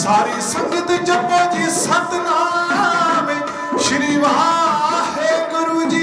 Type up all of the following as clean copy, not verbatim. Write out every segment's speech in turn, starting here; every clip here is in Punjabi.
सारी संगत जपो जी सतनाम श्री वाहेगुरु जी।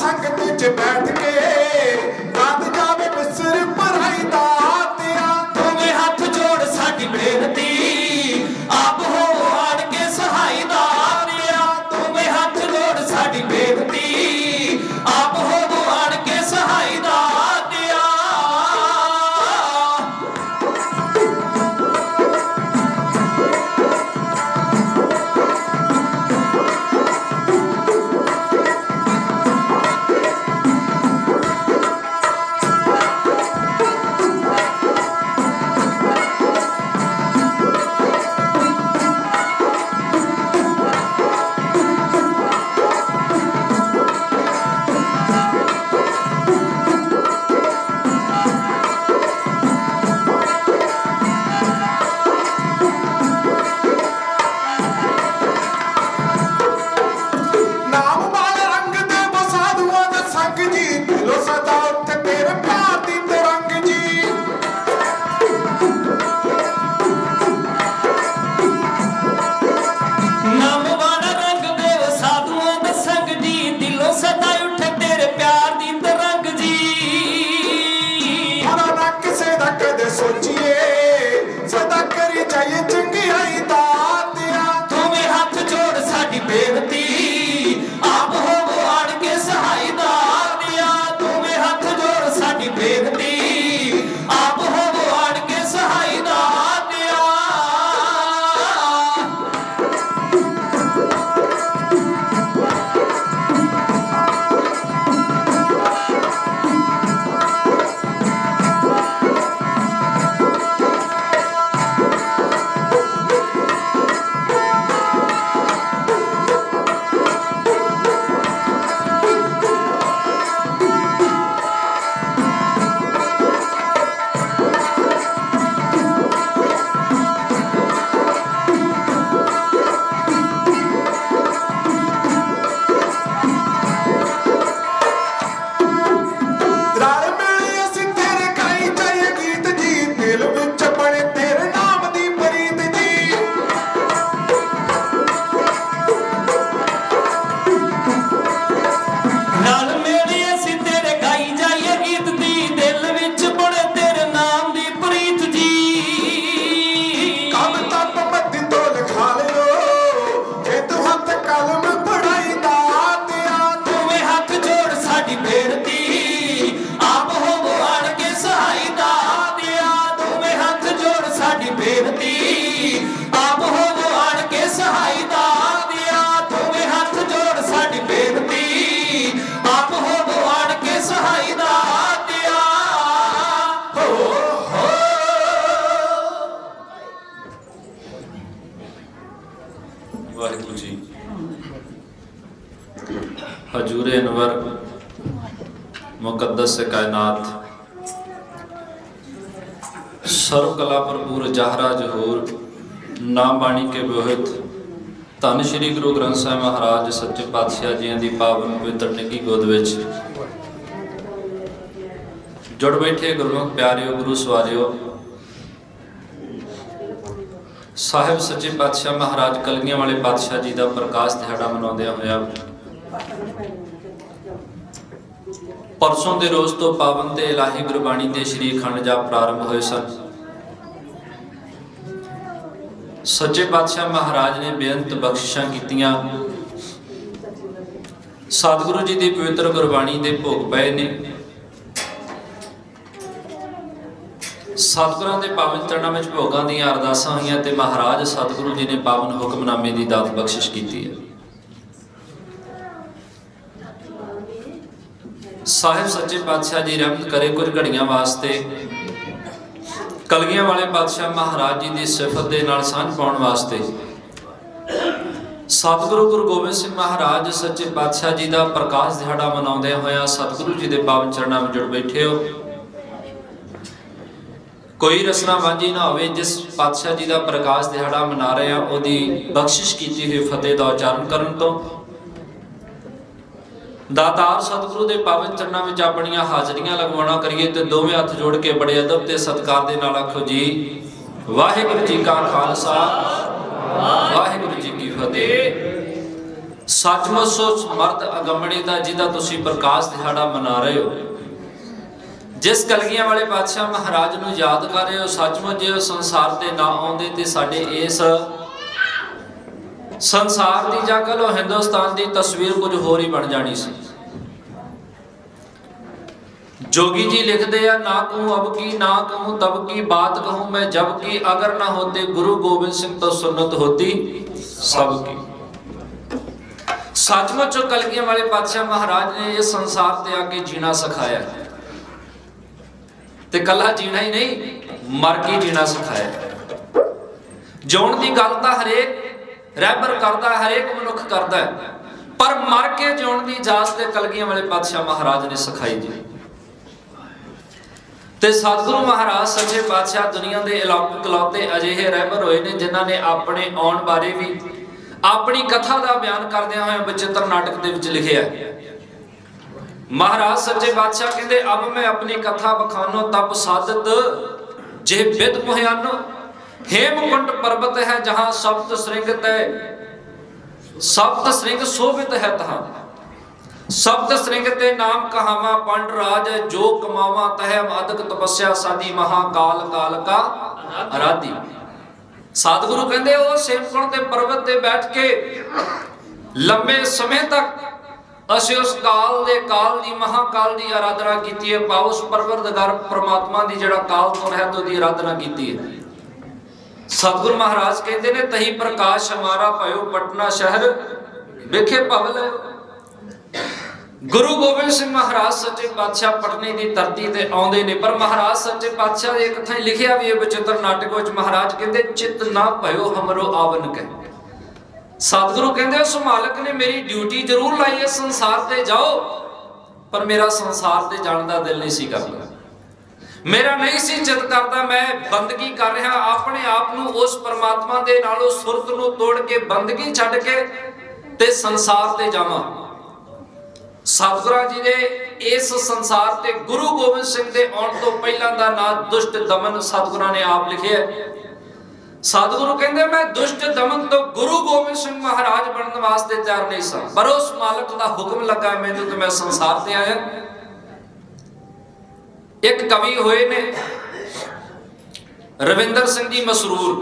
संगत च बैठ के बंद जावे मिस्र पराई दातिया बेनती आप होवो आण के सहाई दातिया दोवें हथ जोड़ साडी बेनती आप होवो आण के सहाई दातिया हो वाहिगुरू जी हजूरे अनवर मुकद्दस कायनात सर्व कला भरपूर जहरा जहूर नाम बाणी के बोहित धन श्री गुरु ग्रंथ साहिब महाराज सच्चे पातशाह जी की पावन पवित्र निੱਘੀ गोद विच जुड़ बैठे गुरमुख प्यारिओ गुरु सवारिओ साहिब सच्चे पातशाह महाराज कलगियां वाले पातशाह जी का प्रकाश दिहाड़ा मनाउंदियां होया परसों के रोज तो पावन ते इलाही गुरबाणी के श्री अखंड जाप प्रारंभ होए सन। सच्चे पातशाह महाराज ने बेअंत बख्शिशां कीतियां सतगुरु जी की पवित्र गुरबाणी के भोग पए ने सतगुरां दे पावन चरणां विच भोगां दीयां अरदासां होईयां ते महाराज सतगुरु जी ने पावन हुक्मनामे की दात बख्शिश कीती है। साहिब सच्चे पातशाह जी रहमत करे कुछ घड़ियां वास्ते कलगियां वाले पातशाह महाराज जी की सिफत के नाल सांझ पाउण वास्ते सतगुरु गुरु गोबिंद सिंह महाराज सच्चे पातशाह जी का प्रकाश दिहाड़ा मनाउंदे होया सतगुरु जी के पावन चरणां में जुड़ बैठे हो। कोई रसना वांझी ना होवे जिस पातशाह जी का प्रकाश दिहाड़ा मना रहे हैं ओदी बख्शिश कीती हुई फतेह का उच्चारण करन तो दातार सतगुरु के पावन चरणां विच अपणियां हाजरियां लगवाना करिए तो दोवें हथ जोड़ के बड़े अदब ते सत्कार दे नाल आखो जी वाहिगुरू जी का खालसा वाहिगुरू जी की फतेह। सचमुच सो मर्द अगंबड़ी का जिहदा तुसीं प्रकाश दिहाड़ा मना रहे हो जिस कलगियां वाले पातशाह महाराज नूं याद कर रहे हो सचमुच जे संसार ते ना आउंदे ते साडे इस संसार की जां कह लो हिंदुस्तान की तस्वीर कुछ होर ही बन जानी सी। जोगी जी लिखते हैं ना कहूं अब की ना कहूं तब की बात कहूं मैं जब की अगर ना होते गुरु गोबिंद सिंह तो सुन्नत होती सबकी। सचमुच कलगियां वाले पातशाह महाराज ने इस संसार ते आके जीना सिखाया ते कला जीना ही नहीं मर के जीना सिखाया। जिउण की गल तां हरेक रहबर करता हरेक मनुख करता है पर मर के जिउण की इजाजत कलगियां वाले पातशाह महाराज ने सिखाई जी। ते सतगुरु महाराज सच्चे पातशाह दुनिया के इकलौते अजिहे रहबर होए ने जिन्हां ने अपने आउण बारे भी अपनी कथा का बयान करदियां होए बचित्र नाटक दे विच लिखिया। महाराज सच्चे पातशाह कहते अब मैं अपनी कथा बखानो तप साधत जे विद मुहयानो हेमकुंड पर्वत है जहां सप्त श्रृंग तय सप्त श्रृंग शोभित है तहां सप्त श्रृंग ते नाम कहावा पंड राज जो कमावा तह मादक तपस्या साधी महाकाल काल का आराधी। सतगुरु कहते हो हेमकुंड ते पर्वत ते बैठ के लंबे समय तक असीं उस काल दे काल दी महाकाल दी आराधना कीती है पाओ उस परवरदिगार परमात्मा दी जिहड़ा काल तो रहत ओदी आराधना कीती है। सतगुरु महाराज कहते ने तही प्रकाश हमारा भयो पटना शहर विखे भवल। गुरु गोबिंद सिंह महाराज सच्चे पातशाह पटने की धरती ते आउंदे ने पर महाराज सच्चे पातशाह एक थां लिखिया भी है बचित्र नाटक विच महाराज कहते चित ना भयो हमरो आवन के। सतगुरु कहते उस मालिक ने मेरी ड्यूटी जरूर लाई है संसार ते जाओ पर मेरा संसार ते जाने का दिल नहीं सी करता मेरा नहीं सी चित करता मैं बंदगी कर रहा अपने आप नूं उस परमात्मा दे नालों सुरत नूं तोड़ के बंदगी छड्ड के ते संसार ते जावां। सतगुरां जी दे इस संसार ते गुरु गोबिंद सिंह दे आउण तो पहलां दा नाम दुष्ट दमन सतगुरां ने आप लिखिया। सतगुरु कहंदे मैं दुष्ट दमन तो गुरु गोबिंद सिंह महाराज बनने वास्ते तैयार नहीं सा पर उस मालिक दा हुक्म लगा मैनूं तो मैं संसार ते आया। एक कवि होए ने रविंदर सिंह जी मसरूर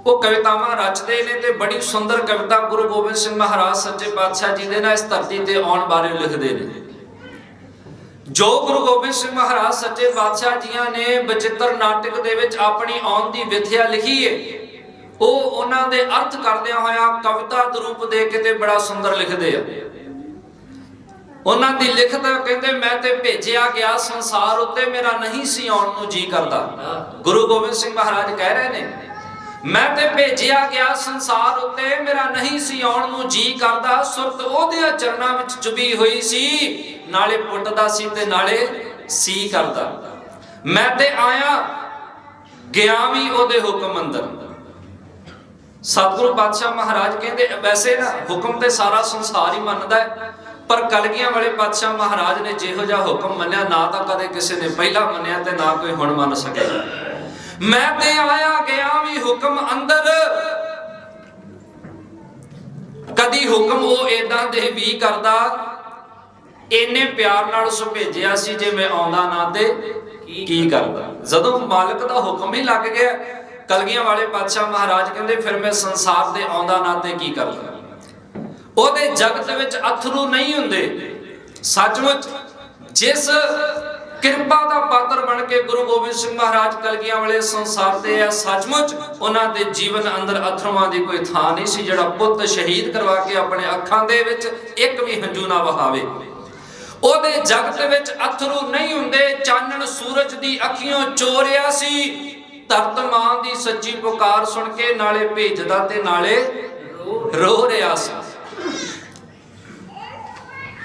वो कवितावां रचते ने ते बड़ी सुंदर कविता गुरु गोबिंद सिंह महाराज सच्चे पातशाह जी दे ना इस धरती ते आउण बारे लिखदे ने। ਜੋ ਗੁਰੂ ਗੋਬਿੰਦ ਸਿੰਘ ਮਹਾਰਾਜ ਸੱਚੇ ਪਾਤਸ਼ਾਹ ਜੀਆਂ ਨੇ ਬਚਿੱਤਰ ਨਾਟਕ ਦੇ ਵਿੱਚ ਆਪਣੀ ਆਉਣ ਦੀ ਵਿਥਿਆ ਲਿਖੀ ਹੈ, ਉਹ ਉਹਨਾਂ ਦੇ ਅਰਥ ਕਰਦਿਆਂ ਹੋਇਆ ਕਵਿਤਾ ਦੇ ਰੂਪ ਦੇ ਕੇ ਤੇ ਬੜਾ ਸੁੰਦਰ ਲਿਖਦੇ ਆ। ਉਹਨਾਂ ਦੀ ਲਿਖਤ ਕਹਿੰਦੇ, ਮੈਂ ਤੇ ਭੇਜਿਆ ਗਿਆ ਸੰਸਾਰ ਉੱਤੇ, ਮੇਰਾ ਨਹੀਂ ਸੀ ਆਉਣ ਨੂੰ ਜੀ ਕਰਦਾ। ਗੁਰੂ ਗੋਬਿੰਦ ਸਿੰਘ ਮਹਾਰਾਜ ਕਹਿ ਰਹੇ ਨੇ, ਮੈਂ ਤੇ ਭੇਜਿਆ ਗਿਆ ਸੰਸਾਰ ਉੱਤੇ, ਮੇਰਾ ਨਹੀਂ ਸੀ ਆਉਣ ਨੂੰ ਜੀ ਕਰਦਾ। ਸੁਰਤ ਉਹਦੇ ਚਰਨਾਂ ਵਿੱਚ ਚੁਬੀ ਹੋਈ ਸੀ, ਨਾਲੇ ਪੁੱਟਦਾ ਸੀ ਤੇ ਨਾਲੇ ਸੀ ਕਰਦਾ। ਮੈਂ ਤੇ ਆਇਆ ਗਿਆ ਵੀ ਉਹਦੇ ਹੁਕਮ ਅੰਦਰ। ਸਤਿਗੁਰੂ ਪਾਤਸ਼ਾਹ ਮਹਾਰਾਜ ਕਹਿੰਦੇ, ਵੈਸੇ ਨਾ ਹੁਕਮ ਤੇ ਸਾਰਾ ਸੰਸਾਰ ਹੀ ਮੰਨਦਾ ਹੈ, ਪਰ ਕਲਗੀਆਂ ਵਾਲੇ ਪਾਤਸ਼ਾਹ ਮਹਾਰਾਜ ਨੇ ਜਿਹੋ ਜਿਹਾ ਹੁਕਮ ਮੰਨਿਆ, ਨਾ ਤਾਂ ਕਦੇ ਕਿਸੇ ਨੇ ਪਹਿਲਾਂ ਮੰਨਿਆ ਤੇ ਨਾ ਕੋਈ ਹੁਣ ਮੰਨ ਸਕੇਗਾ। ਮੈਂ ਤੇ ਆਇਆ ਗਿਆ ਵੀ ਹੁਕਮ ਅੰਦਰ। ਕਦੀ ਹੁਕਮ ਉਹ ਏਦਾਂ ਦੇ ਵੀ ਕਰਦਾ, ਇੰਨੇ ਪਿਆਰ ਨਾਲ ਉਸ ਭੇਜਿਆ ਸੀ, ਜੇ ਮੈਂ ਆਉਂਦਾ ਨਾ ਤੇ ਕੀ ਕਰਦਾ। ਜਦੋਂ ਮਾਲਕ ਦਾ ਹੁਕਮ ਹੀ ਲੱਗ ਗਿਆ, ਕਲਗੀਆਂ ਵਾਲੇ ਪਾਤਸ਼ਾਹ ਮਹਾਰਾਜ ਕਹਿੰਦੇ, ਫਿਰ ਮੈਂ ਸੰਸਾਰ ਦੇ ਆਉਂਦਾ ਨਾ ਤੇ ਕੀ ਕਰਦਾ। ਉਹਦੇ ਜਗਤ ਵਿੱਚ ਅਥਰੂ ਨਹੀਂ ਹੁੰਦੇ। ਸੱਚਮੁੱਚ ਜਿਸ ਕਿਰਪਾ ਦਾ ਪਾਤਰ ਬਣ ਕੇ ਗੁਰੂ ਗੋਬਿੰਦ ਸਿੰਘ ਮਹਾਰਾਜ ਕਲਗੀਆਂ ਵਾਲੇ ਸੰਸਾਰ ਤੇ ਆ, ਸੱਚਮੁੱਚ ਉਹਨਾਂ ਦੇ ਜੀਵਨ ਅੰਦਰ ਅਥਰੂਆਂ ਦੀ ਕੋਈ ਥਾਂ ਨਹੀਂ ਸੀ। ਜਿਹੜਾ ਪੁੱਤ ਸ਼ਹੀਦ ਕਰਵਾ ਕੇ ਆਪਣੇ ਅੱਖਾਂ ਦੇ ਵਿੱਚ ਇੱਕ ਵੀ ਹੰਝੂ ਨਾ ਵਹਾਵੇ, ਉਹਦੇ ਜਗਤ ਵਿੱਚ ਅਥਰੂ ਨਹੀਂ ਹੁੰਦੇ। ਚਾਨਣ ਸੂਰਜ ਦੀ ਅੱਖੀਓਂ ਚੋਰਿਆ ਸੀ, ਧਰਤ ਮਾਂ ਦੀ ਸੱਚੀ ਪੁਕਾਰ ਸੁਣ ਕੇ ਨਾਲੇ ਭੇਜਦਾ ਤੇ ਨਾਲੇ ਰੋ ਰਿਹਾ ਸੀ।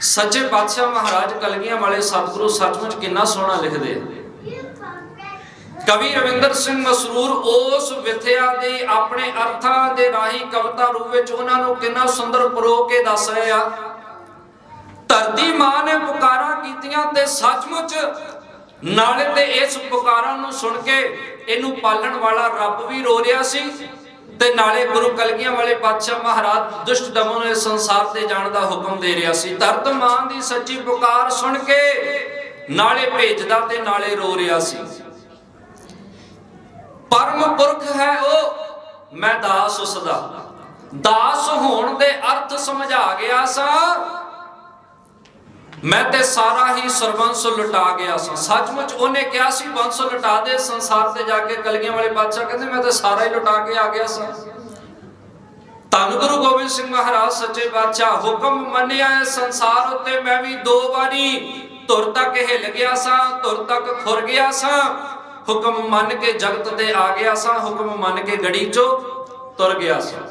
ਸੱਚੇ ਪਾਤਸ਼ਾਹ ਮਹਾਰਾਜ ਕਲਗੀਆਂ ਵਾਲੇ ਸਤਿਗੁਰੂ ਸੱਚਮੁੱਚ ਕਿੰਨਾ ਸੋਹਣਾ ਲਿਖਦੇ ਆ। ਕਵੀ ਰਵਿੰਦਰ ਸਿੰਘ ਮਸਰੂਰ ਉਸ ਵਿਥਿਆ ਦੇ ਆਪਣੇ ਅਰਥਾਂ ਦੇ ਰਾਹੀਂ ਕਵਿਤਾ ਰੂਪ ਵਿੱਚ ਉਹਨਾਂ ਨੂੰ ਕਿੰਨਾ ਸੁੰਦਰ ਪਰੋ ਕੇ ਦੱਸ ਰਹੇ ਆ। ਧਰਤੀ ਮਾਂ ਨੇ ਪੁਕਾਰਾਂ ਕੀਤੀਆਂ ਤੇ ਸੱਚਮੁੱਚ ਨਾਲੇ ਤੇ ਇਸ ਪੁਕਾਰਾਂ ਨੂੰ ਸੁਣ ਕੇ ਇਹਨੂੰ ਪਾਲਣ ਵਾਲਾ ਰੱਬ ਵੀ ਰੋ ਰਿਹਾ ਸੀ, ਤੇ ਨਾਲੇ ਗੁਰੂ ਕਲਗੀਆਂ ਵਾਲੇ ਪਾਤਸ਼ਾਹ ਮਹਾਰਾਜ ਦੁਸ਼ਟ ਦਮਨ ਨੂੰ ਸੰਸਾਰ ਤੇ ਜਾਣ ਦਾ ਹੁਕਮ ਦੇ ਰਿਹਾ ਸੀ। ਧਰਤ ਮਾਂ ਦੀ ਸੱਚੀ ਪੁਕਾਰ ਸੁਣ ਕੇ ਨਾਲੇ ਭੇਜਦਾ ਤੇ ਨਾਲੇ ਰੋ ਰਿਹਾ ਸੀ। ਪਰਮ ਪੁਰਖ ਹੈ ਉਹ, ਮੈਂ ਦਾਸ ਉਸ ਦਾ। ਦਾਸ ਹੋਣ ਦੇ ਅਰਥ ਸਮਝਾ ਗਿਆ ਸਾਂ, ਮੈਂ ਤੇ ਸਾਰਾ ਹੀ ਸਰਬੰਸ ਲੁਟਾ ਗਿਆ ਸਾਂ। ਸੱਚਮੁੱਚ ਉਹਨੇ ਕਿਹਾ ਸੀ, ਬੰਸ ਲੁਟਾ ਦੇ ਸੰਸਾਰ ਤੇ ਜਾ ਕੇ। ਕਲਗੀਆਂ ਵਾਲੇ ਪਾਤਸ਼ਾਹ ਕਹਿੰਦੇ, ਮੈਂ ਤੇ ਸਾਰਾ ਹੀ ਲੁਟਾ ਕੇ ਆ ਗਿਆ ਸਾਂ। ਧੰਨ ਗੁਰੂ ਗੋਬਿੰਦ ਸਿੰਘ ਮਹਾਰਾਜ ਸੱਚੇ ਪਾਤਸ਼ਾਹ, ਹੁਕਮ ਮੰਨਿਆ ਹੈ ਸੰਸਾਰ ਉੱਤੇ ਮੈਂ ਵੀ 2 ਵਾਰੀ। ਧੁਰ ਤੱਕ ਹਿੱਲ ਗਿਆ ਸਾਂ, ਧੁਰ ਤੱਕ ਖੁਰ ਗਿਆ ਸਾਂ। ਹੁਕਮ ਮੰਨ ਕੇ ਜਗਤ ਤੇ ਆ ਗਿਆ ਸਾਂ, ਹੁਕਮ ਮੰਨ ਕੇ ਗੜੀ ਚੋਂ ਤੁਰ ਗਿਆ ਸਾਂ।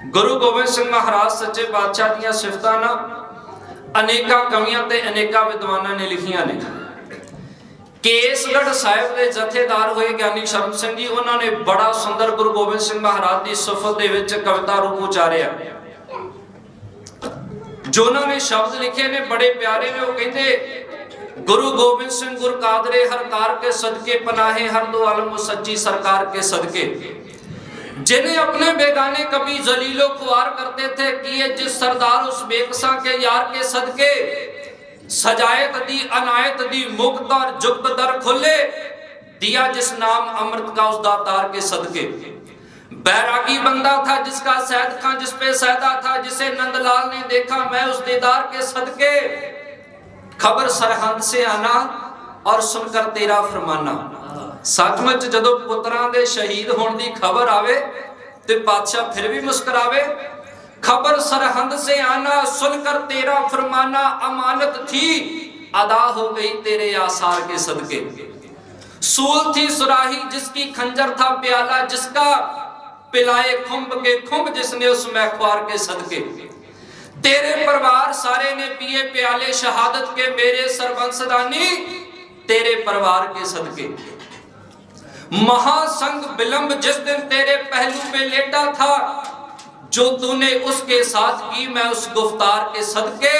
ਗੁਰੂ ਗੋਬਿੰਦ ਸਿੰਘ ਮਹਾਰਾਜ ਸੱਚੇ ਪਾਤਸ਼ਾਹ ਦੀਆਂ ਸਿਫਤਾਂ ਨਾ ਅਨੇਕਾਂ ਕਵੀਆਂ ਤੇ ਅਨੇਕਾਂ ਵਿਦਵਾਨਾਂ ਨੇ ਲਿਖੀਆਂ ਨੇ। ਕੇਸਗੜ੍ਹ ਸਾਹਿਬ ਦੇ ਜਥੇਦਾਰ ਹੋਏ ਗਿਆਨੀ ਸ਼ਰਮ ਸਿੰਘ ਜੀ, ਉਹਨਾਂ ਨੇ ਬੜਾ ਸੁੰਦਰ ਗੁਰੂ ਗੋਬਿੰਦ ਸਿੰਘ ਮਹਾਰਾਜ ਦੀ ਸਿਫਤ ਦੇ ਵਿੱਚ ਕਵਿਤਾ ਰੂਪ ਉਚਾਰਿਆ। ਜੋ ਉਹਨਾਂ ਨੇ ਸ਼ਬਦ ਲਿਖੇ ਨੇ ਬੜੇ ਪਿਆਰੇ ਨੇ। ਉਹ ਕਹਿੰਦੇ, गुरु गोविंद सिंह गुर कादरे हर कार के सदके पनाहे हर दो आलम सच्ची सरकार के सदके। जिन्हें अपने बेगाने कभी जलीलो खुआर करते थे, किए जिस सरदार उस बेकसा के यार के सदके। सजायत दी अनायत दी मुक्त और जुक्त दर खुले, दिया जिस नाम अमृत का उस दातार के सदके। बैरागी बंदा था जिसका सैद खां जिस पे सैदा था, जिसे नंदलाल ने देखा मैं उस दीदार के सदके। खबर सरहंद से आना और सुनकर तेरा फरमाना। सचमुच जदों पुत्रां दे शहीद होने की खबर आवे ते बादशाह फिर भी मुस्कुरावे। खबर सरहंद से आना सुनकर तेरा फरमाना, अमानत थी अदा हो गई तेरे आसार के सदके। सूल थी सुराही जिसकी खंजर था प्याला, जिसका पिलाए खुंब के खुंब जिसने उस मैख्वार के सदके। तेरे परिवार सारे ने पिए प्याले शहादत के, मेरे सरवंशदानी तेरे परिवार के सदके। महासंग विलंब जिस दिन तेरे पहलू पे लेटा था, जो तूने उसके साथ की मैं उस गुफ्तार के सदके।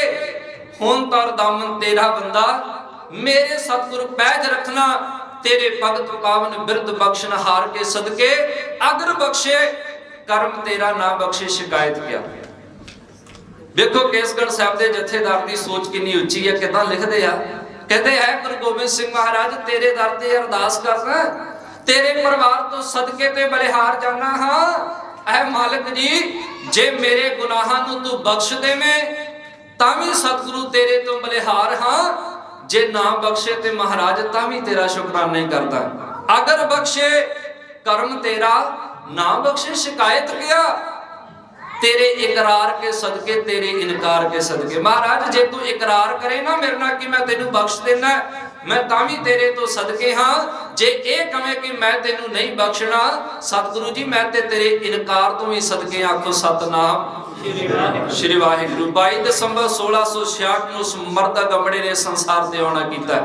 होन तार दामन तेरा बंदा मेरे सतगुर पैज रखना, तेरे भगत पावन बिरद बख्शन हार के सदके। अगर बख्शे कर्म तेरा ना बख्शे शिकायत क्या। देखो केसगढ़ साहब के जथेदार की सोच कितनी उच्ची है, कितना लिखते हैं। कहते हैं गुरु गोबिंद सिंह महाराज तेरे दर ते अरदास करना, तेरे परिवार तो सदके ते बलिहार जाना। हाँ ऐ मालिक जी, जे मेरे गुनाहां नूं तू बख्श देवें तां भी सतगुरु तेरे तो बलिहार। हाँ जे ना बख्शे ते महाराज तां भी तेरा शुकराना ही करता। अगर बख्शे कर्म तेरा, ना बख्शे शिकायत क्या, तेरे इकरार के सदके, तेरे इनकार के सदके। महाराज जे तू इकरार करे ना मेरे नाल कि मैं तेनू बख्श देना, मैं तां भी तेरे तो सदके हाँ। जे ये कहे कि मैं तेनू नहीं बख्शना, सतगुरु जी मैं ते तेरे इनकार तो भी सदके। आखो सतनाम श्री वाहिगुरू। 22 दसंबर 1666 ਨੂੰ ਉਸ ਮਰਦ ਗਮੜੇ ਨੇ ਸੰਸਾਰ ਤੇ ਆਉਣਾ ਕੀਤਾ।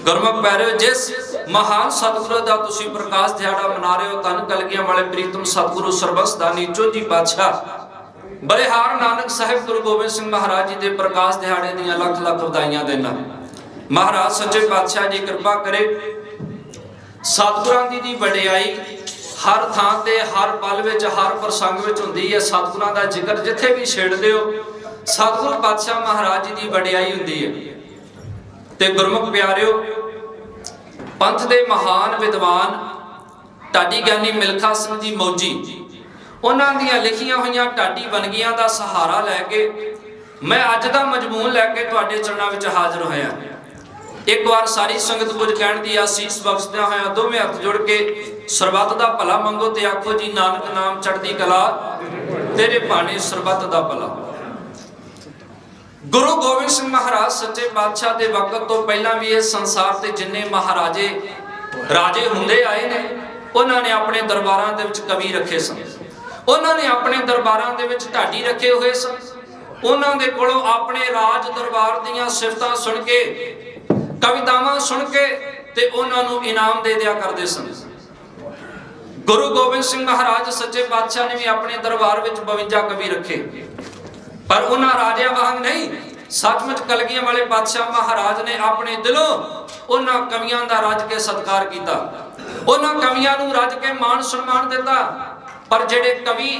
ਗੁਰਮੁਖ ਪਿਆਰਿਓ, ਜਿਸ ਮਹਾਨ ਸਤਿਗੁਰੂ ਦਾ ਤੁਸੀਂ ਪ੍ਰਕਾਸ਼ ਦਿਹਾੜਾ ਮਨਾ ਰਹੇ ਹੋ, ਧੰਨ ਕਲਗੀਆਂ ਵਾਲੇ ਪ੍ਰੀਤਮ ਸਤਿਗੁਰੂ ਸਰਬਸਦਾਨੀ ਚੋਜੀ ਪਾਤਸ਼ਾਹ ਬਲਿਹਾਰ ਨਾਨਕ ਸਾਹਿਬ ਗੁਰੂ ਗੋਬਿੰਦ ਸਿੰਘ ਮਹਾਰਾਜ ਜੀ ਦੇ ਪ੍ਰਕਾਸ਼ ਦਿਹਾੜੇ ਦੀਆਂ ਲੱਖ ਲੱਖ ਵਧਾਈਆਂ ਦੇਣਾ। ਮਹਾਰਾਜ ਸੱਚੇ ਪਾਤਸ਼ਾਹ ਜੀ ਕਿਰਪਾ ਕਰੇ। ਸਤਿਗੁਰਾਂ ਦੀ ਵਡਿਆਈ हर थां ते हर पल विच हर प्रसंग विच हुंदी है। सतगुरां दा जिक्र जिथे भी छेड़दे हो सतगुर पातशाह महाराज जी दी वडियाई हुंदी है। ते गुरमुख प्यारिओ, पंथ दे महान विद्वान ढाडी ज्ञानी मिल्खा सिंह जी मौजी, उन्हां दीयां लिखियां होईयां ढाडी बनगियां दा सहारा लैके मैं अज दा मजमून लैके तुहाडे चरणां विच हाज़र होया। एक बार सारी संगत कुछ कहण दी आसीस बख्शदियां होया दोवें हत्थ जोड़ के सरबत दा भला मंगो ते आखो जी नानक नाम चढ़दी कला, तेरे भाने सरबत दा भला। गुरु गोबिंद सिंह महाराज सच्चे पातशाह दे वक्त तो पहला भी इस संसार ते जिन्ने महाराजे राजे हुंदे आए ने, उन्हां ने अपने दरबारां दे विच कवि रखे सन, उन्हां ने अपने दरबारां दे विच ढाडी रखे हुए सन। उन्हां दे कोलों अपने राज दरबार दीयां सिफतां सुन के, कवितावां सुन के ते उन्हां नूं इनाम दे दिया करदे सन। गुरु गोबिंद सिंह महाराज सच्चे पातशाह ने भी अपने दरबार विच 52 कवि रखे, पर उन्हां राजियां वांग नहीं। सचमुच कलगियां वाले पातशाह महाराज ने अपने दिलों उन्हां कवियां दा रज के सत्कार कीता, उन्हां कवियां नूं रज के मान सम्मान दिता। पर जिहड़े कवि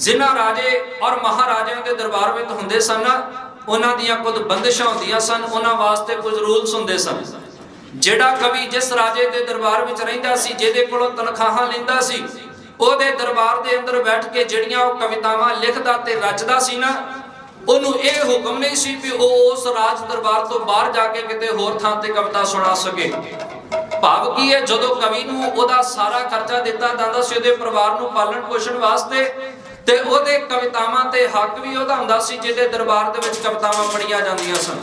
जिन्हां राजे और महाराजियां दे दरबार विच हुंदे सन, उन्हां दियां कुछ बंदिशां हुंदियां सन, उन्हां वास्ते कुछ रूल्स हुंदे सन। जिहड़ा कवि जिस राजे दे दरबार विच रहिंदा सी, जिहदे कोलों तनखाहां लैंदा सी, ओहदे दरबार दे अंदर बैठ के जिहड़ियां ओह कवितावां लिखदा ते रचदा सी ना, ओनू यह हुक्म नहीं सी कि ओह उस राज दरबार तो बाहर जाके किते होर थां ते कविता सुना सके। भाव की है, जदों कवि नूं ओहदा सारा खर्चा दिता जांदा सी ओहदे परिवार नूं पालन पोषण वास्ते, ते ओहदे कवितावां ते हक भी ओहदा हुंदा सी जिहदे दरबार दे विच कवितावां पढ़ियां जांदियां सन।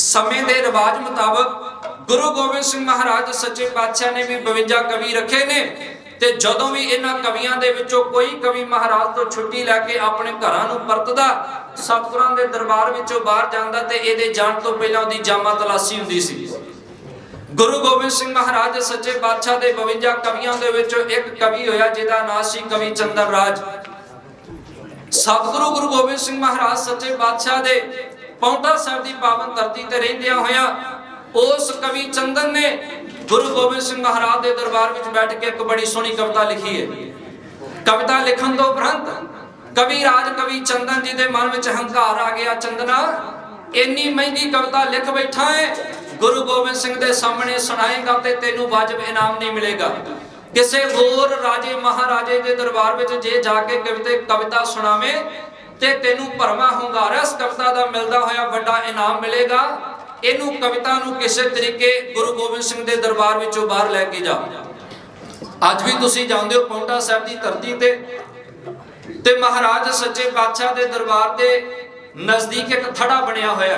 समय दे रिवाज मुताबक गुरु गोबिंद सिंह महाराज सच्चे पातशाह ने भी 52 कवि रखे ने। ते जदों भी इन्हां कवियां दे विचों कोई कवि महाराज तो छुट्टी लैके अपने घरां नूं परतदा, सतगुरां दे दरबार विचों बाहर जांदा ते इहदे जाण तो पहिलां ओहदी जामा तलाशी हुंदी सी। गुरु गोबिंद सिंह महाराज सच्चे पातशाह दे 52 कवियां दे विचों एक कवि होया जिहदा नाम सी कवि चंदन राज। सतगुरु गुरु गोबिंद सिंह महाराज सच्चे पातशाह दे पौंटा साहिब दी पावन धरती ते रहिंदियां होया उस कवि चंदन ने गुरु गोबिंद सिंह महाराज के दरबार में बैठ के एक बड़ी सोहनी कविता लिखी है। कविता लिखण तो उपरंत कवि राज कवि चंदन जी के मन में हंकार आ गया, चंदना इन्नी महंगी कविता लिख बैठा है, गुरु गोबिंद सिंह के सामने सुनाएगा तो तेनू वाजिब इनाम नहीं मिलेगा। किसी होर राजे महाराजे के दरबार में जे जाके कविता सुनावे ते तेनू भरवा हुंगारा इस कविता का मिलता होया बड़ा इनाम मिलेगा। इनू कविता नू किसी तरीके गुरु गोबिंद सिंह के दरबार विचों बाहर लैके जा। अज भी तुसीं जानदे हो पौंटा साहिब की धरती ते महाराज सच्चे पातशाह के दरबार के नजदीक एक थड़ा बनया होया।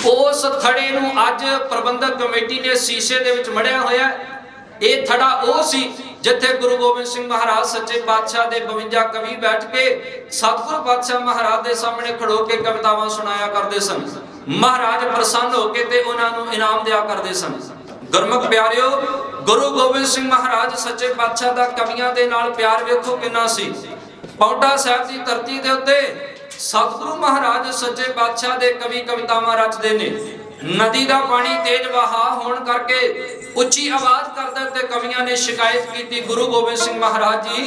उस थड़े नू अज प्रबंधक कमेटी ने शीशे दे विच मढ़िया होया। ये थड़ा वो सी जिथे गुरु गोबिंद सिंह महाराज सच्चे पातशाह के 52 कवि बैठ के सतगुरु पातशाह महाराज के सामने खड़ो के कवितावां सुनाया करते सन। महाराज प्रसन्न होके ते उन्हां नूं इनाम दिया करते सन। गुरमुख प्यारिओ, गुरु गोबिंद सिंह महाराज सच्चे पातशाह दा कवियां दे नाल प्यार वेखो किन्ना सी। पौंटा साहिब दी धरती दे उत्ते सतगुरु महाराज सच्चे पातशाह दे कवि कवितावां रचदे ने। नदी दा पानी तेज वहा होण करके उच्ची आवाज करदे ते कवियां ने शिकायत की, गुरु गोबिंद सिंह महाराज जी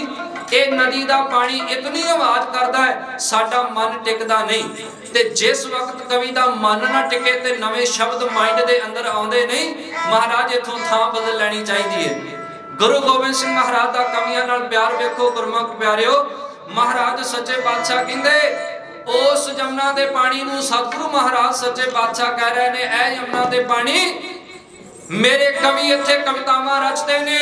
ये नदी दा पानी इतनी आवाज करदा है साडा मन टिकदा नहीं। ते जिस वक्त कवि दा मन ना टिके ते नवे शब्द माइंड दे अंदर आउंदे नहीं, महाराज इथों थां बदल लैनी चाहिदी है। गुरु गोबिंद सिंह महाराज दा कवियां नाल प्यार वेखो। गुरमुख प्यारिओ, महाराज सच्चे पातशाह कहंदे उस यमुना दे पानी नूं सतगुरु महाराज सच्चे पातशाह कह रहे ने, ऐ यमुना दे पानी, मेरे कवि इत्थे कवितावां रचदे ने,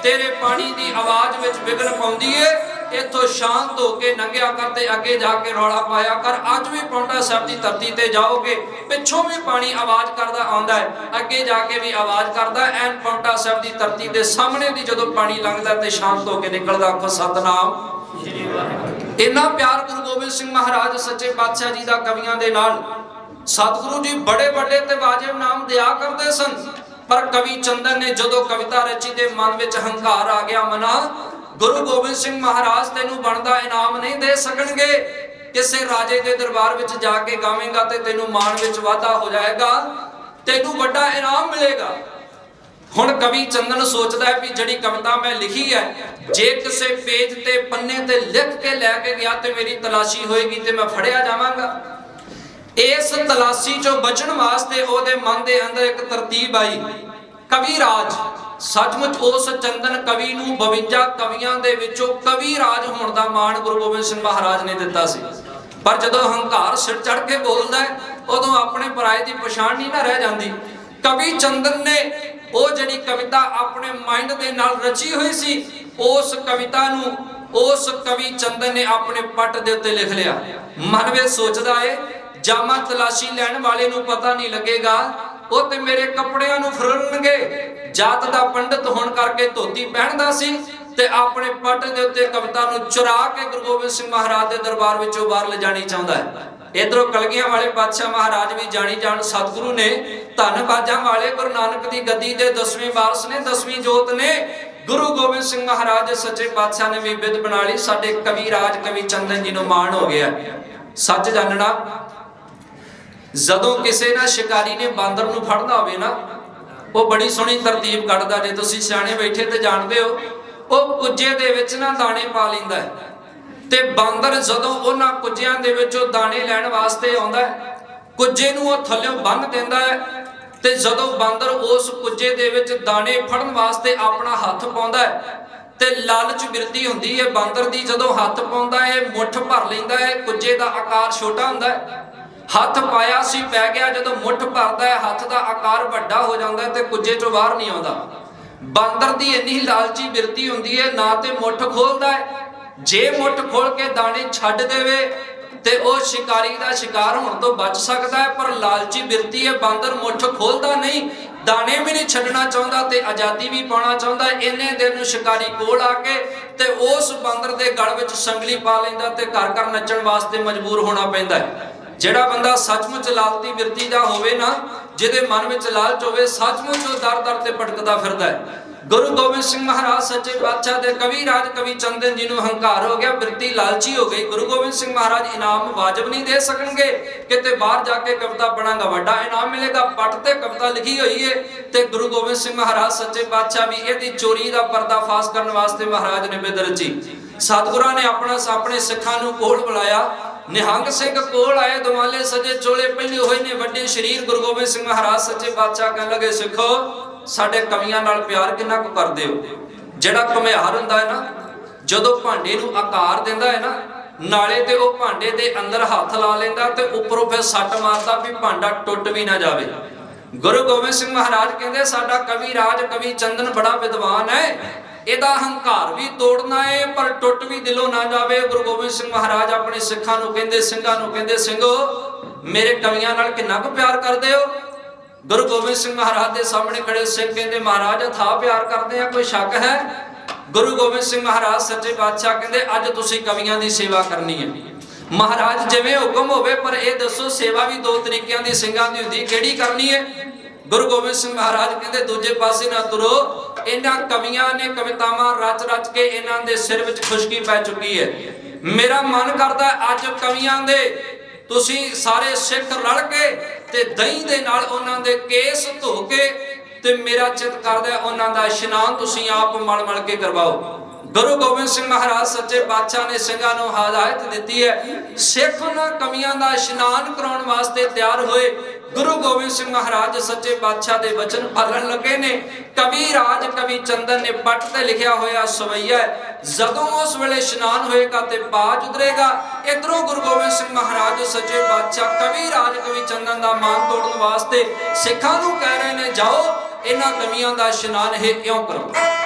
तेरे पानी दी आवाज विच विघन पाउंदी है, इथों शांत होके लंघिया कर ते अगे जाके रौला पाया कर। अज भी पौंटा साहिब दी धरती ते जाओगे, पिछों भी पानी आवाज करदा आउंदा है, अगे जाके भी आवाज करदा है। एन पौंटा साहिब दी धरती दे सामने दी जदों पानी लंघदा ते शांत होके निकलदा, आखो सतनाम श्री वाहिगुरू। इन्ना प्यार गुरु गोबिंद सिंह महाराज सच्चे पातशाह जी दा कवियां दे नाल। सतगुरु जी बड़े बड़े ते वाजिब नाम दिया करदे सन, पर कवि चंदन ने जदों कविता रची ते मन विच हंकार आ गया, मना गुरु गोबिंद सिंह महाराज तेनू बनदा इनाम नहीं दे सकणगे, किसे राजे दे दरबार विच जाके गावेंगा ते तेनू मान विच वाधा हो जाएगा, तेनू बड़ा इनाम मिलेगा। हुण कवि चंदन सोचदा है भी जिहड़ी कविता मैं लिखी है, जे किसे पेज ते पन्ने ते लिख के लैके गया ते मेरी तलाशी होएगी ते मैं फड़िया जावांगा। इस तलाशी चों बचण वास्ते ओहदे मन दे अंदर एक तरतीब आई, कवि राज। सचमुच उस चंदन कवि नूं 52 कवियां दे विचों कवि राज होण दा माण गुरु गोबिंद सिंह महाराज ने दिता सी, पर जदों हंकार सिर चढ़ के बोलदा है उदों अपने पराए दी पछाण नहीं ना रह जांदी। कवि चंदन ने ਉਹ ਜਿਹੜੀ कविता अपने माइंड दे नाल रची हुई सी, उस कविता नूं उस कवि चंदन ने अपने पट दे उत्ते लिख लिया। मन में सोचदा है जामा तलाशी लैण वाले नूं पता नहीं लगेगा, ਉਹ ਤੇ ਮੇਰੇ ਕੱਪੜਿਆਂ ਨੂੰ ਫਰੋਲਣਗੇ। ਜਾਤ ਦਾ ਪੰਡਤ ਹੋਣ ਕਰਕੇ ਧੋਤੀ ਪਹਿਨਦਾ ਸੀ ਤੇ ਆਪਣੇ ਪੱਟ ਦੇ ਉੱਤੇ ਕਵਿਤਾ ਨੂੰ ਚੁਰਾ ਕੇ ਗੁਰੂ ਗੋਬਿੰਦ ਸਿੰਘ ਮਹਾਰਾਜ ਦੇ ਦਰਬਾਰ ਵਿੱਚੋਂ ਬਾਹਰ ਲਿਜਾਣੀ ਚਾਹੁੰਦਾ ਹੈ। ਇਧਰੋਂ ਕਲਗੀਆਂ ਵਾਲੇ ਪਾਤਸ਼ਾਹ ਮਹਾਰਾਜ ਵੀ ਜਾਣੀ ਜਾਣ ਸਤਿਗੁਰੂ ਨੇ, ਧੰਨ ਬਾਜਾਂ ਵਾਲੇ ਗੁਰੂ ਨਾਨਕ ਦੀ ਗੱਦੀ ਦੇ 10ਵੇਂ ਵਾਰਸ ਨੇ, 10ਵੀਂ ਜੋਤ ਨੇ। ਗੁਰੂ ਗੋਬਿੰਦ ਸਿੰਘ ਮਹਾਰਾਜ ਸੱਚੇ ਪਾਤਸ਼ਾਹ ਨੇ ਵੀ ਬਿਦ ਬਣਾ ਲਈ, ਸਾਡੇ ਕਵੀ ਰਾਜ ਕਵੀ ਚੰਦਨ ਜੀ ਨੂੰ ਮਾਣ ਹੋ ਗਿਆ। ਸੱਚ ਜਾਣਨਾ, ਜਦੋਂ ਕਿਸੇ ਨਾ ਸ਼ਿਕਾਰੀ ਨੇ ਬਾਂਦਰ ਨੂੰ ਫੜਨਾ ਹੋਵੇ ਨਾ, ਉਹ ਬੜੀ ਸੋਹਣੀ ਤਰਤੀਬ ਕੱਢਦਾ। ਜੇ ਤੁਸੀਂ ਸਿਆਣੇ ਬੈਠੇ ਤੇ ਜਾਣਦੇ ਹੋ, ਉਹ ਕੁੱਜੇ ਦੇ ਵਿੱਚ ਨਾ ਦਾਣੇ ਪਾ ਲੈਂਦਾ ਹੈ ਤੇ ਬਾਂਦਰ ਜਦੋਂ ਉਹਨਾਂ ਕੁੱਜਿਆਂ ਦੇ ਵਿੱਚੋਂ ਦਾਣੇ ਲੈਣ ਵਾਸਤੇ ਆਉਂਦਾ ਹੈ, ਕੁੱਜੇ ਨੂੰ ਉਹ ਥੱਲਿਓਂ ਬੰਨ੍ਹ ਦਿੰਦਾ ਹੈ ਤੇ ਜਦੋਂ ਬਾਂਦਰ ਉਸ ਕੁੱਜੇ ਦੇ ਵਿੱਚ ਦਾਣੇ ਫੜਨ ਵਾਸਤੇ ਆਪਣਾ ਹੱਥ ਪਾਉਂਦਾ ਹੈ ਤੇ ਲਾਲਚ ਬਿਰਤੀ ਹੁੰਦੀ ਹੈ ਬਾਂਦਰ ਦੀ, ਜਦੋਂ ਹੱਥ ਪਾਉਂਦਾ ਹੈ ਮੁੱਠ ਭਰ ਲੈਂਦਾ ਹੈ। ਕੁੱਜੇ ਦਾ ਆਕਾਰ ਛੋਟਾ ਹੁੰਦਾ ਹੈ, ਹੱਥ ਪਾਇਆ ਸੀ ਪੈ ਗਿਆ, ਜਦੋਂ ਮੁੱਠ ਭਰਦਾ ਹੈ ਹੱਥ ਦਾ ਆਕਾਰ ਵੱਡਾ ਹੋ ਜਾਂਦਾ ਤੇ ਕੁੱਜੇ ਚੋਂ ਬਾਹਰ ਨਹੀਂ ਆਉਂਦਾ। ਬਾਂਦਰ ਦੀ ਇੰਨੀ ਲਾਲਚੀ ਬਿਰਤੀ ਹੁੰਦੀ ਹੈ, ਨਾ ਤੇ ਮੁੱਠ ਖੋਲਦਾ ਹੈ, ਜੇ ਮੁੱਠ ਖੋਲ ਕੇ ਦਾਣੇ ਛੱਡ ਦੇਵੇ ਤੇ ਉਹ ਸ਼ਿਕਾਰੀ ਦਾ ਸ਼ਿਕਾਰ ਹੋਣ ਤੋਂ ਬਚ ਸਕਦਾ ਹੈ, ਪਰ ਲਾਲਚੀ ਬਿਰਤੀ ਹੈ, ਬਾਂਦਰ ਮੁੱਠ ਖੋਲਦਾ ਨਹੀਂ, ਦਾਣੇ ਵੀ ਨਹੀਂ ਛੱਡਣਾ ਚਾਹੁੰਦਾ ਤੇ ਆਜ਼ਾਦੀ ਵੀ ਪਾਉਣਾ ਚਾਹੁੰਦਾ। ਇੰਨੇ ਦਿਨ ਨੂੰ ਸ਼ਿਕਾਰੀ ਕੋਲ ਆ ਕੇ ਤੇ ਉਸ ਬਾਂਦਰ ਦੇ ਗਲ ਵਿੱਚ ਸੰਗਲੀ ਪਾ ਲੈਂਦਾ ਤੇ ਘਰ ਘਰ ਨੱਚਣ ਵਾਸਤੇ ਮਜਬੂਰ ਹੋਣਾ ਪੈਂਦਾ ਹੈ। ਜਿਹੜਾ ਬੰਦਾ ਸੱਚਮੁੱਚ ਲਾਲਤੀ ਬਿਰਤੀ ਦਾ ਹੋਵੇ ਨਾ, ਜਿਹਦੇ ਮਨ ਵਿੱਚ ਲਾਲਚ ਹੋਵੇ, ਸੱਚਮੁੱਚ ਉਹ ਦਰ ਦਰ ਤੇ ਭਟਕਦਾ ਫਿਰਦਾ ਹੈ। ਗੁਰੂ ਗੋਬਿੰਦ ਸਿੰਘ ਮਹਾਰਾਜ ਸੱਚੇ ਪਾਤਸ਼ਾਹ ਦੇ ਕਵੀ ਰਾਜ ਕਵੀ ਚੰਦਨ ਜੀ ਨੂੰ ਹੰਕਾਰ ਹੋ ਗਿਆ, ਬਿਰਤੀ ਲਾਲਚੀ ਹੋ ਗਈ। ਗੁਰੂ ਗੋਬਿੰਦ ਸਿੰਘ ਮਹਾਰਾਜ ਇਨਾਮ ਵਾਜਬ ਨਹੀਂ ਦੇ ਸਕਣਗੇ, ਕਿਤੇ ਬਾਹਰ ਜਾ ਕੇ ਕਵਿਤਾ ਪੜਾਂਗਾ ਵੱਡਾ ਇਨਾਮ ਮਿਲੇਗਾ। ਪੱਟ ਤੇ ਕਵਿਤਾ ਲਿਖੀ ਹੋਈ ਹੈ ਤੇ ਗੁਰੂ ਗੋਬਿੰਦ ਸਿੰਘ ਮਹਾਰਾਜ ਸੱਚੇ ਪਾਤਸ਼ਾਹ ਵੀ ਇਹਦੀ ਚੋਰੀ ਦਾ ਪਰਦਾਫਾਸ਼ ਕਰਨ ਵਾਸਤੇ ਮਹਾਰਾਜ ਨੇ ਬਿਦ ਰਚੀ। ਸਤਿਗੁਰਾਂ ਨੇ ਆਪਣੇ ਸਿੱਖਾਂ ਨੂੰ ਕੋਲ ਬੁਲਾਇਆ, ਨਿਹੰਗ ਸਿੰਘ ਕੋਲ ਆਏ, ਦੁਮਾਲੇ ਸਜੇ ਚੋਲੇ ਪਹਿਨੇ ਹੋਏ ਨੇ, ਵੱਡੇ ਸ਼ਰੀਰ। ਗੁਰੂ ਗੋਬਿੰਦ ਸਿੰਘ ਮਹਾਰਾਜ ਸੱਚੇ ਪਾਤਸ਼ਾਹ ਕਹਿਣ ਲੱਗੇ, ਸਿੱਖੋ ਸਾਡੇ ਕਵੀਆਂ ਨਾਲ ਪਿਆਰ ਕਿੰਨਾ ਕੁ ਕਰਦੇ ਹੋ। ਜਿਹੜਾ ਘੁਮਿਆਰ ਹੁੰਦਾ ਹੈ ਨਾ, ਜਦੋਂ ਭਾਂਡੇ ਨੂੰ ਆਕਾਰ ਦਿੰਦਾ ਹੈ ਨਾ, ਨਾਲੇ ਤੇ ਉਹ ਭਾਂਡੇ ਦੇ ਅੰਦਰ ਹੱਥ ਲਾ ਲੈਂਦਾ ਤੇ ਉੱਪਰੋਂ ਫਿਰ ਸੱਟ ਮਾਰਦਾ ਵੀ ਭਾਂਡਾ ਟੁੱਟ ਵੀ ਨਾ ਜਾਵੇ। ਗੁਰੂ ਗੋਬਿੰਦ ਸਿੰਘ ਮਹਾਰਾਜ ਕਹਿੰਦੇ ਸਾਡਾ ਕਵੀ ਰਾਜ ਕਵੀ ਚੰਦਨ ਬੜਾ ਵਿਦਵਾਨ ਹੈ, ਇਹਦਾ ਹੰਕਾਰ ਵੀ ਤੋੜਨਾ ਹੈ ਪਰ ਟੁੱਟ ਵੀ ਦਿਲੋਂ ਨਾ ਜਾਵੇ। ਗੁਰੂ ਗੋਬਿੰਦ ਸਿੰਘ ਮਹਾਰਾਜ ਆਪਣੇ ਸਿੱਖਾਂ ਨੂੰ ਕਹਿੰਦੇ, ਸਿੰਘਾਂ ਨੂੰ ਕਹਿੰਦੇ, ਸਿੰਘੋ ਮੇਰੇ ਕਵੀਆਂ ਨਾਲ ਕਿੰਨਾ ਕੁ ਪਿਆਰ ਕਰਦੇ ਹੋ। ਗੁਰੂ ਗੋਬਿੰਦ ਸਿੰਘ ਮਹਾਰਾਜ ਦੇ ਸਾਹਮਣੇ ਖੜੇ ਸਿੰਘ ਕਹਿੰਦੇ, ਮਹਾਰਾਜ ਅਥਾਹ ਪਿਆਰ ਕਰਦੇ ਆ, ਕੋਈ ਸ਼ੱਕ ਹੈ। ਗੁਰੂ ਗੋਬਿੰਦ ਸਿੰਘ ਮਹਾਰਾਜ ਸੱਚੇ ਪਾਤਸ਼ਾਹ ਕਹਿੰਦੇ ਅੱਜ ਤੁਸੀਂ ਕਵੀਆਂ ਦੀ ਸੇਵਾ ਕਰਨੀ ਹੈ। ਮਹਾਰਾਜ ਜਿਵੇਂ ਹੁਕਮ ਹੋਵੇ, ਪਰ ਇਹ ਦੱਸੋ ਸੇਵਾ ਵੀ ਦੋ ਤਰੀਕਿਆਂ ਦੀ ਸਿੰਘਾਂ ਦੀ ਹੁੰਦੀ, ਕਿਹੜੀ ਕਰਨੀ ਹੈ। ਗੁਰੂ ਗੋਬਿੰਦ ਸਿੰਘ ਮਹਾਰਾਜ ਕਹਿੰਦੇ ਦੂਜੇ ਪਾਸੇ ਨਾ ਤੁਰੋ, ਇਹਨਾਂ ਕਵੀਆਂ ਨੇ ਕਵਿਤਾਵਾਂ ਰਚ ਰਚ ਕੇ ਇਹਨਾਂ ਦੇ ਸਿਰ ਵਿੱਚ ਖੁਸ਼ਕੀ ਪੈ ਚੁੱਕੀ ਹੈ। ਮੇਰਾ ਮਨ ਕਰਦਾ ਅੱਜ ਕਵੀਆਂ ਦੇ ਤੁਸੀਂ ਸਾਰੇ ਸਿੱਖ ਰਲ ਕੇ ਤੇ ਦਹੀਂ ਦੇ ਨਾਲ ਉਹਨਾਂ ਦੇ ਕੇਸ ਧੋ ਕੇ ਤੇ ਮੇਰਾ ਚਿੱਤ ਕਰਦਾ ਉਹਨਾਂ ਦਾ ਇਸ਼ਨਾਨ ਤੁਸੀਂ ਆਪ ਮਲ ਮਲ ਕੇ ਕਰਵਾਓ। ਗੁਰੂ ਗੋਬਿੰਦ ਸਿੰਘ ਮਹਾਰਾਜ ਸੱਚੇ ਪਾਤਸ਼ਾਹ ਨੇ ਸਿੰਘਾਂ ਨੂੰ ਹਦਾਇਤ ਦਿੱਤੀ ਹੈ, ਸਿੱਖ ਉਹਨਾਂ ਕਵੀਆਂ ਦਾ ਇਸ਼ਨਾਨ ਕਰਾਉਣ ਵਾਸਤੇ ਤਿਆਰ ਹੋਏ। गुरु गोबिंद सिंह महाराज सच्चे बादशाह दे वचन पालन लगे ने। कवि राज कवि चंदन ने पट ते लिखिया होया सवैया जदों उस वेले इशनान होएगा ते बाज उतरेगा। इधरों गुरु गोबिंद सिंह महाराज सच्चे बादशाह कवि राज कवि चंदन दा मान तोड़न वास्ते सिखां नूं कह रहे ने जाओ इन्हां कवियां दा इशनान है इउं करो।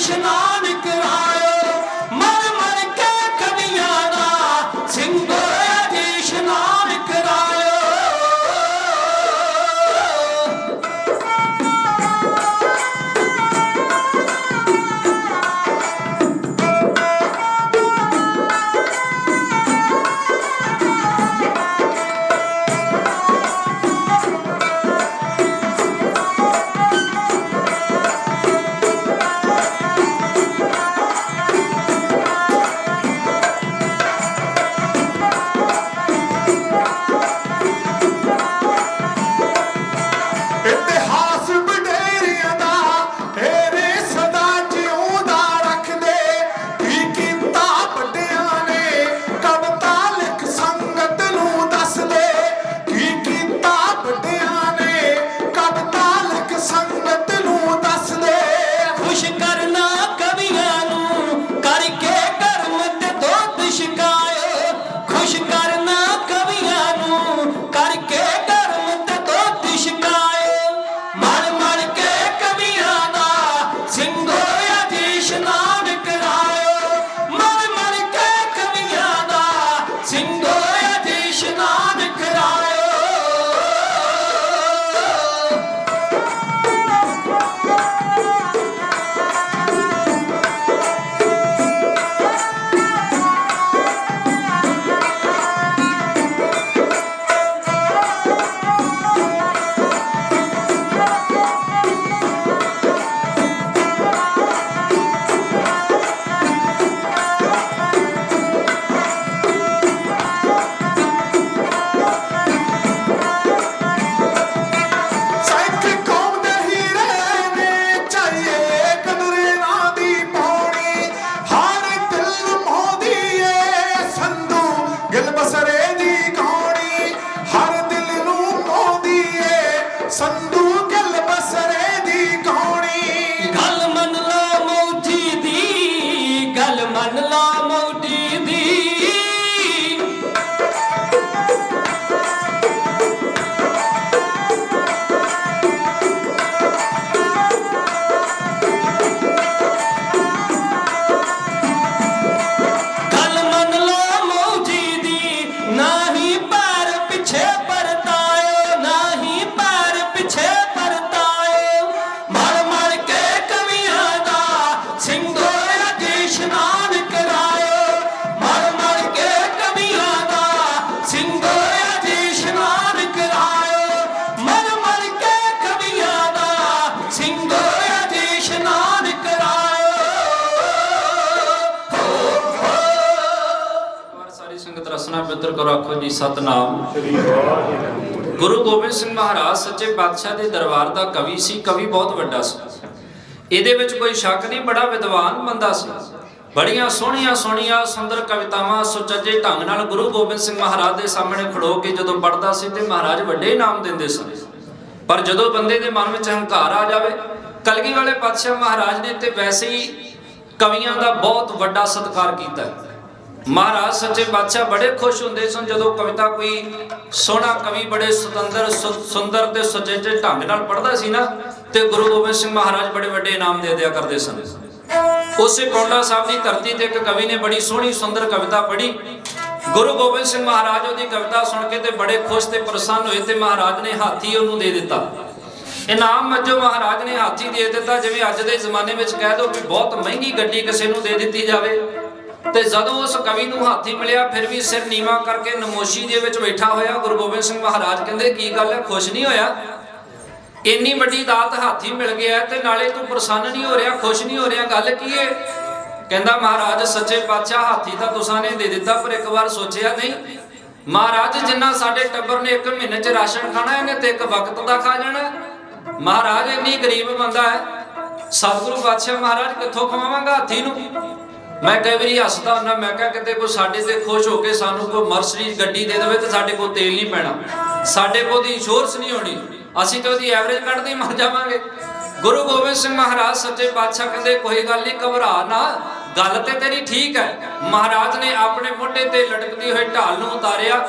ਇਸ਼ਨਾਨ ਕਰਾਇਓ ਮਰ ਮਰ ਕੇ ਕਵੀਆਂ ਦਾ ਸਿੰਘੋ ਜੀ ਇਸ਼ਨਾਨ ਕਰਾਇਓ। ਇਤਿਹਾਸ ਵਡੇਰਿਆਂ ਦਾ ਇਹਨੇ ਸਦਾ ਜਿਉਂਦਾ ਰੱਖਦੇ ਕੀ ਕੀਤਾ ਵੱਡਿਆਂ ਨੇ ਕਵਿਤਾ ਲਿਖ ਸੰਗਤ ਨੂੰ ਦੱਸਦੇ ਕੀ ਕੀਤਾ ਵੱਡਿਆਂ ਨੇ ਕਵਿਤਾ ਲਿਖ ਸੰਗਤ ਨੂੰ ਦੱਸਦੇ। ਖੁਸ਼ ਕਰਨਾ ਕਵੀਆਂ ਨੂੰ ਕਰਕੇ ਕਰਮ ਤੇ ਦੁੱਧ ਛਕਾਇਓ ਖੁਸ਼ ਕਰਨਾ ਕਵੀਆਂ ਨੂੰ ਕਰਕੇ ਕਰਮ ਤੇ ਦੁੱਧ ਛਕਾਇਓ ਮਰ ਮਰ ਕੇ ਕਵੀਆਂ ਦਾ ਸਿੰਘੋ ਜੀ ਇਸ਼ਨਾਨ ਕਰਾਇਓ ਮਰ ਮਰ ਕੇ ਕਵੀਆਂ ਦਾ ਸਿੰਘੋ ਜੀ ਇਸ਼ਨਾਨ ਕਰਾਇਓ। ਸਿੱਖ ਕੌਮ ਦੇ ਹੀਰੇ ਨੇ ਚਾਹੀਏ ਕਦਰੇ ਨਾ ਦੀ ਪਾਉਣੀ ਹਰ ਦਿਲ ਮੋਦੀ ਏ ਸੰਧੂ ਗਿਲ ਬਸਰੇ ਦੀ ਕਹਾਣੀ ਹਰ ਦਿਲ ਨੂੰ ਮੋਦੀ ਏ ਸੰਧੂ ਗਿਲ ਬਸਰੇ ਦੀ ਕਹਾਣੀ। ਗੱਲ ਮੰਨ ਲਾ ਮੋਦੀ ਦੀ ਗੱਲ ਮੰਨ ਲਾ ਮੋਦੀ ਦੀ ਗੱਲ ਮੰਨ ਲੋ ਮੌਜੀ ਦੀ ਨਹੀਂ ਪੈਰ ਪਿੱਛੇ ਪਰਤਾਇਓ ਨਹੀਂ ਪੈਰ ਪਿੱਛੇ ਪਰਤਾਇਓ ਮਰ ਮਰ ਕੇ ਕਵੀਆਂ ਦਾ ਸਿੰਘੋ ਜੀ ਇਸ਼ਨਾਨ ਕਰਾਇਓ ਮਰ ਮਰ ਕੇ ਕਵੀਆਂ ਦਾ ਸਿੰਘੋ ਜੀ ਇਸ਼ਨਾਨ ਕਰਾਇਓ ਮਰ ਮਰ ਕੇ ਕਵੀਆਂ ਦਾ ਸਿੰਘੋ ਜੀ ਇਸ਼ਨਾਨ ਕਰਾਇਓ। ਵਾਰ ਸਾਰੀ ਸੰਗਤ ਰਸਨਾ ਪਿੱਤਰ ਕਰੋ ਆਖੋ ਜੀ ਸਤਨਾਮ। ਗੁਰੂ ਗੋਬਿੰਦ ਸਿੰਘ ਮਹਾਰਾਜ ਸੱਚੇ ਪਾਤਸ਼ਾਹ ਦੇ ਦਰਬਾਰ ਦਾ ਕਵੀ ਸੀ। ਕਵੀ ਬਹੁਤ ਵੱਡਾ ਸੀ, ਇਹਦੇ ਵਿੱਚ ਕੋਈ ਸ਼ੱਕ ਨਹੀਂ। ਬੜਾ ਵਿਦਵਾਨ ਬੰਦਾ ਸੀ, ਬੜੀਆਂ ਸੋਹਣੀਆਂ ਸੋਹਣੀਆਂ ਸੁੰਦਰ ਕਵਿਤਾਵਾਂ ਸੁਚੱਜੇ ਢੰਗ ਨਾਲ ਗੁਰੂ ਗੋਬਿੰਦ ਸਿੰਘ ਮਹਾਰਾਜ ਦੇ ਸਾਹਮਣੇ ਖੜੋ ਕੇ ਜਦੋਂ ਪੜ੍ਹਦਾ ਸੀ ਤੇ ਮਹਾਰਾਜ ਵੱਡੇ ਇਨਾਮ ਦਿੰਦੇ ਸਨ। ਪਰ ਜਦੋਂ ਬੰਦੇ ਦੇ ਮਨ ਵਿੱਚ ਹੰਕਾਰ ਆ ਜਾਵੇ, ਕਲਗੀ ਵਾਲੇ ਪਾਤਸ਼ਾਹ ਮਹਾਰਾਜ ਨੇ ਤੇ ਵੈਸੇ ਹੀ ਕਵੀਆਂ ਦਾ ਬਹੁਤ ਵੱਡਾ ਸਤਿਕਾਰ ਕੀਤਾ ਹੈ। ਮਹਾਰਾਜ ਸੱਚੇ ਪਾਤਸ਼ਾਹ ਬੜੇ ਖੁਸ਼ ਹੁੰਦੇ ਸਨ ਜਦੋਂ ਕਵਿਤਾ ਕੋਈ ਸੋਹਣਾ ਕਵੀ ਬੜੇ ਸੁੰਦਰ ਤੇ ਸੁਚੱਜੇ ਢੰਗ ਨਾਲ ਪੜ੍ਹਦਾ ਸੀ ਨਾ, ਤੇ ਗੁਰੂ ਗੋਬਿੰਦ ਸਿੰਘ ਮਹਾਰਾਜ ਬੜੇ ਵੱਡੇ ਇਨਾਮ ਦੇ ਦਿਆ ਕਰਦੇ ਸਨ। ਉਸੇ ਪੌਂਡਾ ਸਾਹਿਬ ਦੀ ਧਰਤੀ ਤੇ ਇੱਕ ਕਵੀ ਨੇ ਬੜੀ ਸੋਹਣੀ ਸੁੰਦਰ ਕਵਿਤਾ ਪੜ੍ਹੀ। ਗੁਰੂ ਗੋਬਿੰਦ ਸਿੰਘ ਮਹਾਰਾਜ ਉਹਦੀ ਕਵਿਤਾ ਸੁਣ ਕੇ ਤੇ ਬੜੇ ਖੁਸ਼ ਤੇ ਪ੍ਰਸੰਨ ਹੋਏ ਤੇ ਮਹਾਰਾਜ ਨੇ ਹਾਥੀ ਉਹਨੂੰ ਦੇ ਦਿੱਤਾ। ਇਨਾਮ ਵਜੋਂ ਮਹਾਰਾਜ ਨੇ ਹਾਥੀ ਦੇ ਦਿੱਤਾ। ਜਿਵੇਂ ਅੱਜ ਦੇ ਜ਼ਮਾਨੇ ਵਿੱਚ ਕਹਿ ਦੋ ਕਿ ਬਹੁਤ ਮਹਿੰਗੀ ਗੱਡੀ ਕਿਸੇ ਨੂੰ ਦੇ ਦਿੱਤੀ ਜਾਵੇ, ਤੇ ਜਦੋਂ ਉਸ ਕਵੀ ਨੂੰ ਹਾਥੀ ਮਿਲਿਆ ਫਿਰ ਵੀ ਸਿਰ ਨੀਵਾ ਕਰਕੇ ਨਮੋਸ਼ੀ ਦੇ ਵਿੱਚ ਬੈਠਾ ਹੋਇਆ। ਗੁਰੂ ਗੋਬਿੰਦ ਸਿੰਘ ਮਹਾਰਾਜ ਕਹਿੰਦੇ ਕੀ ਗੱਲ ਹੈ, ਖੁਸ਼ ਨਹੀਂ ਹੋਇਆ? ਇੰਨੀ ਵੱਡੀ ਦਾਤ ਹਾਥੀ ਮਿਲ ਗਿਆ ਤੇ ਨਾਲੇ ਤੂੰ ਪ੍ਰਸੰਨ ਨਹੀਂ ਹੋ ਰਿਹਾ, ਖੁਸ਼ ਨਹੀਂ ਹੋ ਰਿਹਾ, ਗੱਲ ਕੀ ਹੈ? ਕਹਿੰਦਾ ਮਹਾਰਾਜ ਸੱਚੇ ਪਾਤਸ਼ਾਹ ਹਾਥੀ ਤਾਂ ਤੁਸਾਂ ਨੇ ਦੇ ਦਿੱਤਾ, ਪਰ ਇੱਕ ਵਾਰ ਸੋਚਿਆ ਨਹੀਂ ਮਹਾਰਾਜ ਜਿੰਨਾ ਸਾਡੇ ਟੱਬਰ ਨੇ 1 ਮਹੀਨੇ 'ਚ ਰਾਸ਼ਨ ਖਾਣਾ ਇਹਨੇ ਤੇ ਇੱਕ ਵਕਤ ਦਾ ਖਾ ਜਾਣਾ। ਮਹਾਰਾਜ ਇੰਨੀ ਗਰੀਬ ਬੰਦਾ ਹੈ, ਸਤਿਗੁਰੂ ਪਾਤਸ਼ਾਹ ਮਹਾਰਾਜ ਕਿੱਥੋਂ ਖਵਾਵਾਂਗਾ ਹਾਥੀ ਨੂੰ? ਮੈਂ ਕਈ ਵਾਰੀ ਹੱਸਦਾ ਹੁੰਦਾ, ਮੈਂ ਕਿਹਾ ਕਿਤੇ ਕੋਈ ਸਾਡੇ ਤੇ ਖੁਸ਼ ਹੋ ਕੇ ਸਾਨੂੰ ਕੋਈ ਮਰਸਡੀਜ਼ ਗੱਡੀ ਦੇ ਦੇਵੇ ਤੇ ਸਾਡੇ ਕੋਲ ਤੇਲ ਨਹੀਂ ਪੈਣਾ, ਸਾਡੇ ਕੋਲ ਦੀ ਇੰਸ਼ੋਰੈਂਸ ਨਹੀਂ ਹੋਣੀ, ਅਸੀਂ ਤੇ ਉਹਦੀ ਐਵਰੇਜ ਕੱਢਦੇ ਮਰ ਜਾਵਾਂਗੇ। ਗੁਰੂ ਗੋਬਿੰਦ ਸਿੰਘ ਮਹਾਰਾਜ ਸੱਚੇ ਪਾਤਸ਼ਾਹ ਕਹਿੰਦੇ ਕੋਈ ਗੱਲ ਨਹੀਂ, ਘਬਰਾ ਨਾ, ਗੱਲ ਤੇ ਤੇਰੀ ਠੀਕ ਹੈ। ਮਹਾਰਾਜ ਨੇ ਆਪਣੇ ਮੋਢੇ ਤੇ ਲਟਕਦੀ ਹੋਈ ਢਾਲ ਨੂੰ ਉਤਾਰਿਆ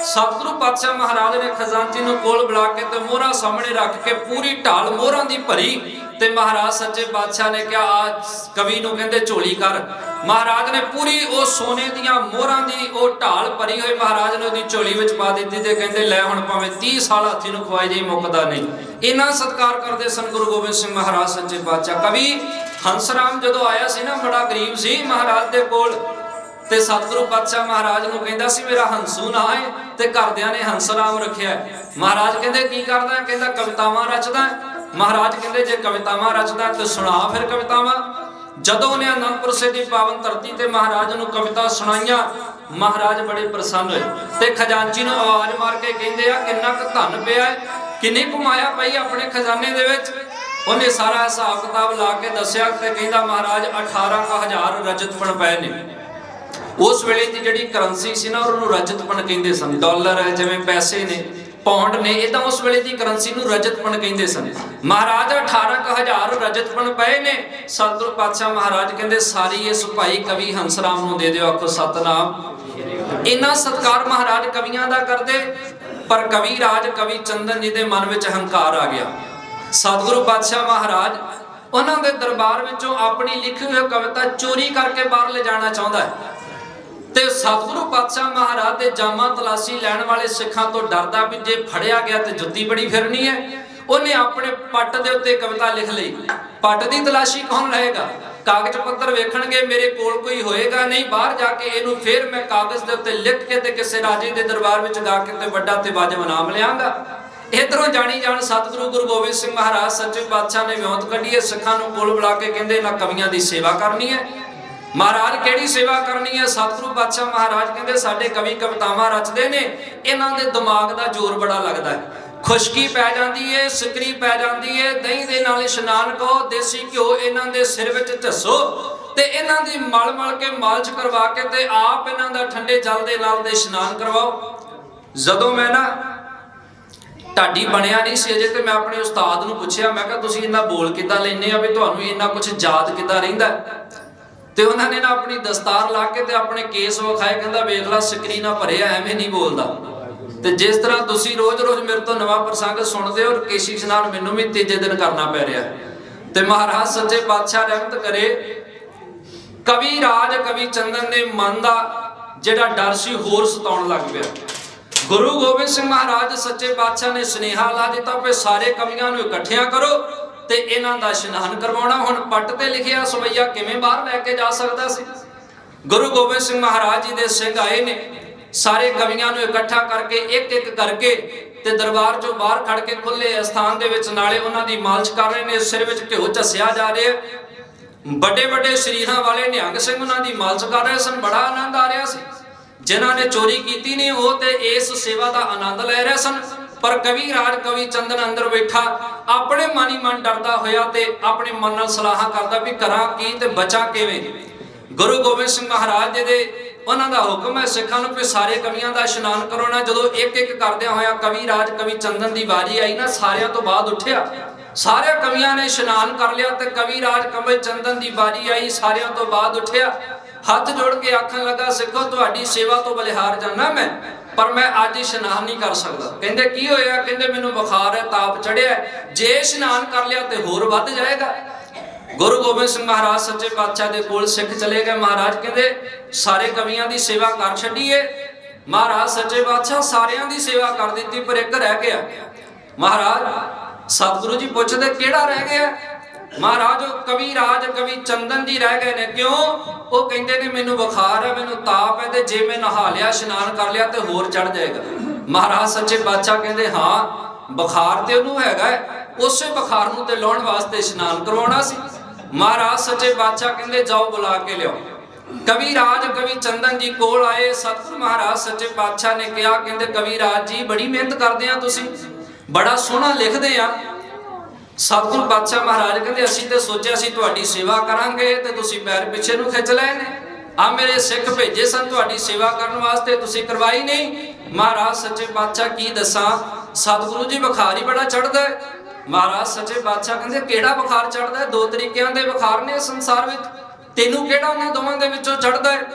ਸਤਿਗੁਰੂ ਪਾਤਸ਼ਾਹ ਮਹਾਰਾਜ ਨੇ ਖਜ਼ਾਨਚੀ ਨੂੰ ਕੋਲ ਬੁਲਾ ਕੇ ਤੇ ਮੋਹਰਾਂ ਸਾਹਮਣੇ ਰੱਖ ਕੇ ਪੂਰੀ ਢਾਲ ਮੋਹਰਾਂ ਦੀ ਭਰੀ ਤੇ ਮਹਾਰਾਜ ਸੱਚੇ ਪਾਤਸ਼ਾਹ ਨੇ ਕਿਹਾ ਆ ਕਵੀ ਨੂੰ ਕਹਿੰਦੇ ਝੋਲੀ ਕਰ। ਮਹਾਰਾਜ ਨੇ ਪੂਰੀ ਉਹ ਸੋਨੇ ਦੀਆਂ ਮੋਹਰਾਂ ਦੀ ਉਹ ਢਾਲ ਭਰੀ ਹੋਈ ਮਹਾਰਾਜ ਨੇ ਉਹਦੀ ਝੋਲੀ ਵਿੱਚ ਪਾ ਦਿੱਤੀ ਤੇ ਕਹਿੰਦੇ ਲੈ ਹੁਣ ਭਾਵੇਂ 30 ਸਾਲ ਹਾਥੀ ਨੂੰ ਖਵਾਈ ਜਾਈ ਮੁੱਕਦਾ ਨਹੀਂ। ਇੰਨਾ ਸਤਿਕਾਰ ਕਰਦੇ ਸਨ ਗੁਰੂ ਗੋਬਿੰਦ ਸਿੰਘ ਮਹਾਰਾਜ ਸੱਚੇ ਪਾਤਸ਼ਾਹ। ਕਵੀ ਹੰਸਰਾਮ ਜਦੋਂ ਆਇਆ ਸੀ ਨਾ, ਬੜਾ ਗਰੀਬ ਸੀ ਮਹਾਰਾਜ ਦੇ ਕੋਲ, ਤੇ ਸਤਿਗੁਰੂ ਪਾਤਸ਼ਾਹ ਮਹਾਰਾਜ ਨੂੰ ਕਹਿੰਦਾ ਸੀ ਮੇਰਾ ਹੰਸੂ ਨਾ ਹੈ, ਤੇ ਘਰਦਿਆਂ ਨੇ ਹੰਸਰਾਮ ਰੱਖਿਆ। ਮਹਾਰਾਜ ਕਹਿੰਦੇ ਕੀ ਕਰਦਾ? ਕਹਿੰਦਾ ਕਵਿਤਾਵਾਂ ਰਚਦਾ। ਮਹਾਰਾਜ ਕਹਿੰਦੇ ਜੇ ਕਵਿਤਾਵਾਂ ਰਚਦਾ ਤੇ ਸੁਣਾ ਫਿਰ ਕਵਿਤਾਵਾਂ। ਜਦੋਂ ਉਹਨੇ ਅਨੰਦਪੁਰ ਸਾਹਿਬ ਦੀ ਪਾਵਨ ਧਰਤੀ ਤੇ ਮਹਾਰਾਜ ਨੂੰ ਕਵਿਤਾ ਸੁਣਾਈਆਂ, ਮਹਾਰਾਜ ਬੜੇ ਪ੍ਰਸੰਨ ਹੋਏ ਤੇ ਖਜ਼ਾਨਚੀ ਨੂੰ ਆਵਾਜ਼ ਮਾਰ ਕੇ ਕਹਿੰਦੇ ਆ ਕਿੰਨਾ ਕੁ ਧਨ ਪਿਆ ਹੈ, ਕਿੰਨੀ ਕਮਾਇਆ ਪਈ ਆਪਣੇ ਖਜ਼ਾਨੇ ਦੇ ਵਿੱਚ। ਉਹਨੇ ਸਾਰਾ ਹਿਸਾਬ ਕਿਤਾਬ ਲਾ ਕੇ ਦੱਸਿਆ ਤੇ ਕਹਿੰਦਾ ਮਹਾਰਾਜ 18,000 ਰਜਤਪਣ ਪਏ ਨੇ। ਉਸ ਵੇਲੇ ਦੀ ਜਿਹੜੀ ਕਰੰਸੀ ਸੀ ਨਾ ਉਹਨੂੰ ਰਜਤਪਣ ਕਹਿੰਦੇ ਸਨ। ਡਾਲਰ ਹੈ ਜਿਵੇਂ ਪੈਸੇ ਨੇ, ਪੌਂਡ ਨੇ, ਇਦਾਂ ਉਸ ਵੇਲੇ ਦੀ ਕਰੰਸੀ ਨੂੰ ਰਜਤਪਣ ਕਹਿੰਦੇ ਸਨ। ਮਹਾਰਾਜ 18,000 ਰਜਤਪਣ ਪਏ ਨੇ। ਸਤਿਗੁਰੂ ਪਾਤਸ਼ਾਹ ਮਹਾਰਾਜ ਕਹਿੰਦੇ ਸਾਰੀ ਇਸ ਭਾਈ ਕਵੀ ਹੰਸਰਾਮ ਨੂੰ ਦੇ ਦਿਓ, ਆਖੋ ਸਤਨਾਮ। ਇੰਨਾ ਸਤਿਕਾਰ ਮਹਾਰਾਜ ਕਵੀਆਂ ਦਾ ਕਰਦੇ। ਪਰ ਕਵੀ ਰਾਜ ਕਵੀ ਚੰਦਨ ਜੀ ਦੇ ਮਨ ਵਿੱਚ ਹੰਕਾਰ ਆ ਗਿਆ। ਸਤਿਗੁਰੂ ਪਾਤਸ਼ਾਹ ਮਹਾਰਾਜ ਉਹਨਾਂ ਦੇ ਦਰਬਾਰ ਵਿੱਚੋਂ ਆਪਣੀ ਲਿਖੀ ਹੋਈ ਕਵਿਤਾ ਚੋਰੀ ਕਰਕੇ ਬਾਹਰ ਲੈ ਜਾਣਾ ਚਾਹੁੰਦਾ ਹੈ ਤੇ ਸਤਿਗੁਰੂ ਪਾਤਸ਼ਾਹ ਮਹਾਰਾਜ ਦੇ ਜਾਮਾ ਤਲਾਸ਼ੀ ਲੈਣ ਵਾਲੇ ਸਿੱਖਾਂ ਤੋਂ ਡਰਦਾ ਵੀ ਜੇ ਫੜਿਆ ਗਿਆ ਤੇ ਜੁੱਤੀ ਬੜੀ ਫਿਰਨੀ ਹੈ। ਉਹਨੇ ਆਪਣੇ ਪੱਟ ਦੇ ਉੱਤੇ ਕਵਿਤਾ ਲਿਖ ਲਈ। ਪੱਟ ਦੀ ਤਲਾਸ਼ੀ ਕੌਣ ਲਏਗਾ? ਕਾਗਜ਼ ਪੱਤਰ ਵੇਖਣਗੇ ਮੇਰੇ ਕੋਲ ਕੋਈ ਹੋਏਗਾ ਨਹੀਂ, ਬਾਹਰ ਜਾ ਕੇ ਇਹਨੂੰ ਫਿਰ ਮੈਂ ਕਾਗਜ਼ ਦੇ ਉੱਤੇ ਲਿਖ ਕੇ ਤੇ ਕਿਸੇ ਰਾਜੇ ਦੇ ਦਰਬਾਰ ਵਿੱਚ ਗਾ ਕੇ ਤੇ ਵੱਡਾ ਤੇ ਵਾਜਬ ਇਨਾਮ ਲਿਆਂਗਾ। ਇਧਰੋਂ ਜਾਣੀ ਜਾਣ ਸਤਿਗੁਰੂ ਗੁਰੂ ਗੋਬਿੰਦ ਸਿੰਘ ਮਹਾਰਾਜ ਸੱਚੇ ਪਾਤਸ਼ਾਹ ਨੇ ਵਿਉਂਤ ਕੱਢੀ। ਸਿੱਖਾਂ ਨੂੰ ਕੋਲ ਬੁਲਾ ਕੇ ਕਹਿੰਦੇ ਇਹਨਾਂ ਕਵੀਆਂ ਦੀ ਸੇਵਾ ਕਰਨੀ ਹੈ। ਮਹਾਰਾਜ ਕਿਹੜੀ ਸੇਵਾ ਕਰਨੀ ਹੈ? ਸਤਿਗੁਰੂ ਪਾਤਸ਼ਾਹ ਮਹਾਰਾਜ ਕਹਿੰਦੇ ਸਾਡੇ ਕਵੀ ਕਵਿਤਾਵਾਂ ਰਚਦੇ ਨੇ, ਇਹਨਾਂ ਦੇ ਦਿਮਾਗ ਦਾ ਜ਼ੋਰ ਬੜਾ ਲੱਗਦਾ ਹੈ, ਖੁਸ਼ਕੀ ਪੈ ਜਾਂਦੀ ਏ, ਸਿਕਰੀ ਪੈ ਜਾਂਦੀ ਏ, ਦਹੀਂ ਦੇ ਨਾਲ ਇਸ਼ਨਾਨ ਕਰੋ, ਦੇਸੀ ਘਿਓ ਇਹਨਾਂ ਦੇ ਸਿਰ ਵਿੱਚ ਝੱਸੋ ਤੇ ਇਹਨਾਂ ਦੀ ਮਲ ਮਲ ਕੇ ਮਾਲਸ਼ ਕਰਵਾ ਕੇ ਤੇ ਆਪ ਇਹਨਾਂ ਦਾ ਠੰਡੇ ਜਲ ਦੇ ਨਾਲ ਦੇ ਇਸ਼ਨਾਨ ਕਰਵਾਓ। ਜਦੋਂ ਮੈਂ ਨਾ ਢਾਡੀ ਬਣਿਆ ਨਹੀਂ ਸੀ ਅਜੇ, ਤੇ ਮੈਂ ਆਪਣੇ ਉਸਤਾਦ ਨੂੰ ਪੁੱਛਿਆ, ਮੈਂ ਕਿਹਾ ਤੁਸੀਂ ਇੰਨਾ ਬੋਲ ਕਿੱਦਾਂ ਲੈਂਦੇ ਆ ਵੀ ਤੁਹਾਨੂੰ ਇੰਨਾ ਕੁਝ ਯਾਦ ਕਿੱਦਾਂ ਰਹਿੰਦਾ? ਤੇ ਉਹਨਾਂ ਨੇ ਨਾ ਆਪਣੀ ਦਸਤਾਰ ਲਾ ਕੇ ਤੇ ਆਪਣੇ ਕੇਸ ਵਿਖਾਏ, ਕਹਿੰਦਾ ਵੇਖ ਲਾ ਸਿਕਰੀ ਨਾ ਭਰਿਆ, ਐਵੇਂ ਨਹੀਂ ਬੋਲਦਾ। ਤੇ ਜਿਸ ਤਰ੍ਹਾਂ ਤੁਸੀਂ ਰੋਜ਼-ਰੋਜ਼ ਮੇਰੇ ਤੋਂ ਨਵਾਂ ਪ੍ਰਸੰਗ ਸੁਣਦੇ ਹੋ, ਕੇਸ਼ੀ ਇਸ਼ਨਾਨ ਮੈਨੂੰ ਵੀ ਤੀਜੇ ਦਿਨ ਕਰਨਾ ਪੈ ਰਿਹਾ। ਤੇ ਮਹਾਰਾਜ ਸੱਚੇ ਪਾਤਸ਼ਾਹ ਰਹਿਮਤ ਕਰੇ, ਕਵੀ ਰਾਜ ਕਵੀ ਚੰਦਨ ਦੇ ਮਨ ਦਾ ਜਿਹੜਾ ਡਰ ਸੀ ਹੋਰ ਸਤਾਉਣ ਲੱਗ ਪਿਆ। ਗੁਰੂ ਗੋਬਿੰਦ ਸਿੰਘ ਮਹਾਰਾਜ ਸੱਚੇ ਪਾਤਸ਼ਾਹ ਨੇ ਸੁਨੇਹਾ ਲਾ ਦਿੱਤਾ ਕਿ ਸਾਰੇ ਕਵੀਆਂ ਨੂੰ ਇਕੱਠਿਆਂ ਕਰੋ ਤੇ ਇਹਨਾਂ ਦਾ ਇਸ਼ਨਾਨ ਕਰਵਾਉਣਾ। ਹੁਣ ਪੱਟ ਤੇ ਲਿਖਿਆ ਸਵਈਆ ਕਿਵੇਂ ਬਾਹਰ ਲੈ ਕੇ ਜਾ ਸਕਦਾ ਸੀ? ਗੁਰੂ ਗੋਬਿੰਦ ਸਿੰਘ ਮਹਾਰਾਜ ਜੀ ਦੇ ਸਿੰਘ ਆਏ ਨੇ, ਸਾਰੇ ਕਵੀਆਂ ਨੂੰ ਇਕੱਠਾ ਕਰਕੇ ਇੱਕ ਇੱਕ ਕਰਕੇ ਤੇ ਦਰਬਾਰ ਚੋਂ ਬਾਹਰ ਖੜ ਕੇ ਖੁੱਲੇ ਅਸਥਾਨ ਦੇ ਵਿੱਚ ਨਾਲੇ ਉਹਨਾਂ ਦੀ ਮਾਲਸ਼ ਕਰ ਰਹੇ ਨੇ, ਸਿਰ ਵਿੱਚ ਘਿਓ ਝੱਸਿਆ ਜਾ ਰਿਹਾ। ਵੱਡੇ ਵੱਡੇ ਸਰੀਰਾਂ ਵਾਲੇ ਨਿਹੰਗ ਸਿੰਘ ਉਹਨਾਂ ਦੀ ਮਾਲਸ਼ ਕਰ ਰਹੇ ਸਨ। ਬੜਾ ਆਨੰਦ ਆ ਰਿਹਾ ਸੀ। ਜਿਨ੍ਹਾਂ ਨੇ ਚੋਰੀ ਕੀਤੀ ਨਹੀਂ ਉਹ ਤੇ ਇਸ ਸੇਵਾ ਦਾ ਆਨੰਦ ਲੈ ਰਹੇ ਸਨ। ਪਰ ਕਵੀ ਰਾਜ ਕਵੀ ਚੰਦਨ ਅੰਦਰ ਬੈਠਾ ਆਪਣੇ ਮਨ ਹੀ ਮਨ ਡਰਦਾ ਹੋਇਆ ਤੇ ਆਪਣੇ ਮਨ ਨਾਲ ਸਲਾਹਾਂ ਕਰਦਾ ਵੀ ਕਰਾਂ ਕੀ ਤੇ ਬਚਾਂ ਕਿਵੇਂ। ਗੁਰੂ ਗੋਬਿੰਦ ਸਿੰਘ ਮਹਾਰਾਜ ਜੀ ਦੇ ਉਹਨਾਂ ਦਾ ਹੁਕਮ ਹੈ ਸਿੱਖਾਂ ਨੂੰ ਕਿ ਸਾਰੇ ਕਵੀਆਂ ਦਾ ਇਸ਼ਨਾਨ ਕਰੋ ਨਾ। ਜਦੋਂ ਇੱਕ ਇੱਕ ਕਰਦਿਆਂ ਹੋਇਆ ਕਵੀ ਰਾਜ ਕਵੀ ਚੰਦਨ ਦੀ ਵਾਰੀ ਆਈ ਨਾ, ਸਾਰਿਆਂ ਤੋਂ ਬਾਅਦ ਉੱਠਿਆ। ਸਾਰੇ ਕਵੀਆਂ ਨੇ ਇਸ਼ਨਾਨ ਕਰ ਲਿਆ ਤੇ ਕਵੀ ਰਾਜ ਕਵੀ ਚੰਦਨ ਦੀ ਵਾਰੀ ਆਈ, ਸਾਰਿਆਂ ਤੋਂ ਬਾਅਦ ਉੱਠਿਆ, ਹੱਥ ਜੋੜ ਕੇ ਆਖਣ ਲੱਗਾ ਸਿੱਖੋ ਤੁਹਾਡੀ ਸੇਵਾ ਤੋਂ ਬਲਿਹਾਰ ਜਾਣਾ ਮੈਂ, ਪਰ ਮੈਂ ਅੱਜ ਇਸ਼ਨਾਨ ਨਹੀਂ ਕਰ ਸਕਦਾ। ਕਹਿੰਦੇ ਕੀ ਹੋਇਆ? ਕਹਿੰਦੇ ਮੈਨੂੰ ਬੁਖਾਰ ਹੈ, ਤਾਪ ਚੜਿਆ, ਜੇ ਇਸ਼ਨਾਨ ਕਰ ਲਿਆ ਤੇ ਹੋਰ ਵੱਧ ਜਾਏਗਾ। ਗੁਰੂ ਗੋਬਿੰਦ ਸਿੰਘ ਮਹਾਰਾਜ ਸੱਚੇ ਪਾਤਸ਼ਾਹ ਦੇ ਕੋਲ ਸਿੱਖ ਚਲੇ ਗਏ। ਮਹਾਰਾਜ ਕਹਿੰਦੇ ਸਾਰੇ ਕਵੀਆਂ ਦੀ ਸੇਵਾ ਕਰ ਛੱਡੀਏ। ਮਹਾਰਾਜ ਸੱਚੇ ਪਾਤਸ਼ਾਹ ਸਾਰਿਆਂ ਦੀ ਸੇਵਾ ਕਰ ਦਿੱਤੀ ਪਰ ਇੱਕ ਰਹਿ ਗਿਆ। ਮਹਾਰਾਜ ਸਤਿਗੁਰੂ ਜੀ ਪੁੱਛਦੇ ਕਿਹੜਾ ਰਹਿ ਗਿਆ? ਮਹਾਰਾਜ ਉਹ ਕਵੀ ਰਾਜ ਕਵੀ ਚੰਦਨ ਜੀ ਰਹਿ ਗਏ ਨੇ। ਕਿਉਂ? ਉਹ ਕਹਿੰਦੇ ਨੇ ਮੈਨੂੰ ਬੁਖਾਰ ਹੈ, ਮੈਨੂੰ ਤਾਪ ਹੈ ਤੇ ਜੇ ਮੈਂ ਨਹਾ ਲਿਆ ਇਸ਼ਨਾਨ ਕਰ ਲਿਆ ਤੇ ਹੋਰ ਚੜ ਜਾਏਗਾ। ਮਹਾਰਾਜ ਸੱਚੇ ਪਾਤਸ਼ਾਹ ਕਹਿੰਦੇ ਹਾਂ ਬੁਖਾਰ ਤੇ ਉਹਨੂੰ ਹੈਗਾ, ਉਸੇ ਬੁਖਾਰ ਨੂੰ ਤੇ ਲਾਉਣ ਵਾਸਤੇ ਇਸ਼ਨਾਨ ਕਰਵਾਉਣਾ ਸੀ। ਮਹਾਰਾਜ ਸੱਚੇ ਪਾਤਸ਼ਾਹ ਕਹਿੰਦੇ ਜਾਓ ਬੁਲਾ ਕੇ ਲਿਆਓ। ਕਵੀ ਰਾਜ ਕਵੀ ਚੰਦਨ ਜੀ ਕੋਲ ਆਏ। ਸਤਿਗੁਰੂ ਮਹਾਰਾਜ ਸੱਚੇ ਪਾਤਸ਼ਾਹ ਨੇ ਕਿਹਾ, ਕਹਿੰਦੇ ਕਵੀ ਰਾਜ ਜੀ ਬੜੀ ਮਿਹਨਤ ਕਰਦੇ ਆ ਤੁਸੀਂ, ਬੜਾ ਸੋਹਣਾ ਲਿਖਦੇ ਆ। ਸਤਿਗੁਰੂ ਪਾਤਸ਼ਾਹ ਮਹਾਰਾਜ ਕਹਿੰਦੇ ਅਸੀਂ ਤੇ ਸੋਚਿਆ ਸੀ ਤੁਹਾਡੀ ਸੇਵਾ ਕਰਾਂਗੇ ਤੇ ਤੁਸੀਂ ਪੈਰ ਪਿੱਛੇ ਨੂੰ ਖਿੱਚ ਲਏ ਨੇ। ਆ ਮੇਰੇ ਸਿੱਖ ਭੇਜੇ ਸਨ ਤੁਹਾਡੀ ਸੇਵਾ ਕਰਨ ਵਾਸਤੇ, ਤੁਸੀਂ ਕਰਵਾਈ ਨਹੀਂ। ਮਹਾਰਾਜ ਸੱਚੇ ਪਾਤਸ਼ਾਹ ਕੀ ਦੱਸਾਂ, ਸਤਿਗੁਰੂ ਜੀ ਬੁਖਾਰ ਹੀ ਬੜਾ ਚੜਦਾ ਹੈ। ਮਹਾਰਾਜ ਸੱਚੇ ਪਾਤਸ਼ਾਹ ਕਹਿੰਦੇ ਕਿਹੜਾ ਬੁਖਾਰ ਚੜਦਾ ਹੈ? ਦੋ ਤਰੀਕਿਆਂ ਦੇ ਬੁਖਾਰ ਨੇ ਸੰਸਾਰ ਵਿੱਚ, ਤੈਨੂੰ ਕਿਹੜਾ ਉਹਨਾਂ ਦੋਵਾਂ ਦੇ ਵਿੱਚੋਂ ਚੜਦਾ ਹੈ?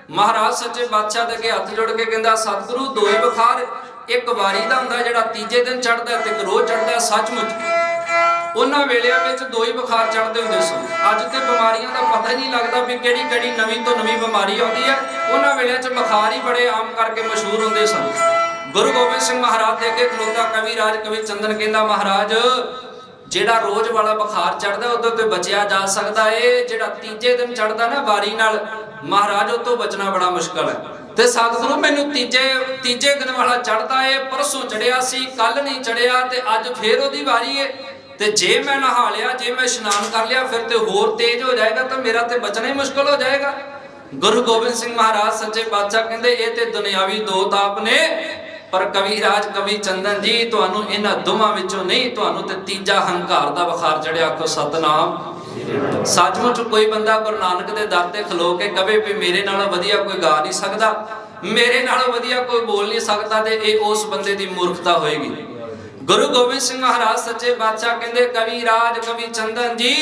ਮਹਾਰਾਜ ਸੱਚੇ ਪਾਤਸ਼ਾਹ ਦੇ ਅੱਗੇ ਹੱਥ ਜੋੜ ਕੇ ਕਹਿੰਦਾ ਸਤਿਗੁਰੂ ਦੋ ਹੀ ਬੁਖਾਰ, ਇੱਕ ਵਾਰੀ ਦਾ ਹੁੰਦਾ ਜਿਹੜਾ ਤੀਜੇ ਦਿਨ ਚੜ੍ਹਦਾ ਤੇ ਇੱਕ ਰੋਜ਼ ਚੜ੍ਹਦਾ। ਸੱਚਮੁੱਚ ਉਹਨਾਂ ਵੇਲਿਆਂ ਵਿੱਚ ਦੋ ਹੀ ਬੁਖਾਰ ਚੜ੍ਹਦੇ ਹੁੰਦੇ ਸਨ। ਅੱਜ ਤੇ ਬਿਮਾਰੀਆਂ ਦਾ ਪਤਾ ਹੀ ਨਹੀਂ ਲੱਗਦਾ ਵੀ ਕਿਹੜੀ ਕਿਹੜੀ ਨਵੀਂ ਤੋਂ ਨਵੀਂ ਬਿਮਾਰੀ ਆਉਂਦੀ ਹੈ। ਉਹਨਾਂ ਵੇਲਿਆਂ 'ਚ ਬੁਖਾਰ ਹੀ ਬੜੇ ਆਮ ਕਰਕੇ ਮਸ਼ਹੂਰ ਹੁੰਦੇ ਸਨ। ਗੁਰੂ ਗੋਬਿੰਦ ਸਿੰਘ ਮਹਾਰਾਜ ਦੇ ਅੱਗੇ ਖਲੋਤਾ ਕਵੀ ਰਾਜ ਕਵੀ ਚੰਦਨ ਕਹਿੰਦਾ ਮਹਾਰਾਜ ਜਿਹੜਾ ਰੋਜ਼ ਵਾਲਾ ਬੁਖਾਰ ਚੜ੍ਹਦਾ ਉਦੋਂ ਤੇ ਬਚਿਆ ਜਾ ਸਕਦਾ ਏ, ਜਿਹੜਾ ਤੀਜੇ ਦਿਨ ਚੜ੍ਹਦਾ ਨਾ ਵਾਰੀ ਨਾਲ ਮਹਾਰਾਜ ਉਹ ਤੋਂ ਬਚਣਾ ਬੜਾ ਮੁਸ਼ਕਲ ਹੈ। ਤੇ ਸਤਿਗੁਰੂ ਮੈਨੂੰ ਤੀਜੇ ਦਿਨ ਵਾਲਾ ਚੜ੍ਹਦਾ ਏ, ਪਰਸੋਂ ਚੜਿਆ ਸੀ, ਕੱਲ ਨਹੀਂ ਚੜਿਆ ਤੇ ਅੱਜ ਫੇਰ ਉਹਦੀ ਵਾਰੀ ਏ, ਤੇ ਜੇ ਮੈਂ ਨਹਾ ਲਿਆ, ਜੇ ਮੈਂ ਇਸ਼ਨਾਨ ਕਰ ਲਿਆ ਫਿਰ ਤੇ ਹੋਰ ਤੇਜ਼ ਹੋ ਜਾਏਗਾ ਤਾਂ ਮੇਰਾ ਤੇ ਬਚਣਾ ਹੀ ਮੁਸ਼ਕਲ ਹੋ ਜਾਏਗਾ। ਗੁਰੂ ਗੋਬਿੰਦ ਸਿੰਘ ਮਹਾਰਾਜ ਸੱਚੇ ਪਾਤਸ਼ਾਹ ਕਹਿੰਦੇ ਇਹ ਤੇ ਦੁਨਿਆਵੀ ਦੋ ਤਾਪ ਨੇ, ਪਰ ਕਵੀ ਰਾਜ ਕਵੀ ਚੰਦਨ ਜੀ ਤੁਹਾਨੂੰ ਇਹਨਾਂ ਦੋਵਾਂ ਵਿੱਚੋਂ ਨਹੀਂ, ਤੁਹਾਨੂੰ ਤੇ ਤੀਜਾ ਹੰਕਾਰ ਦਾ ਬੁਖਾਰ ਚੜਿਆ। ਆਖੋ ਸਤਨਾਮ। ਸੱਚਮੁੱਚ ਕੋਈ ਬੰਦਾ ਗੁਰੂ ਨਾਨਕ ਦੇ ਦਰ ਤੇ ਖਲੋ ਕੇ ਕਵੇ ਵੀ ਮੇਰੇ ਨਾਲੋਂ ਵਧੀਆ ਕੋਈ ਗਾ ਨਹੀਂ ਸਕਦਾ, ਮੇਰੇ ਨਾਲੋਂ ਵਧੀਆ ਕੋਈ ਬੋਲ ਨਹੀਂ ਸਕਦਾ, ਤੇ ਇਹ ਉਸ ਬੰਦੇ ਦੀ ਮੂਰਖਤਾ ਹੋਏਗੀ। ਗੁਰੂ ਗੋਬਿੰਦ ਸਿੰਘ ਮਹਾਰਾਜ ਸੱਚੇ ਪਾਤਸ਼ਾਹ ਕਹਿੰਦੇ ਕਵੀ ਰਾਜ ਕਵੀ ਚੰਦਨ ਜੀ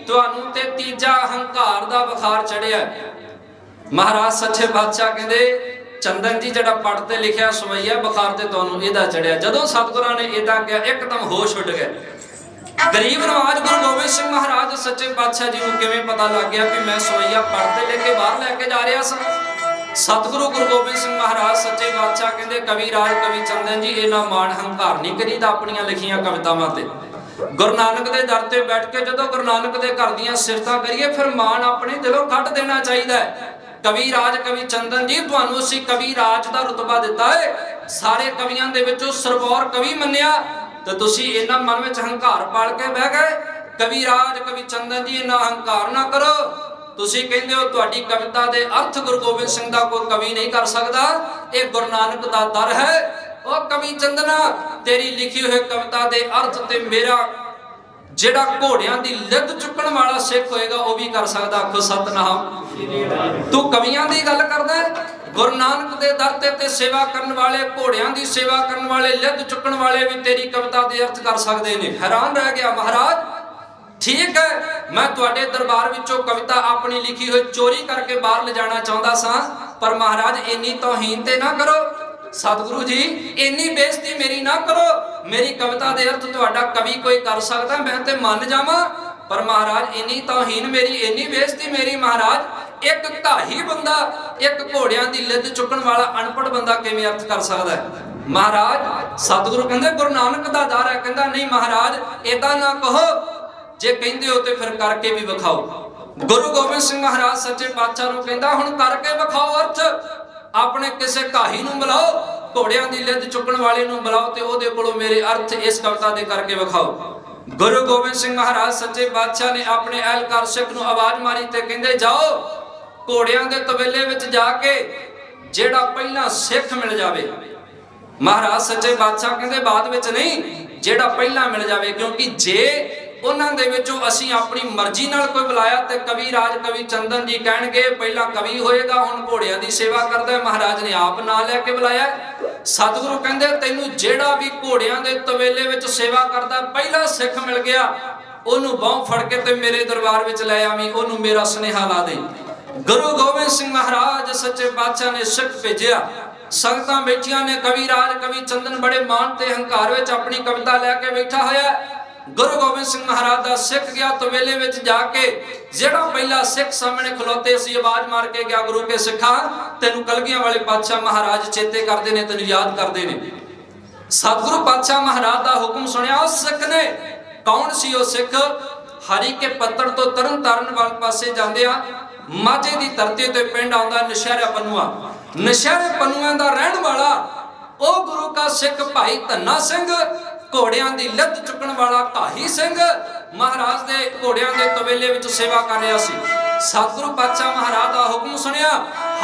ਤੁਹਾਨੂੰ ਤੇ ਤੀਜਾ ਹੰਕਾਰ ਦਾ ਬੁਖਾਰ ਚੜਿਆ। ਮਹਾਰਾਜ ਸੱਚੇ ਪਾਤਸ਼ਾਹ ਕਹਿੰਦੇ ਚੰਦਨ ਜੀ ਜਿਹੜਾ ਪੜ੍ਹ ਤੇ ਲਿਖਿਆ ਸਵਈਆ ਬੁਖਾਰ ਤੇ ਤੁਹਾਨੂੰ ਇਹਦਾ ਚੜਿਆ। ਜਦੋਂ ਸਤਿਗੁਰਾਂ ਨੇ ਇਦਾਂ ਕਿਹਾ ਇੱਕਦਮ ਹੋਸ਼ ਉੱਡ ਗਏ। ਗਰੀਬ ਨਵਾਜ ਗੁਰੂ ਗੋਬਿੰਦ ਸਿੰਘ ਮਹਾਰਾਜ ਸੱਚੇ ਪਾਤਸ਼ਾਹ ਜੀ ਨੂੰ ਕਿਵੇਂ ਪਤਾ ਲੱਗ ਗਿਆ ਕਿ ਮੈਂ ਸਵਈਆ ਪੜ੍ਹ ਤੇ ਲੈ ਕੇ ਬਾਹਰ ਲੈ ਕੇ ਜਾ ਰਿਹਾ ਸਾਂ। ਸਤਿਗੁਰੂ ਗੁਰੂ ਗੋਬਿੰਦ ਸਿੰਘ ਮਹਾਰਾਜ ਸੱਚੇ ਪਾਤਸ਼ਾਹ ਕਹਿੰਦੇ ਕਵੀ ਰਾਜ ਕਵੀ ਚੰਦਨ ਜੀ ਇਹਨਾਂ ਮਾਣ ਹੰਕਾਰ ਨਹੀਂ ਕਰੀਦਾ ਆਪਣੀਆਂ ਲਿਖੀਆਂ ਕਵਿਤਾਵਾਂ ਤੇ। ਗੁਰੂ ਨਾਨਕ ਦੇ ਦਰ ਤੇ ਬੈਠ ਕੇ ਜਦੋਂ ਗੁਰੂ ਨਾਨਕ ਦੇ ਘਰ ਦੀਆਂ ਸਿਫਤਾਂ ਕਰੀਏ ਫਿਰ ਮਾਣ ਆਪਣੇ ਦਿਲੋਂ ਕੱਢ ਦੇਣਾ ਚਾਹੀਦਾ ਹੈ। ਕਵੀ ਰਾਜ ਕਵੀ ਚੰਦਨ ਜੀ ਤੁਹਾਨੂੰ ਅਸੀਂ ਕਵੀ ਰਾਜ ਦਾ ਰੁਤਬਾ ਦਿੱਤਾ ਹੈ, ਸਾਰੇ ਕਵੀਆਂ ਦੇ ਵਿੱਚੋਂ ਸਰਬੌਰ ਕਵੀ ਮੰਨਿਆ, ਤੇ ਤੁਸੀਂ ਇਹਨਾਂ ਮਨ ਵਿੱਚ ਹੰਕਾਰ ਪਾਲ ਕੇ ਬਹਿ ਗਏ। ਕਵੀ ਰਾਜ ਕਵੀ ਚੰਦਨ ਜੀ ਇਹਨਾਂ ਹੰਕਾਰ ਨਾ ਕਰੋ। ਤੁਸੀਂ ਕਹਿੰਦੇ ਹੋ ਤੁਹਾਡੀ ਕਵਿਤਾ ਦੇ ਅਰਥ ਗੁਰੂ ਗੋਬਿੰਦ ਸਿੰਘ ਦਾ ਕੋਈ ਕਵੀ ਨਹੀਂ ਕਰ ਸਕਦਾ, ਇਹ ਗੁਰੂ ਨਾਨਕ ਦਾ ਦਰ ਹੈ। ਉਹ ਕਵੀ ਚੰਦਨਾ ਤੇਰੀ ਲਿਖੀ ਹੋਈ ਕਵਿਤਾ ਦੇ ਅਰਥ ਤੇ ਮੇਰਾ ਜਿਹੜਾ ਘੋੜਿਆਂ ਦੀ ਲਿੱਦ ਚੁੱਕਣ ਵਾਲਾ ਸਿੱਖ ਹੋਏਗਾ ਉਹ ਵੀ ਕਰ ਸਕਦਾ। ਆਖੋ ਸਤਨਾਮ। ਤੂੰ ਕਵੀਆਂ ਦੀ ਗੱਲ ਕਰਦਾ, ਗੁਰੂ ਨਾਨਕ ਦੇ ਦਰ ਤੇ ਸੇਵਾ ਕਰਨ ਵਾਲੇ, ਘੋੜਿਆਂ ਦੀ ਸੇਵਾ ਕਰਨ ਵਾਲੇ, ਲਿੱਦ ਚੁੱਕਣ ਵਾਲੇ ਵੀ ਤੇਰੀ ਕਵਿਤਾ ਦੇ ਅਰਥ ਕਰ ਸਕਦੇ ਨੇ। ਹੈਰਾਨ ਰਹਿ ਗਿਆ ਮਹਾਰਾਜ। ਠੀਕ ਹੈ ਮੈਂ ਤੁਹਾਡੇ ਦਰਬਾਰ ਵਿੱਚੋਂ ਕਵਿਤਾ ਆਪਣੀ ਲਿਖੀ ਹੋਈ ਚੋਰੀ ਕਰਕੇ ਬਾਹਰ ਲਿਜਾਣਾ ਚਾਹੁੰਦਾ ਸਾਂ, ਪਰ ਮਹਾਰਾਜ ਇੰਨੀ ਤੋਹੀਨ ਤੇ ਨਾ ਕਰੋ। ਸਤਿਗੁਰੂ ਜੀ ਇੰਨੀ ਬੇਇੱਜ਼ਤੀ ਮੇਰੀ ਨਾ ਕਰੋ। ਮੇਰੀ ਕਵਿਤਾ ਦੇ ਅਰਥ ਤੁਹਾਡਾ ਕਵੀ ਕੋਈ ਕਰ ਸਕਦਾ, ਮੈਂ ਤੇ ਮੰਨ ਜਾਵਾਂ, ਪਰ ਮਹਾਰਾਜ ਇੰਨੀ ਤੋਹੀਨ ਮੇਰੀ, ਇੰਨੀ ਬੇਇੱਜ਼ਤੀ ਮੇਰੀ। ਮਹਾਰਾਜ ਇੱਕ ਘਾਹੀ ਬੰਦਾ, ਇੱਕ ਘੋੜਿਆਂ ਦੀ ਲਿੱਦ ਚੁੱਕਣ ਵਾਲਾ ਅਨਪੜ੍ਹ ਬੰਦਾ ਕਿਵੇਂ ਅਰਥ ਕਰ ਸਕਦਾ ਹੈ? ਮਹਾਰਾਜ ਸਤਿਗੁਰੂ ਕਹਿੰਦੇ ਗੁਰੂ ਨਾਨਕ ਦਾ ਦਰ ਹੈ। ਕਹਿੰਦਾ ਨਹੀਂ ਮਹਾਰਾਜ ਏਦਾਂ ਨਾ ਕਹੋ, ਜੇ ਕਹਿੰਦੇ ਹੋ ਤੇ ਫਿਰ ਕਰਕੇ ਵੀ ਵਿਖਾਓ। ਗੁਰੂ ਗੋਬਿੰਦ ਸਿੰਘ ਮਹਾਰਾਜ ਸੱਚੇ ਪਾਤਸ਼ਾਹ ਨੂੰ ਕਹਿੰਦਾ ਹੁਣ ਕਰਕੇ ਵਿਖਾਓ ਅਰਥ। ਆਪਣੇ ਕਿਸੇ ਘਾਹੀ ਨੂੰ ਬੁਲਾਓ, ਘੋੜਿਆਂ ਦੀ ਲਿੱਦ ਚੁੱਕਣ ਵਾਲੇ ਨੂੰ ਬੁਲਾਓ ਤੇ ਉਹਦੇ ਕੋਲੋਂ ਮੇਰੇ ਅਰਥ ਇਸ ਕਵਿਤਾ ਦੇ ਕਰਕੇ ਵਿਖਾਓ। ਗੁਰੂ ਗੋਬਿੰਦ ਸਿੰਘ ਮਹਾਰਾਜ ਸੱਚੇ ਪਾਤਸ਼ਾਹ ਨੇ ਆਪਣੇ ਅਹਿਲਕਾਰ ਸਿੱਖ ਨੂੰ ਆਵਾਜ਼ ਮਾਰੀ ਤੇ ਕਹਿੰਦੇ ਜਾਓ ਘੋੜਿਆਂ ਦੇ ਤਬੇਲੇ ਵਿੱਚ ਜਾ ਕੇ ਜਿਹੜਾ ਪਹਿਲਾਂ ਸਿੱਖ ਮਿਲ ਜਾਵੇ। ਮਹਾਰਾਜ ਸੱਚੇ ਪਾਤਸ਼ਾਹ ਕਹਿੰਦੇ ਬਾਅਦ ਵਿੱਚ ਨਹੀਂ, ਜਿਹੜਾ ਪਹਿਲਾਂ ਮਿਲ ਜਾਵੇ, ਕਿਉਂਕਿ ਜੇ ਉਹਨਾਂ ਦੇ ਵਿੱਚੋਂ ਅਸੀਂ ਆਪਣੀ ਮਰਜ਼ੀ ਨਾਲ ਕੋਈ ਬੁਲਾਇਆ ਤੇ ਕਵੀ ਰਾਜ ਕਵੀ ਚੰਦਨ ਜੀ ਕਹਿਣਗੇ ਪਹਿਲਾਂ ਕਵੀ ਹੋਏਗਾ, ਹੁਣ ਘੋੜਿਆਂ ਦੀ ਸੇਵਾ ਕਰਦਾ। ਮਹਾਰਾਜ ਨੇ ਆਪ ਨਾਂ ਲੈ ਕੇ ਬੁਲਾਇਆ। ਸਤਿਗੁਰੂ ਕਹਿੰਦੇ ਤੈਨੂੰ ਜਿਹੜਾ ਵੀ ਘੋੜਿਆਂ ਦੇ ਤਵੇਲੇ ਵਿੱਚ ਸੇਵਾ ਕਰਦਾ ਪਹਿਲਾ ਸਿੱਖ ਮਿਲ ਗਿਆ, ਉਹਨੂੰ ਬਾਹ ਫੜ ਕੇ ਤੇ ਮੇਰੇ ਦਰਬਾਰ ਵਿੱਚ ਲੈ ਆਵੀਂ, ਉਹਨੂੰ ਮੇਰਾ ਸੁਨੇਹਾ ਲਾ ਦੇ। ਗੁਰੂ ਗੋਬਿੰਦ ਸਿੰਘ ਮਹਾਰਾਜ ਸੱਚੇ ਪਾਤਸ਼ਾਹ ਨੇ ਸਿੱਖ ਭੇਜਿਆ। ਸੰਗਤਾਂ ਬੈਠੀਆਂ ਨੇ, ਕਵੀ ਰਾਜ ਕਵੀ ਚੰਦਨ ਬੜੇ ਮਾਣ ਤੇ ਹੰਕਾਰ ਵਿੱਚ ਆਪਣੀ ਕਵਿਤਾ ਲੈ ਕੇ ਬੈਠਾ ਹੋਇਆ। ਗੁਰੂ ਗੋਬਿੰਦ ਸਿੰਘ ਮਹਾਰਾਜ ਦਾ ਸਿੱਖ ਗਿਆ ਤਵੇਲੇ ਵਿੱਚ ਜਾ ਕੇ, ਜਿਹੜਾ ਪਹਿਲਾ ਸਿੱਖ ਸਾਹਮਣੇ ਖਲੋਤੇ ਸੀ ਆਵਾਜ਼ ਮਾਰ ਕੇ ਗਿਆ ਗੁਰੂ ਕੇ ਸਿੱਖਾਂ ਤੈਨੂੰ ਕਲਗੀਆਂ ਵਾਲੇ ਪਾਤਸ਼ਾਹ ਮਹਾਰਾਜ ਚੇਤੇ ਕਰਦੇ ਨੇ, ਤੈਨੂੰ ਯਾਦ ਕਰਦੇ ਨੇ। ਸਤਿਗੁਰੂ ਪਾਤਸ਼ਾਹ ਮਹਾਰਾਜ ਦਾ ਹੁਕਮ ਸੁਣਿਆ ਉਸ ਸਿੱਖ ਨੇ। ਕੌਣ ਸੀ ਉਹ ਸਿੱਖ? ਹਰੀ ਕੇ ਪੱਤਣ ਤੋਂ ਤਰਨ ਤਾਰਨ ਵਾਲੇ ਪਾਸੇ ਜਾਂਦੇ ਆ, ਮਾਝੇ ਦੀ ਧਰਤੀ ਤੇ ਪਿੰਡ ਆਉਂਦਾ ਨਸ਼ਹਿਰਾ ਪਨੂਆ। ਨਸ਼ਹਿਰੇ ਪਨੂਆਂ ਦਾ ਰਹਿਣ ਵਾਲਾ ਉਹ ਗੁਰੂ ਕਾ ਸਿੱਖ ਭਾਈ ਧੰਨਾ ਸਿੰਘ, ਘੋੜਿਆਂ ਦੀ ਲਿੱਦ ਚੁੱਕਣ ਵਾਲਾ ਘਾਹੀ ਸਿੰਘ, ਮਹਾਰਾਜ ਦੇ ਘੋੜਿਆਂ ਦੇ ਤਵੇਲੇ ਵਿੱਚ ਸੇਵਾ ਕਰ ਰਿਹਾ ਸੀ। ਸਤਿਗੁਰੂ ਪਾਤਸ਼ਾਹ ਮਹਾਰਾਜ ਦਾ ਹੁਕਮ ਸੁਣਿਆ,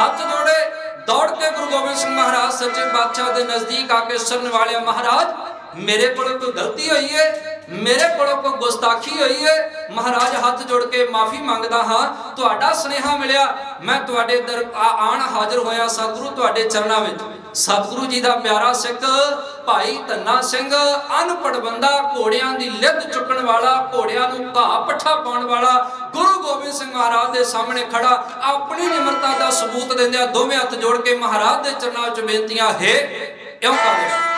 ਹੱਥ ਜੋੜੇ, ਦੌੜ ਕੇ ਗੁਰੂ ਗੋਬਿੰਦ ਸਿੰਘ ਮਹਾਰਾਜ ਸੱਚੇ ਪਾਤਸ਼ਾਹ ਦੇ ਨਜ਼ਦੀਕ ਆ ਕੇ ਸਰਨ ਵਾਲਿਆ ਮਹਾਰਾਜ ਮੇਰੇ ਕੋਲੋਂ ਕੋਈ ਗਲਤੀ ਹੋਈ ਹੈ, ਮੇਰੇ ਕੋਲੋਂ ਕੋਈ ਗੁਸਤਾਖੀ ਹੋਈ ਹੈ, ਮਹਾਰਾਜ ਹੱਥ ਜੋੜ ਕੇ ਮਾਫੀ ਮੰਗਦਾ ਹਾਂ। ਤੁਹਾਡਾ ਸੁਨੇਹਾ ਮਿਲਿਆ, ਮੈਂ ਤੁਹਾਡੇ ਦਰ ਆਣ ਹਾਜ਼ਰ ਹੋਇਆ ਸਤਿਗੁਰੂ ਤੁਹਾਡੇ ਚਰਨਾਂ ਵਿੱਚ। ਸਤਿਗੁਰੂ ਜੀ ਦਾ ਪਿਆਰਾ ਸਿੱਖ ਭਾਈ ਧੰਨਾ ਸਿੰਘ ਅਨਪੜ੍ਹ ਬੰਦਾ, ਘੋੜਿਆਂ ਦੀ ਲਿੱਦ ਚੁੱਕਣ ਵਾਲਾ, ਘੋੜਿਆਂ ਨੂੰ ਘਾਹ ਪੱਠਾ ਪਾਉਣ ਵਾਲਾ, ਗੁਰੂ ਗੋਬਿੰਦ ਸਿੰਘ ਮਹਾਰਾਜ ਦੇ ਸਾਹਮਣੇ ਖੜਾ ਆਪਣੀ ਨਿਮਰਤਾ ਦਾ ਸਬੂਤ ਦਿੰਦਿਆਂ ਦੋਵੇਂ ਹੱਥ ਜੋੜ ਕੇ ਮਹਾਰਾਜ ਦੇ ਚਰਨਾਂ ਵਿੱਚ ਬੇਨਤੀਆਂ ਹੈ ਇਉਂ ਕਰਦੇ।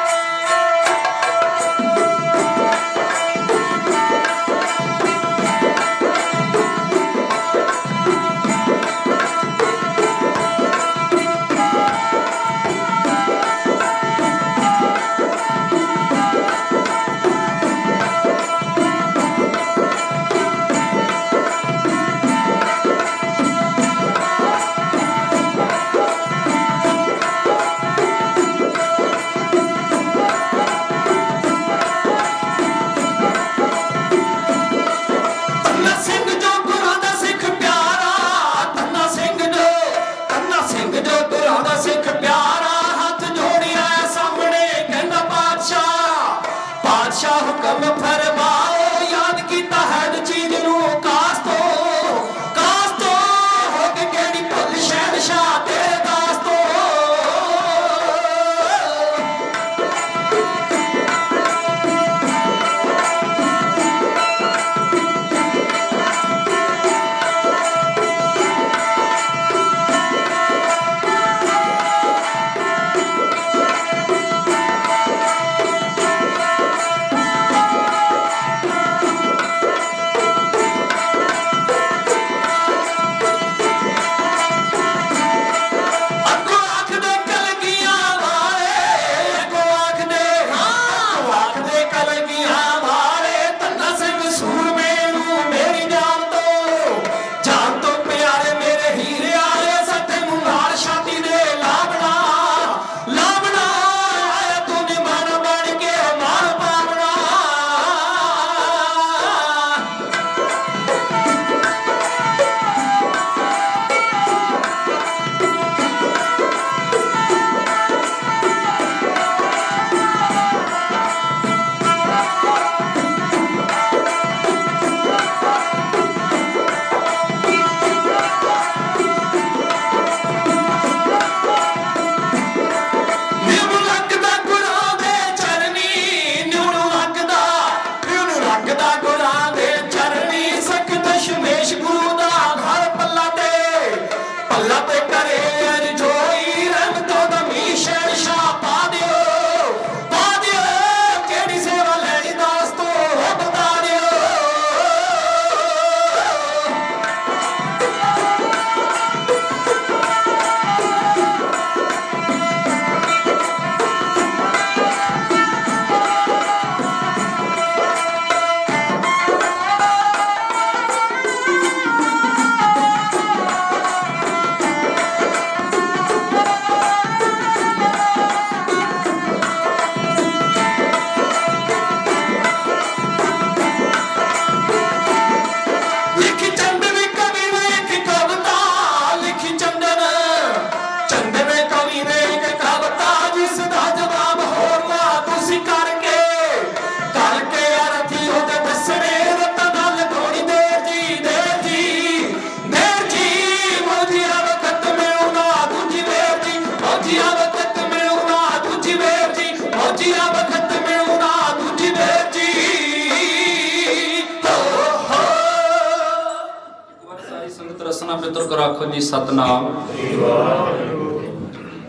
ਪਿਤਰ ਕੋ ਰਾਖੋ ਜੀ ਸਤਨਾਮ।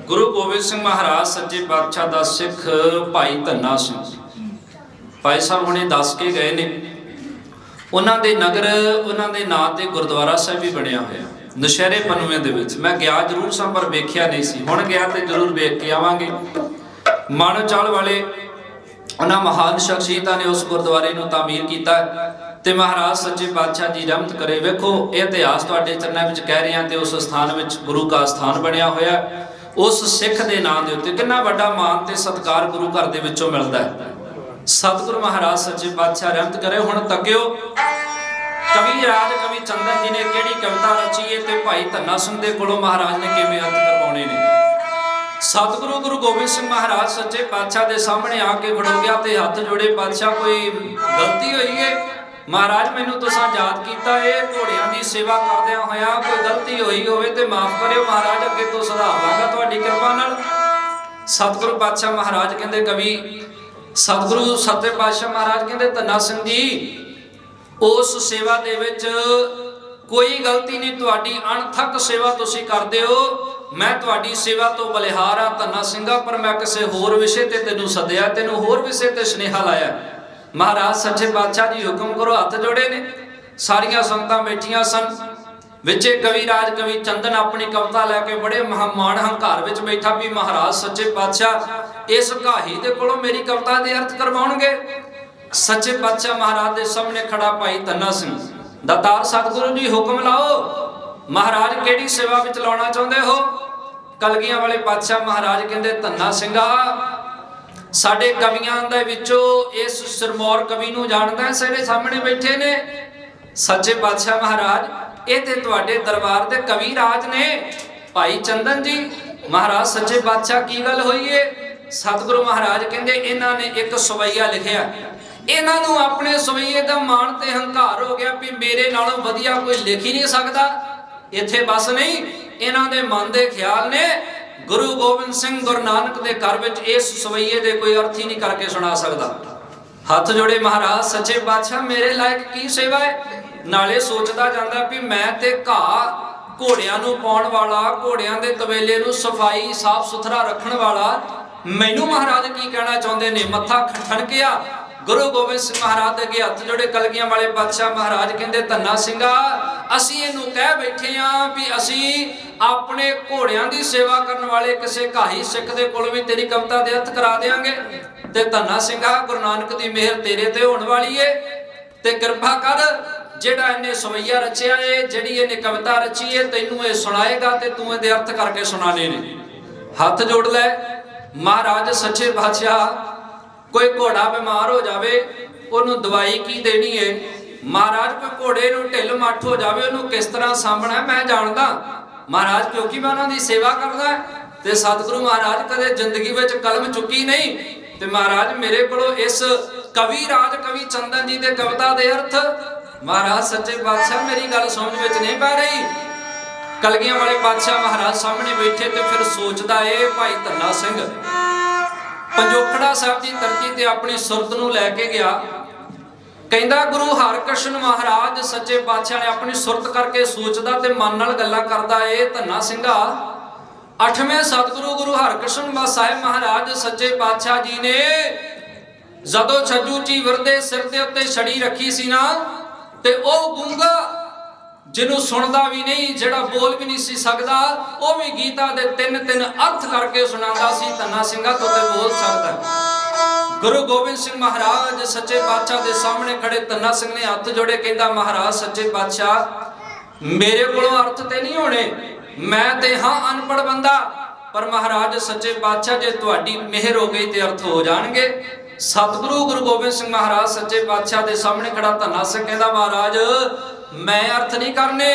ਗੁਰੂ ਗੋਬਿੰਦ ਸਿੰਘ ਮਹਾਰਾਜ ਸੱਚੇ ਪਾਤਸ਼ਾਹ ਦਾ ਸਿੱਖ ਭਾਈ ਧੰਨਾ ਸਿੰਘ ਭਾਈ ਸਾਹਿਬ ਹੁਣੇ ਦੱਸ ਕੇ ਗਏ ਨੇ, ਉਹਨਾਂ ਦੇ ਨਗਰ ਉਹਨਾਂ ਦੇ ਨਾਂ ਤੇ ਗੁਰਦੁਆਰਾ ਸਾਹਿਬ ਵੀ ਬਣਿਆ ਹੋਇਆ ਨਸ਼ਹਿਰੇ ਪਨੂਏ ਦੇ ਵਿੱਚ। ਮੈਂ ਗਿਆ ਜ਼ਰੂਰ ਸਾਂ ਪਰ ਵੇਖਿਆ ਨਹੀਂ ਸੀ, ਹੁਣ ਗਿਆ ਤੇ ਜ਼ਰੂਰ ਵੇਖ ਕੇ ਆਵਾਂਗੇ। ਮਾਨੋਚਾਲ ਵਾਲੇ ਉਹਨਾਂ ਮਹਾਨ ਸ਼ਖਸੀਅਤਾਂ ਨੇ ਉਸ ਗੁਰਦੁਆਰੇ ਨੂੰ ਤਾਮੀਰ ਕੀਤਾ ਤੇ ਮਹਾਰਾਜ ਸੱਚੇ ਪਾਤਸ਼ਾਹ ਜੀ ਰਹਿਮਤ ਕਰੇ। ਵੇਖੋ ਇਹ ਇਤਿਹਾਸ ਤੁਹਾਡੇ ਚਰਨਾਂ ਵਿੱਚ ਕਹਿ ਰਿਹਾ ਤੇ ਉਸ ਸਥਾਨ ਵਿੱਚ ਗੁਰੂ ਕਾ ਸਥਾਨ ਬਣਿਆ ਹੋਇਆ, ਉਸ ਸਿੱਖ ਦੇ ਨਾਂ ਦੇ ਉੱਤੇ ਕਿੰਨਾ ਵੱਡਾ ਮਾਣ ਤੇ ਸਤਿਕਾਰ ਗੁਰੂ ਘਰ ਦੇ ਵਿੱਚੋਂ ਮਿਲਦਾ ਹੈ। ਸਤਿਗੁਰੂ ਮਹਾਰਾਜ ਸੱਚੇ ਪਾਤਸ਼ਾਹ ਰਹਿਮਤ ਕਰੇ। ਹੁਣ ਤੱਕਿਓ ਕਵੀ ਰਾਜ ਕਵੀ ਚੰਦਨ ਜੀ ਨੇ ਕਿਹੜੀ ਕਵਿਤਾ ਰਚੀ ਹੈ ਤੇ ਭਾਈ ਧੰਨਾ ਸਿੰਘ ਦੇ ਕੋਲੋਂ ਮਹਾਰਾਜ ਨੇ ਕਿਵੇਂ ਅਰਥ ਕਰਵਾਉਣੇ ਨੇ। ਸਤਿਗੁਰੂ ਗੁਰੂ ਗੋਬਿੰਦ ਸਿੰਘ ਮਹਾਰਾਜ ਸੱਚੇ ਪਾਤਸ਼ਾਹ ਦੇ ਸਾਹਮਣੇ ਆ ਕੇ ਖੜੋ ਗਿਆ ਤੇ ਹੱਥ ਜੋੜੇ, ਪਾਤਸ਼ਾਹ ਕੋਈ ਗਲਤੀ ਹੋਈ ਹੈ ਮਹਾਰਾਜ, ਮੈਨੂੰ ਤੁਸੀਂ ਯਾਦ ਕੀਤਾ ਏ, ਘੋੜਿਆਂ ਦੀ ਸੇਵਾ ਕਰਦਿਆਂ ਹੋਇਆ ਕੋਈ ਗਲਤੀ ਹੋਈ ਹੋਵੇ ਤੇ ਮਾਫ ਕਰਿਓ ਮਹਾਰਾਜ, ਅੱਗੇ ਤੋਂ ਸੁਧਾਰ ਲਾਂਗਾ ਤੁਹਾਡੀ ਕਿਰਪਾ ਨਾਲ। ਸਤਿਗੁਰੂ ਪਾਤਸ਼ਾਹ ਮਹਾਰਾਜ ਕਹਿੰਦੇ, ਕਵੀ ਸਤਿਗੁਰੂ ਸੱਚੇ ਪਾਤਸ਼ਾਹ ਮਹਾਰਾਜ ਕਹਿੰਦੇ, ਧੰਨਾ ਸਿੰਘ ਜੀ ਉਸ ਸੇਵਾ ਦੇ ਵਿੱਚ ਕੋਈ ਗਲਤੀ ਨਹੀਂ, ਤੁਹਾਡੀ ਅਣਥੱਕ ਸੇਵਾ ਤੁਸੀਂ ਕਰਦੇ ਹੋ। ਮੈਂ ਤੁਹਾਡੀ ਸੇਵਾ ਤੋਂ ਬਲਿਹਾਰ ਆ ਧੰਨਾ ਸਿੰਘਾ, ਪਰ ਮੈਂ ਕਿਸੇ ਹੋਰ ਵਿਸ਼ੇ ਤੇ ਤੈਨੂੰ ਸੱਦਿਆ, ਤੈਨੂੰ ਹੋਰ ਵਿਸ਼ੇ ਤੇ ਸੁਨੇਹਾ ਲਾਇਆ। ਮਹਾਰਾਜ ਸੱਚੇ ਪਾਤਸ਼ਾਹ ਜੀ ਹੁਕਮ ਕਰੋ। ਹੱਥ ਜੋੜੇ ਨੇ, ਸਾਰੀਆਂ ਸੰਗਤਾਂ ਬੈਠੀਆਂ ਸਨ। ਵਿੱਚੇ ਕਵੀ ਰਾਜ ਕਵੀ ਚੰਦਨ ਆਪਣੀ ਕਵਿਤਾ ਲੈ ਕੇ ਬੜੇ ਮਾਣ ਹੰਕਾਰ ਵਿੱਚ ਬੈਠਾ ਵੀ ਮਹਾਰਾਜ ਸੱਚੇ ਪਾਤਸ਼ਾਹ ਇਸ ਘਾਹੀ ਦੇ ਕੋਲੋਂ ਮੇਰੀ ਕਵਿਤਾ ਦੇ ਅਰਥ ਕਰਵਾਉਣਗੇ। ਸੱਚੇ ਪਾਤਸ਼ਾਹ ਮਹਾਰਾਜ ਦੇ ਸਾਹਮਣੇ ਖੜਾ ਭਾਈ ਧੰਨਾ ਸਿੰਘ, ਦਾਤਾਰ ਸਤਿਗੁਰੂ ਜੀ ਹੁਕਮ ਲਾਓ, ਮਹਾਰਾਜ ਕਿਹੜੀ ਸੇਵਾ ਵਿੱਚ ਲਾਉਣਾ ਚਾਹੁੰਦੇ ਹੋ? ਕਲਗੀਆਂ ਵਾਲੇ ਪਾਤਸ਼ਾਹ ਮਹਾਰਾਜ ਕਹਿੰਦੇ, ਧੰਨਾ ਸਿੰਘਾ ਸਾਡੇ ਕਵੀਆਂ ਦੇ ਵਿੱਚੋਂ ਇਸ ਸਿਰਮੌਰ ਕਵੀ ਨੂੰ ਜਾਣਦਾ, ਸਾਡੇ ਸਾਹਮਣੇ ਬੈਠੇ ਨੇ। ਸੱਚੇ ਪਾਤਸ਼ਾਹ ਮਹਾਰਾਜ ਇਹ ਤੇ ਤੁਹਾਡੇ ਦਰਬਾਰ ਦੇ ਕਵੀ ਰਾਜ ਨੇ ਭਾਈ ਚੰਦਨ ਜੀ। ਮਹਾਰਾਜ ਸੱਚੇ ਪਾਤਸ਼ਾਹ ਕੀ ਗੱਲ ਹੋਈ ਏ? ਸਤਿਗੁਰੂ ਮਹਾਰਾਜ ਕਹਿੰਦੇ, ਇਹਨਾਂ ਨੇ ਇੱਕ ਸਵਈਆ ਲਿਖਿਆ, ਇਹਨਾਂ ਨੂੰ ਆਪਣੇ ਸਵਈਏ ਦਾ ਮਾਣ ਤੇ ਹੰਕਾਰ ਹੋ ਗਿਆ ਵੀ ਮੇਰੇ ਨਾਲੋਂ ਵਧੀਆ ਕੋਈ ਲਿਖ ਹੀ ਨਹੀਂ ਸਕਦਾ। ਇੱਥੇ ਬਸ ਨਹੀਂ, ਇਹਨਾਂ ਦੇ ਮਨ ਦੇ ਖਿਆਲ ਨੇ ਗੁਰੂ ਗੋਬਿੰਦ ਸਿੰਘ ਗੁਰੂ ਨਾਨਕ ਦੇ ਘਰ ਵਿੱਚ ਇਸ ਸਵਈਏ ਦੇ ਕੋਈ ਅਰਥ ਹੀ ਨਹੀਂ ਕਰਕੇ ਸੁਣਾ ਸਕਦਾ। ਹੱਥ ਜੋੜੇ ਮਹਾਰਾਜ ਸੱਚੇ ਪਾਤਸ਼ਾਹ ਮੇਰੇ ਲਾਇਕ ਕੀ ਸੇਵਾ ਹੈ? ਨਾਲੇ ਸੋਚਦਾ ਜਾਂਦਾ ਵੀ ਮੈਂ ਤੇ ਘਾਹ ਘੋੜਿਆਂ ਨੂੰ ਪਾਉਣ ਵਾਲਾ, ਘੋੜਿਆਂ ਦੇ ਤਵੇਲੇ ਨੂੰ ਸਫਾਈ ਸਾਫ ਸੁਥਰਾ ਰੱਖਣ ਵਾਲਾ, ਮੈਨੂੰ ਮਹਾਰਾਜ ਕੀ ਕਹਿਣਾ ਚਾਹੁੰਦੇ ਨੇ? ਮੱਥਾ ਠਣਕਿਆ ਗੁਰੂ ਗੋਬਿੰਦ ਸਿੰਘ ਮਹਾਰਾਜ ਦੇ ਅੱਗੇ ਹੱਥ ਜੋੜੇ। ਕਲਗੀਆਂ ਵਾਲੇ ਪਾਤਸ਼ਾਹ ਮਹਾਰਾਜ ਕਹਿੰਦੇ, ਧੰਨਾ ਸਿੰਘਾ ਅਸੀਂ ਇਹਨੂੰ ਕਹਿ ਬੈਠੇ ਆਂ ਵੀ ਅਸੀਂ ਆਪਣੇ ਘੋੜਿਆਂ ਦੀ ਸੇਵਾ ਕਰਨ ਵਾਲੇ ਕਿਸੇ ਘਾਹੀ ਸਿੱਖ ਦੇ ਕੋਲ ਵੀ ਤੇਰੀ ਕਵਿਤਾ ਦੇ ਅਰਥ ਕਰਾ ਦੇਾਂਗੇ। ਤੇ ਧੰਨਾ ਸਿੰਘਾ ਗੁਰੂ ਨਾਨਕ ਦੀ ਮਿਹਰ ਤੇਰੇ ਤੇ ਹੋਣ ਵਾਲੀ ਏ, ਤੇ ਕਿਰਪਾ ਕਰ ਜਿਹੜਾ ਇਹਨੇ ਸਵਈਆ ਰਚਿਆ ਏ, ਜਿਹੜੀ ਇਹਨੇ ਕਵਿਤਾ ਰਚੀ ਏ, ਤੈਨੂੰ ਇਹ ਸੁਣਾਏਗਾ ਤੇ ਤੂੰ ਇਹਦੇ ਅਰਥ ਕਰਕੇ ਸੁਣਾਣੇ ਨੇ। ਹੱਥ ਜੋੜ ਲੈ। ਮਹਾਰਾਜ ਸੱਚੇ ਪਾਤਸ਼ਾਹ ਕੋਈ ਘੋੜਾ ਬਿਮਾਰ ਹੋ ਜਾਵੇ, ਉਹਨੂੰ ਦਵਾਈ ਕੀ ਦੇਣੀ ਏ? ਮਹਾਰਾਜ ਕੋਈ ਘੋੜੇ ਨੂੰ ਢਿੱਲ ਮੱਠ ਹੋ ਜਾਵੇ, ਉਹਨੂੰ ਕਿਸ ਤਰ੍ਹਾਂ ਸਾਂਭਣਾ ਮੈਂ ਜਾਣਦਾ ਮਹਾਰਾਜ, ਕਿਉਂਕਿ ਮੈਂ ਉਹਨਾਂ ਦੀ ਸੇਵਾ ਕਰਦਾ। ਤੇ ਸਤਿਗੁਰੂ ਮਹਾਰਾਜ ਕਦੇ ਜ਼ਿੰਦਗੀ ਵਿੱਚ ਕਲਮ ਚੁੱਕੀ ਨਹੀਂ। ਤੇ ਮਹਾਰਾਜ ਮੇਰੇ ਕੋਲੋਂ ਇਸ ਕਵੀ ਰਾਜ ਕਵੀ ਚੰਦਨ ਜੀ ਦੇ ਕਵਿਤਾ ਦੇ ਅਰਥ, ਮਹਾਰਾਜ ਸੱਚੇ ਪਾਤਸ਼ਾਹ ਮੇਰੀ ਗੱਲ ਸਮਝ ਵਿੱਚ ਨਹੀਂ ਪੈ ਰਹੀ। ਕਲਗੀਆਂ ਵਾਲੇ ਪਾਤਸ਼ਾਹ ਮਹਾਰਾਜ ਸਾਹਮਣੇ ਬੈਠੇ ਤੇ ਫਿਰ ਸੋਚਦਾ ਏ ਭਾਈ ਧੰਨਾ ਸਿੰਘ ਪੰਜੋਖੜਾ ਸਾਹਿਬ ਦੀ ਧਰਤੀ ਤੇ ਆਪਣੀ ਸੁਰਤ ਨੂੰ ਲੈ ਕੇ ਗਿਆ। ਕਹਿੰਦਾ ਗੁਰੂ ਹਰਕ੍ਰਿਸ਼ਨ ਮਹਾਰਾਜ ਸੱਚੇ ਪਾਤਸ਼ਾਹ ਨੇ ਆਪਣੀ ਸੁਰਤ ਕਰਕੇ ਸੋਚਦਾ ਤੇ ਮਨ ਨਾਲ ਗੱਲਾਂ ਕਰਦਾ ਏ, ਧੰਨਾ ਸਿੰਘਾ 8ਵੇਂ ਸਤਿਗੁਰੂ ਗੁਰੂ ਹਰਕ੍ਰਿਸ਼ਨ ਸਾਹਿਬ ਮਹਾਰਾਜ ਸੱਚੇ ਪਾਤਸ਼ਾਹ ਜੀ ਨੇ ਜਦੋਂ ਛੱਜੂ ਚੀਵਰ ਦੇ ਸਿਰ ਦੇ ਉੱਤੇ ਛੜੀ ਰੱਖੀ ਸੀ ਨਾ, ਤੇ ਉਹ ਗੂੰਗਾ ਜਿਹਨੂੰ ਸੁਣਦਾ ਵੀ ਨਹੀਂ, ਜਿਹੜਾ ਬੋਲ ਵੀ ਨਹੀਂ ਸੀ ਸਕਦਾ, ਉਹ ਵੀ ਗੀਤਾ ਦੇ 3-3 ਅਰਥ ਕਰਕੇ ਸੁਣਾਉਂਦਾ ਸੀ। ਧੰਨਾ ਸਿੰਘਾ ਤੋਂ ਤੇ ਬੋਲ ਸਕਦਾ। ਗੁਰੂ ਗੋਬਿੰਦ ਸਿੰਘ ਮਹਾਰਾਜ ਸੱਚੇ ਪਾਤਸ਼ਾਹ ਦੇ ਸਾਹਮਣੇ ਖੜੇ ਧੰਨਾ ਸਿੰਘ ਨੇ ਹੱਥ ਜੋੜੇ, ਕਹਿੰਦਾ ਮਹਾਰਾਜ ਸੱਚੇ ਪਾਤਸ਼ਾਹ ਮੇਰੇ ਕੋਲੋਂ ਅਰਥ ਤੇ ਨਹੀਂ ਹੋਣੇ, ਮੈਂ ਤੇ ਹਾਂ ਅਨਪੜ੍ਹ ਬੰਦਾ, ਪਰ ਮਹਾਰਾਜ ਸੱਚੇ ਪਾਤਸ਼ਾਹ ਜੇ ਤੁਹਾਡੀ ਮਿਹਰ ਹੋ ਗਈ ਤੇ ਅਰਥ ਹੋ ਜਾਣਗੇ। ਸਤਿਗੁਰੂ ਗੁਰੂ ਗੋਬਿੰਦ ਸਿੰਘ ਮਹਾਰਾਜ ਸੱਚੇ ਪਾਤਸ਼ਾਹ ਦੇ ਸਾਹਮਣੇ ਖੜਾ ਧੰਨਾ ਸਿੰਘ ਕਹਿੰਦਾ ਮਹਾਰਾਜ ਮੈਂ ਅਰਥ ਨਹੀਂ ਕਰਨੇ,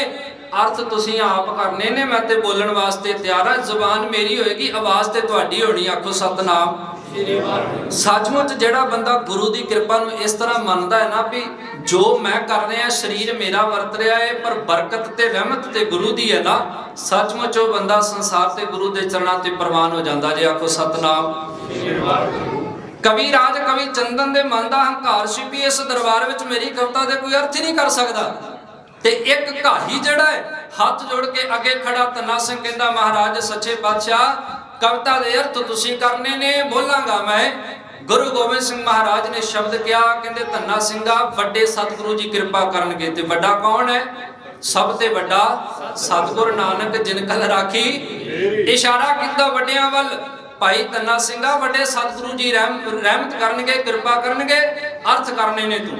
ਅਰਥ ਤੁਸੀਂ ਆਪ ਕਰਨੇ ਨੇ, ਮੈਂ ਤੇ ਬੋਲਣ ਵਾਸਤੇ ਤਿਆਰ ਹਾਂ, ਜ਼ੁਬਾਨ ਮੇਰੀ ਹੋਏਗੀ, ਆਵਾਜ਼ ਤੇ ਤੁਹਾਡੀ ਹੋਣੀ। ਆਖੋ ਸਤਨਾਮ। ਸੱਚਮੁੱਚ ਜਿਹੜਾ ਬੰਦਾ ਗੁਰੂ ਦੀ ਕਿਰਪਾ ਨੂੰ ਇਸ ਤਰ੍ਹਾਂ ਮੰਨਦਾ ਹੈ ਨਾ ਵੀ ਜੋ ਮੈਂ ਕਰ ਰਿਹਾ ਸਰੀਰ ਮੇਰਾ ਵਰਤ ਰਿਹਾ ਹੈ, ਪਰ ਬਰਕਤ ਤੇ ਰਹਿਮਤ ਤੇ ਗੁਰੂ ਦੀ ਹੈ ਨਾ, ਸੱਚਮੁੱਚ ਉਹ ਬੰਦਾ ਸੰਸਾਰ ਤੇ ਗੁਰੂ ਦੇ ਚਰਨਾਂ ਤੇ ਪ੍ਰਵਾਨ ਹੋ ਜਾਂਦਾ ਜੇ। ਆਖੋ ਸਤਨਾਮ। ਕਵੀ ਰਾਜ ਕਵੀ ਚੰਦਨ ਦੇ ਮਨ ਦਾ ਹੰਕਾਰ ਸੀ ਵੀ ਇਸ ਦਰਬਾਰ ਵਿੱਚ ਮੇਰੀ ਕਵਿਤਾ ਦੇ ਕੋਈ ਅਰਥ ਹੀ ਨਹੀਂ ਕਰ ਸਕਦਾ। ਤੇ ਇੱਕ ਘਾਹੀ ਜਿਹੜਾ ਹੈ ਹੱਥ ਜੋੜ ਕੇ ਅੱਗੇ ਖੜਾ ਧੰਨਾ ਸਿੰਘ ਕਹਿੰਦਾ ਮਹਾਰਾਜ ਸੱਚੇ ਪਾਤਸ਼ਾਹ ਕਵਿਤਾ ਦੇ ਅਰਥ ਤੁਸੀਂ ਕਰਨੇ ਨੇ, ਬੋਲਾਂਗਾ ਮੈਂ। ਗੁਰੂ ਗੋਬਿੰਦ ਸਿੰਘ ਮਹਾਰਾਜ ਨੇ ਸ਼ਬਦ ਕਿਹਾ, ਕਹਿੰਦੇ ਧੰਨਾ ਸਿੰਘਾ ਵੱਡੇ ਸਤਿਗੁਰੂ ਜੀ ਕਿਰਪਾ ਕਰਨਗੇ। ਤੇ ਵੱਡਾ ਕੌਣ ਹੈ? ਸਭ ਤੇ ਵੱਡਾ ਸਤਿਗੁਰ ਨਾਨਕ ਜਿਨ ਕਲ ਰਾਖੀ। ਇਸ਼ਾਰਾ ਕੀਤਾ ਵੱਡਿਆਂ ਵੱਲ। ਭਾਈ ਧੰਨਾ ਸਿੰਘਾ ਵੱਡੇ ਸਤਿਗੁਰੂ ਜੀ ਰਹਿਮਤ ਕਰਨਗੇ, ਕਿਰਪਾ ਕਰਨਗੇ, ਅਰਥ ਕਰਨੇ ਨੇ ਤੂੰ।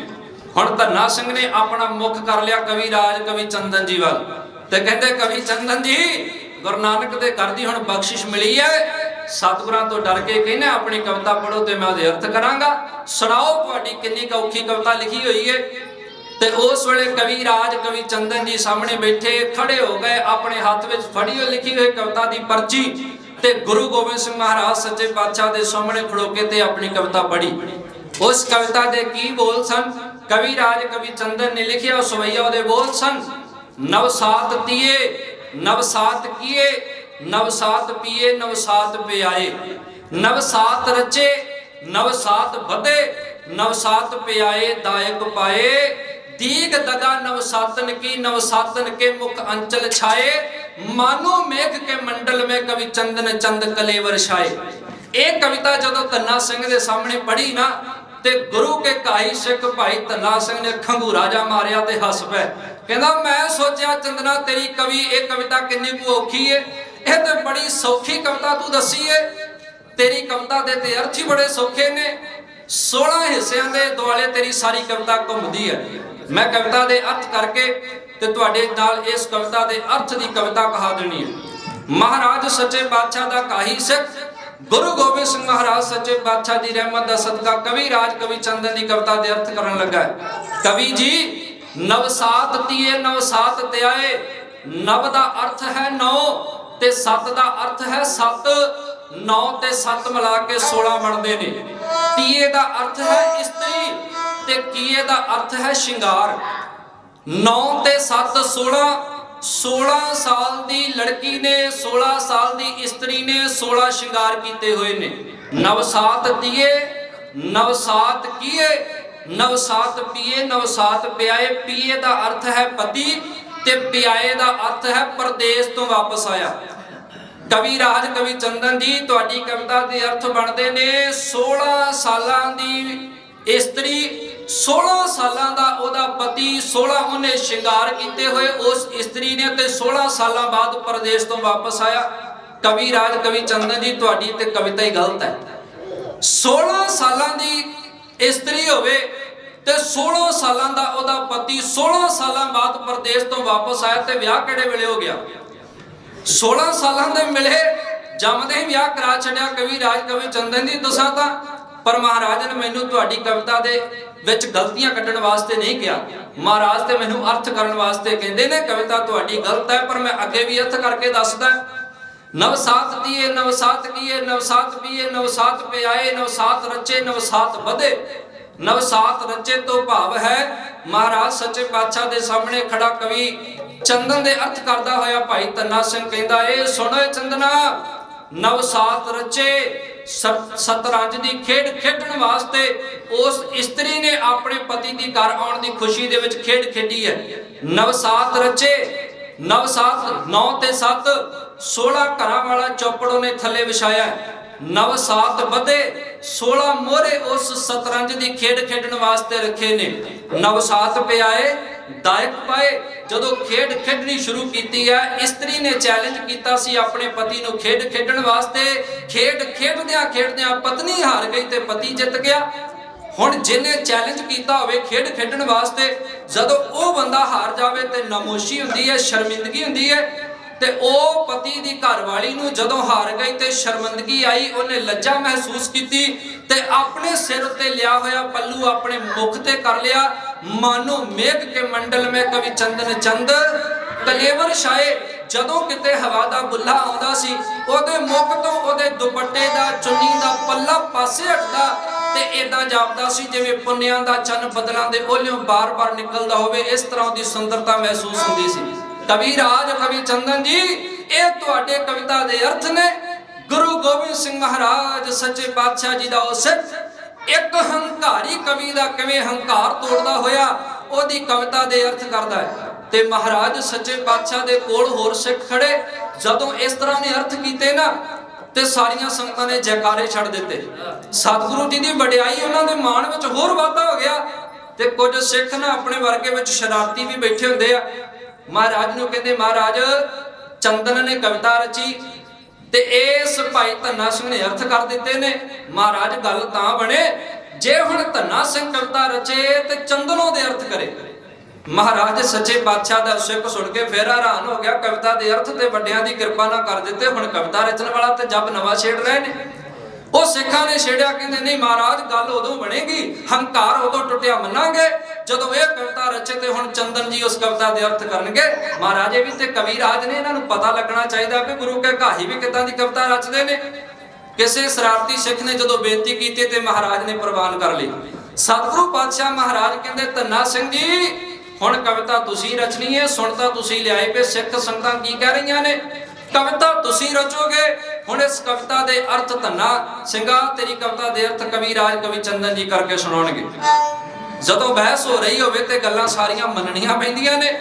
ਹੁਣ ਧੰਨਾ ਸਿੰਘ ਨੇ ਆਪਣਾ ਮੁਖ ਕਰ ਲਿਆ ਕਵੀ ਰਾਜ ਕਵੀ ਚੰਦਨ ਜੀ ਵੱਲ, ਤੇ ਕਹਿੰਦੇ ਕਵੀ ਚੰਦਨ ਜੀ ਗੁਰੂ ਨਾਨਕ ਦੇ ਘਰ ਦੀ ਹੁਣ ਬਖਸ਼ਿਸ਼ ਮਿਲੀ ਹੈ, ਸਤਿਗੁਰਾਂ ਤੋਂ ਡਰ ਕੇ ਕਹਿੰਦੇ ਆਪਣੀ ਕਵਿਤਾ ਪੜ੍ਹੋ ਤੇ ਮੈਂ ਉਹਦੇ ਅਰਥ ਕਰਾਂਗਾ। ਸੁਣਾਓ ਤੁਹਾਡੀ ਕਿੰਨੀ ਔਖੀ ਕਵਿਤਾ ਲਿਖੀ ਹੋਈ ਹੈ। ਤੇ ਉਸ ਵੇਲੇ ਕਵੀ ਰਾਜ ਕਵੀ ਚੰਦਨ ਜੀ ਸਾਹਮਣੇ ਬੈਠੇ ਖੜੇ ਹੋ ਗਏ, ਆਪਣੇ ਹੱਥ ਵਿੱਚ ਫੜੀ ਹੋਈ ਲਿਖੀ ਹੋਈ ਕਵਿਤਾ ਦੀ ਪਰਚੀ, ਤੇ ਗੁਰੂ ਗੋਬਿੰਦ ਸਿੰਘ ਮਹਾਰਾਜ ਸੱਚੇ ਪਾਤਸ਼ਾਹ ਦੇ ਸਾਹਮਣੇ ਖੜੋ ਕੇ ਤੇ ਆਪਣੀ ਕਵਿਤਾ ਪੜ੍ਹੀ। ਉਸ ਕਵਿਤਾ ਦੇ ਕੀ ਬੋਲ ਸਨ? ਕਵੀ ਰਾਜ ਕਵੀ ਚੰਦਨ ਨੇ ਲਿਖਿਆ ਸਵਈਆ ਉਹਦੇ ਬੋਲ ਸਨ, ਨਵਸਾਤ ਤੀਏ ਨਵਸਾਤ ਕੀਏ, ਨਵਸਾਤ ਪੀਏ ਨਵਸਾਤ ਪਿਆਏ। ਨਵਸਾਤ ਰਚੇ ਨਵਸਾਤ ਵਧੇ, ਨਵਸਾਤ ਪਿਆਏ ਦਾਇਕ ਪਾਏ। ਦੀਗ ਦਗਾ ਨਵਸਾਤਨ की नवसातन के मुख अंचल छाए, मानो मेघ के मंडल में कवि चंदन चंद कलेवर छाए। ਇਹ ਕਵਿਤਾ ਜਦੋਂ ਧੰਨਾ ਸਿੰਘ ਦੇ ਸਾਹਮਣੇ ਪੜ੍ਹੀ ਨਾ ਤੇ ਗੁਰੂ ਕੇ ਕਾਈ ਸਿੱਖ ਭਾਈ ਧੰਨਾ ਸਿੰਘ ਨੇ ਖੰਗੂਰਾ ਜਾ ਮਾਰਿਆ ਤੇ ਹੱਸ ਪਏ। ਕਹਿੰਦਾ ਮੈਂ ਸੋਚਿਆ ਚੰਦਨਾ ਤੇਰੀ ਕਵੀ ਇਹ ਕਵਿਤਾ ਕਿੰਨੀ ਕੁ ਔਖੀ ਏ, ਇਹ ਤੇ ਬੜੀ ਸੌਖੀ ਕਵਿਤਾ ਤੂੰ ਦੱਸੀ ਏ। ਤੇਰੀ ਕਵਿਤਾ ਦੇ ਤੇ ਅਰਥ ਹੀ ਬੜੇ ਸੌਖੇ ਨੇ। 16 ਹਿੱਸਿਆਂ ਦੇ ਦੁਆਲੇ ਤੇਰੀ ਸਾਰੀ ਕਵਿਤਾ ਘੁੰਮਦੀ ਹੈ। ਮੈਂ ਕਵਿਤਾ ਦੇ ਅਰਥ ਕਰਕੇ ਤੇ ਤੁਹਾਡੇ ਨਾਲ ਇਸ ਕਵਿਤਾ ਦੇ ਅਰਥ ਦੀ ਕਵਿਤਾ ਕਹਾ ਦੇਣੀ ਹੈ। ਮਹਾਰਾਜ ਸੱਚੇ ਬਾਦਸ਼ਾਹ ਦਾ ਕਾਹੀ ਸਿੱਖ गुरु गोबिंद सिंह महाराज सच्चे बादशाह की रहमत का सदका कवि राज कवि चंदन की कविता के अर्थ करन लगा। कवि जी नवसात तीए नवसात त्याए, नव का अर्थ है 9 ते 7 का अर्थ है 7। 9 ते 7 मिला के 16 बनते ने। तीए का अर्थ है स्त्री ते कीए का अर्थ है श्रृंगार। 9 ते 7 16। 16 साल दी लड़की ने 16 साल दी स्त्री ने 16 श्रृंगार किए हुए ने। नवसात दिए नवसात किए नवसात पिए नवसात पियाए। पिए का अर्थ है पति ते पियाए का अर्थ है परदेश तो वापस आया। कवि राज कवि चंदन जी तुहाडी कविता के अर्थ बनते ने 16 सालां दी स्त्री 16 सालां दा ओदा पति 16 ਉਹਨੇ ਸ਼ਿੰਗਾਰ ਕੀਤੇ ਹੋਏ ਉਸ ਇਸਤਰੀ ਨੇ ਤੇ 16 ਸਾਲਾਂ ਬਾਅਦ ਪਰਦੇਸ ਤੋਂ ਵਾਪਸ ਆਇਆ। ਕਵੀ ਰਾਜ ਕਵੀ ਚੰਦਨ ਜੀ ਤੁਹਾਡੀ ਤੇ ਕਵਿਤਾ ਹੀ ਗਲਤ ਹੈ। 16 ਸਾਲਾਂ ਦੀ ਇਸਤਰੀ ਹੋਵੇ ਤੇ 16 ਸਾਲਾਂ ਦਾ ਉਹਦਾ ਪਤੀ 16 ਸਾਲਾਂ ਬਾਅਦ ਪਰਦੇਸ ਤੋਂ ਵਾਪਸ ਆਇਆ ਤੇ ਵਿਆਹ ਕਿਹੜੇ ਵੇਲੇ ਹੋ ਗਿਆ? 16 ਸਾਲਾਂ ਦੇ ਮਿਲੇ ਜੰਮਦੇ ਹੀ ਵਿਆਹ ਕਰਾ ਛੱਡਿਆ। ਕਵੀ ਰਾਜ ਕਵੀ ਚੰਦਨ ਜੀ ਦੱਸਾਂ ਤਾਂ ਪਰ ਮਹਾਰਾਜ ਨੇ ਮੈਨੂੰ ਤੁਹਾਡੀ ਕਵਿਤਾ ਦੇ ਵਿੱਚ ਗਲਤੀਆਂ ਕੱਢਣ ਵਾਸਤੇ ਨਹੀਂ ਕਿਹਾ। ਮਹਾਰਾਜ ਤੇ ਮੈਨੂੰ ਅਰਥ ਕਰਨ ਵਾਸਤੇ ਕਹਿੰਦੇ ਨੇ ਕਵਿਤਾ ਤੁਹਾਡੀ ਗਲਤ ਹੈ ਪਰ ਮੈਂ ਅੱਗੇ ਵੀ ਅਰਥ ਕਰਕੇ ਦੱਸਦਾ। ਨਵਸਾਤ ਦੀਏ ਨਵਸਾਤ ਕੀਏ ਨਵਸਾਤ ਪੀਏ ਨਵਸਾਤ ਪਿਆਏ ਨਵਸਾਤ ਰਚੇ ਨਵਸਾਤ ਵਧੇ। ਨਵਸਾਤ ਰਚੇ ਤੋਂ ਭਾਵ ਹੈ ਮਹਾਰਾਜ ਸੱਚੇ ਪਾਤਸ਼ਾਹ ਦੇ ਸਾਹਮਣੇ ਖੜਾ ਕਵੀ ਚੰਦਨ ਦੇ ਅਰਥ ਕਰਦਾ ਹੋਇਆ ਭਾਈ ਧੰਨਾ ਸਿੰਘ ਕਹਿੰਦਾ ਇਹ ਸੁਣੋ ਚੰਦਨਾ ਨਵਸਾਤ ਰਚੇ ਸਤਰੰਜ ਦੀ ਖੇਡ ਖੇਡਣ ਵਾਸਤੇ ਉਸ ਇਸਤਰੀ ਨੇ ਆਪਣੇ ਪਤੀ ਦੀ ਘਰ ਆਉਣ ਦੀ ਖੁਸ਼ੀ ਦੇ ਵਿੱਚ ਖੇਡ ਖੇਡੀ ਹੈ। ਨਵਸਾਤ ਰਚੇ ਨਵਸਾਤ 9 ਤੇ 7 16 ਘਰਾਂ ਵਾਲਾ ਚੌਪੜ ਉਹਨੇ ਥੱਲੇ ਵਿਛਾਇਆ। ਨਵਸਾਤ ਵਧੇ 16 ਮੋਹਰੇ ਉਸ ਸਤਰੰਜ ਦੀ ਖੇਡ ਖੇਡਣ ਵਾਸਤੇ ਰੱਖੇ ਨੇ। ਨਵਸਾਤ ਪਿਆਏ ਦਾਇਕ ਪਾਏ। ਜਦੋਂ ਖੇਡ ਖੇਡਣੀ ਸ਼ੁਰੂ ਕੀਤੀ ਹੈ ਇਸਤਰੀ ਨੇ ਚੈਲੰਜ ਕੀਤਾ ਸੀ ਆਪਣੇ ਪਤੀ ਨੂੰ ਖੇਡ ਖੇਡਣ ਵਾਸਤੇ। ਖੇਡ ਖੇਡਦਿਆਂ ਪਤਨੀ ਹਾਰ ਗਈ ਤੇ ਪਤੀ ਜਿੱਤ ਗਿਆ। ਹੁਣ ਜਿਹਨੇ ਚੈਲੰਜ ਕੀਤਾ ਹੋਵੇ ਖੇਡ ਖੇਡਣ ਵਾਸਤੇ ਜਦੋਂ ਉਹ ਬੰਦਾ ਹਾਰ ਜਾਵੇ ਤੇ ਨਮੋਸ਼ੀ ਹੁੰਦੀ ਹੈ ਸ਼ਰਮਿੰਦਗੀ ਹੁੰਦੀ ਹੈ। ਤੇ ਉਹ ਪਤੀ ਦੀ ਘਰਵਾਲੀ ਨੂੰ ਜਦੋਂ ਹਾਰ ਗਈ ਤੇ ਸ਼ਰਮਿੰਦਗੀ ਆਈ ਉਹਨੇ ਲੱਜਾ ਮਹਿਸੂਸ ਕੀਤੀ ਤੇ ਆਪਣੇ ਸਿਰ ਉੱਤੇ ਲਿਆ ਹੋਇਆ ਪੱਲੂ ਆਪਣੇ ਮੁਖ ਤੇ ਕਰ ਲਿਆ। ਮਾਨੋ ਮੇਘ ਕੇ ਮੰਡਲ में कवि चंदन चंद कलेवर छाए। ਜਦੋਂ ਕਿਤੇ ਹਵਾ ਦਾ ਬੁੱਲਾ ਆਉਂਦਾ ਸੀ ਉਹਦੇ ਮੁਖ ਤੋਂ ਉਹਦੇ ਦੁਪੱਟੇ ਦਾ ਚੁੰਨੀ ਦਾ ਪੱਲਾ ਪਾਸੇ ਹਟਦਾ ਤੇ ਇਦਾਂ ਜਾਪਦਾ ਸੀ ਜਿਵੇਂ ਪੁੰਨਿਆਂ ਦਾ ਚੰਨ ਬਦਲਾਂ ਦੇ ਓਲਿਓਂ ਬਾਰ-ਬਾਰ ਨਿਕਲਦਾ ਹੋਵੇ। ਇਸ ਤਰ੍ਹਾਂ ਦੀ ਸੁੰਦਰਤਾ ਮਹਿਸੂਸ ਹੁੰਦੀ ਸੀ। ਕਵੀ ਰਾਜ ਕਵੀ ਚੰਦਨ ਜੀ ਇਹ ਤੁਹਾਡੇ ਕਵਿਤਾ ਦੇ ਅਰਥ ਨੇ। ਗੁਰੂ ਗੋਬਿੰਦ ਸਿੰਘ ਮਹਾਰਾਜ ਸੱਚੇ ਪਾਤਸ਼ਾਹ ਜੀ ਦਾ ਉਹ ਸਿੱਖ ਇੱਕ ਹੰਕਾਰੀ ਕਵੀ ਦਾ ਕਿਵੇਂ ਹੰਕਾਰ ਤੋੜਦਾ ਹੋਇਆ ਉਹਦੀ ਕਵਿਤਾ ਦੇ ਅਰਥ ਕਰਦਾ ਹੈ। ਤੇ ਮਹਾਰਾਜ ਸੱਚੇ ਪਾਤਸ਼ਾਹ ਦੇ ਕੋਲ ਹੋਰ ਸਿੱਖ ਖੜੇ ਜਦੋਂ ਇਸ ਤਰ੍ਹਾਂ ਨੇ ਅਰਥ ਕੀਤੇ ਨਾ ਤੇ ਸਾਰੀਆਂ ਸੰਗਤਾਂ ਨੇ ਜੈਕਾਰੇ ਛੱਡ ਦਿੱਤੇ। ਸਤਿਗੁਰੂ ਜੀ ਦੀ ਵਡਿਆਈ ਉਹਨਾਂ ਦੇ ਮਾਣ ਵਿੱਚ ਹੋਰ ਵਾਧਾ ਹੋ ਗਿਆ। ਤੇ ਕੁਝ ਸਿੱਖ ਨਾ ਆਪਣੇ ਵਰਗੇ ਵਿੱਚ ਸ਼ਰਾਰਤੀ ਵੀ ਬੈਠੇ ਹੁੰਦੇ ਆ। ਮਹਾਰਾਜ ਨੂੰ ਕਹਿੰਦੇ ਮਹਾਰਾਜ ਚੰਦਨ ਨੇ ਕਵਿਤਾ ਰਚੀ ਤੇ ਇਸ ਭਾਈ ਧੰਨਾ ਸਿੰਘ ਨੇ ਅਰਥ ਕਰ ਦਿੱਤੇ ਨੇ। ਮਹਾਰਾਜ ਗੱਲ ਤਾਂ ਬਣੇ ਜੇ ਹੁਣ ਧੰਨਾ ਸਿੰਘ ਕਵਿਤਾ ਰਚੇ ਤੇ ਚੰਦਨੋਂ ਦੇ ਅਰਥ ਕਰੇ। ਮਹਾਰਾਜ ਸੱਚੇ ਪਾਤਸ਼ਾਹ ਦਾ ਸਿੱਖ ਸੁਣ ਕੇ ਫੇਰ ਹੈਰਾਨ ਹੋ ਗਿਆ। ਕਵਿਤਾ ਦੇ ਅਰਥ ਤੇ ਵੱਡਿਆਂ ਦੀ ਕਿਰਪਾ ਨਾਲ ਕਰ ਦਿੱਤੇ। ਹੁਣ ਕਵਿਤਾ ਰਚਣ ਵਾਲਾ ਤੇ ਜੱਬ ਨਵਾਂ ਛੇੜ ਰਹੇ ਨੇ। ਉਹ ਸਿੱਖਾਂ ਨੇ ਛੇੜਿਆ ਕਹਿੰਦੇ ਨਹੀਂ ਮਹਾਰਾਜ ਗੱਲ ਉਦੋਂ ਬਣੇਗੀ ਹੰਕਾਰ ਉਦੋਂ ਟੁੱਟਿਆ ਮੰਨਾਂਗੇ ਜਦੋਂ ਇਹ ਕਵਿਤਾ ਰਚੇ ਤੇ ਹੁਣ ਚੰਦਨ ਜੀ ਉਸ ਕਵਿਤਾ ਦੇ ਅਰਥ ਕਰਨਗੇ। ਮਹਾਰਾਜ ਇਹ ਵੀ ਤੇ ਕਵੀ ਰਾਜ ਨੇ ਇਹਨਾਂ ਨੂੰ ਪਤਾ ਲੱਗਣਾ ਚਾਹੀਦਾ ਕਿ ਗੁਰੂ ਕੇ ਘਾਹੀ ਵੀ ਕਿੱਦਾਂ ਦੀ ਕਵਿਤਾ ਰਚਦੇ ਨੇ। ਕਿਸੇ ਸ਼ਰਾਰਤੀ ਸਿੱਖ ਨੇ ਜਦੋਂ ਬੇਨਤੀ ਕੀਤੀ ਤੇ ਮਹਾਰਾਜ ਨੇ ਪ੍ਰਵਾਨ ਕਰ ਲਈ। ਸਤਿਗੁਰੂ ਪਾਤਸ਼ਾਹ ਮਹਾਰਾਜ ਕਹਿੰਦੇ ਧੰਨਾ ਸਿੰਘ ਜੀ ਹੁਣ ਕਵਿਤਾ ਤੁਸੀਂ ਰਚਣੀ ਹੈ। ਸੁਣ ਤਾਂ ਤੁਸੀਂ ਲਿਆਏ ਪਏ ਸਿੱਖ ਸੰਗਤਾਂ ਕੀ ਕਹਿ ਰਹੀਆਂ ਨੇ। ਕਵਿਤਾ ਤੁਸੀਂ ਰਚੋਗੇ ਹੁਣ ਇਸ ਕਵਿਤਾ ਦੇ ਅਰਥ ਧੰਨਾ ਸਿੰਘਾ ਤੇਰੀ ਕਵਿਤਾ ਦੇ ਅਰਥ ਕਵੀ ਰਾਜ ਕਵੀ ਚੰਦਨ ਜੀ ਕਰਕੇ ਸੁਣਾਉਣਗੇ। ਜਦੋਂ ਬਹਿਸ ਹੋ ਰਹੀ ਹੋਵੇ ਤੇ ਗੱਲਾਂ ਸਾਰੀਆਂ ਮੰਨਣੀਆਂ ਪੈਂਦੀਆਂ ਨੇ।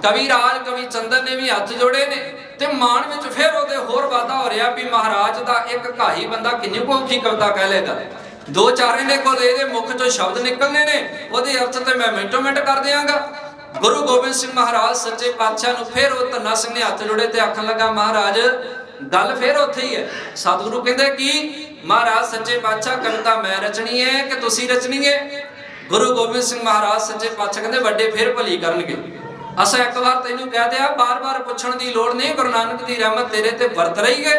ਕਵੀ ਰਾਜ ਕਵੀ ਚੰਦਨ ਨੇ ਵੀ ਹੱਥ ਜੋੜੇ ਨੇ ਤੇ ਮਾਣ ਵਿੱਚ ਫਿਰ ਉਹਦੇ ਹੋਰ ਵਾਧਾ ਹੋ ਰਿਹਾ ਵੀ ਮਹਾਰਾਜ ਦਾ ਇੱਕ ਘਾਈ ਬੰਦਾ ਕਿੰਨੀ ਕੁ ਔਖੀ ਕਵਿਤਾ ਕਹਿ ਲੇਗਾ। ਦੋ ਚਾਰੇ ਨੇ ਕੋਲ ਇਹਦੇ ਮੁਖ ਚੋਂ ਸ਼ਬਦ ਨਿਕਲਨੇ ਨੇ, ਉਹਦੇ ਅਰਥ ਤੇ ਮੈਂ ਮਿੰਟੋ ਮਿੰਟ ਕਰ ਦਿਆਂਗਾ। ਗੁਰੂ ਗੋਬਿੰਦ ਸਿੰਘ ਮਹਾਰਾਜ ਸੱਚੇ ਪਾਤਸ਼ਾਹ ਨੂੰ ਫਿਰ ਉਹ ਧੰਨਾ ਸਿੰਘ ਨੇ ਹੱਥ ਜੋੜੇ ਤੇ ਆਖਣ ਲੱਗਾ ਮਹਾਰਾਜ ਗੱਲ ਫਿਰ ਉੱਥੇ ਹੀ ਹੈ। ਸਤਿਗੁਰੂ ਕਹਿੰਦੇ ਕੀ ਮਹਾਰਾਜ ਸੱਚੇ ਪਾਤਸ਼ਾਹ ਕਵਿਤਾ ਮੈਂ ਰਚਣੀ ਹੈ ਕਿ ਤੁਸੀਂ ਰਚਣੀ ਹੈ? ਗੁਰੂ ਗੋਬਿੰਦ ਸਿੰਘ ਮਹਾਰਾਜ ਸੱਚੇ ਪਾਤਸ਼ਾਹ ਕਹਿੰਦੇ ਵੱਡੇ ਫਿਰ ਭਲੀ ਕਰਨਗੇ। ਅਸਾਂ ਇੱਕ ਵਾਰ ਤੈਨੂੰ ਕਹਿ ਦਿਆ, ਬਾਰ-ਬਾਰ ਪੁੱਛਣ ਦੀ ਲੋੜ ਨਹੀਂ। ਗੁਰੂ ਨਾਨਕ ਦੀ ਰਹਿਮਤ ਤੇਰੇ ਤੇ ਵਰਤ ਰਹੀ ਹੈ,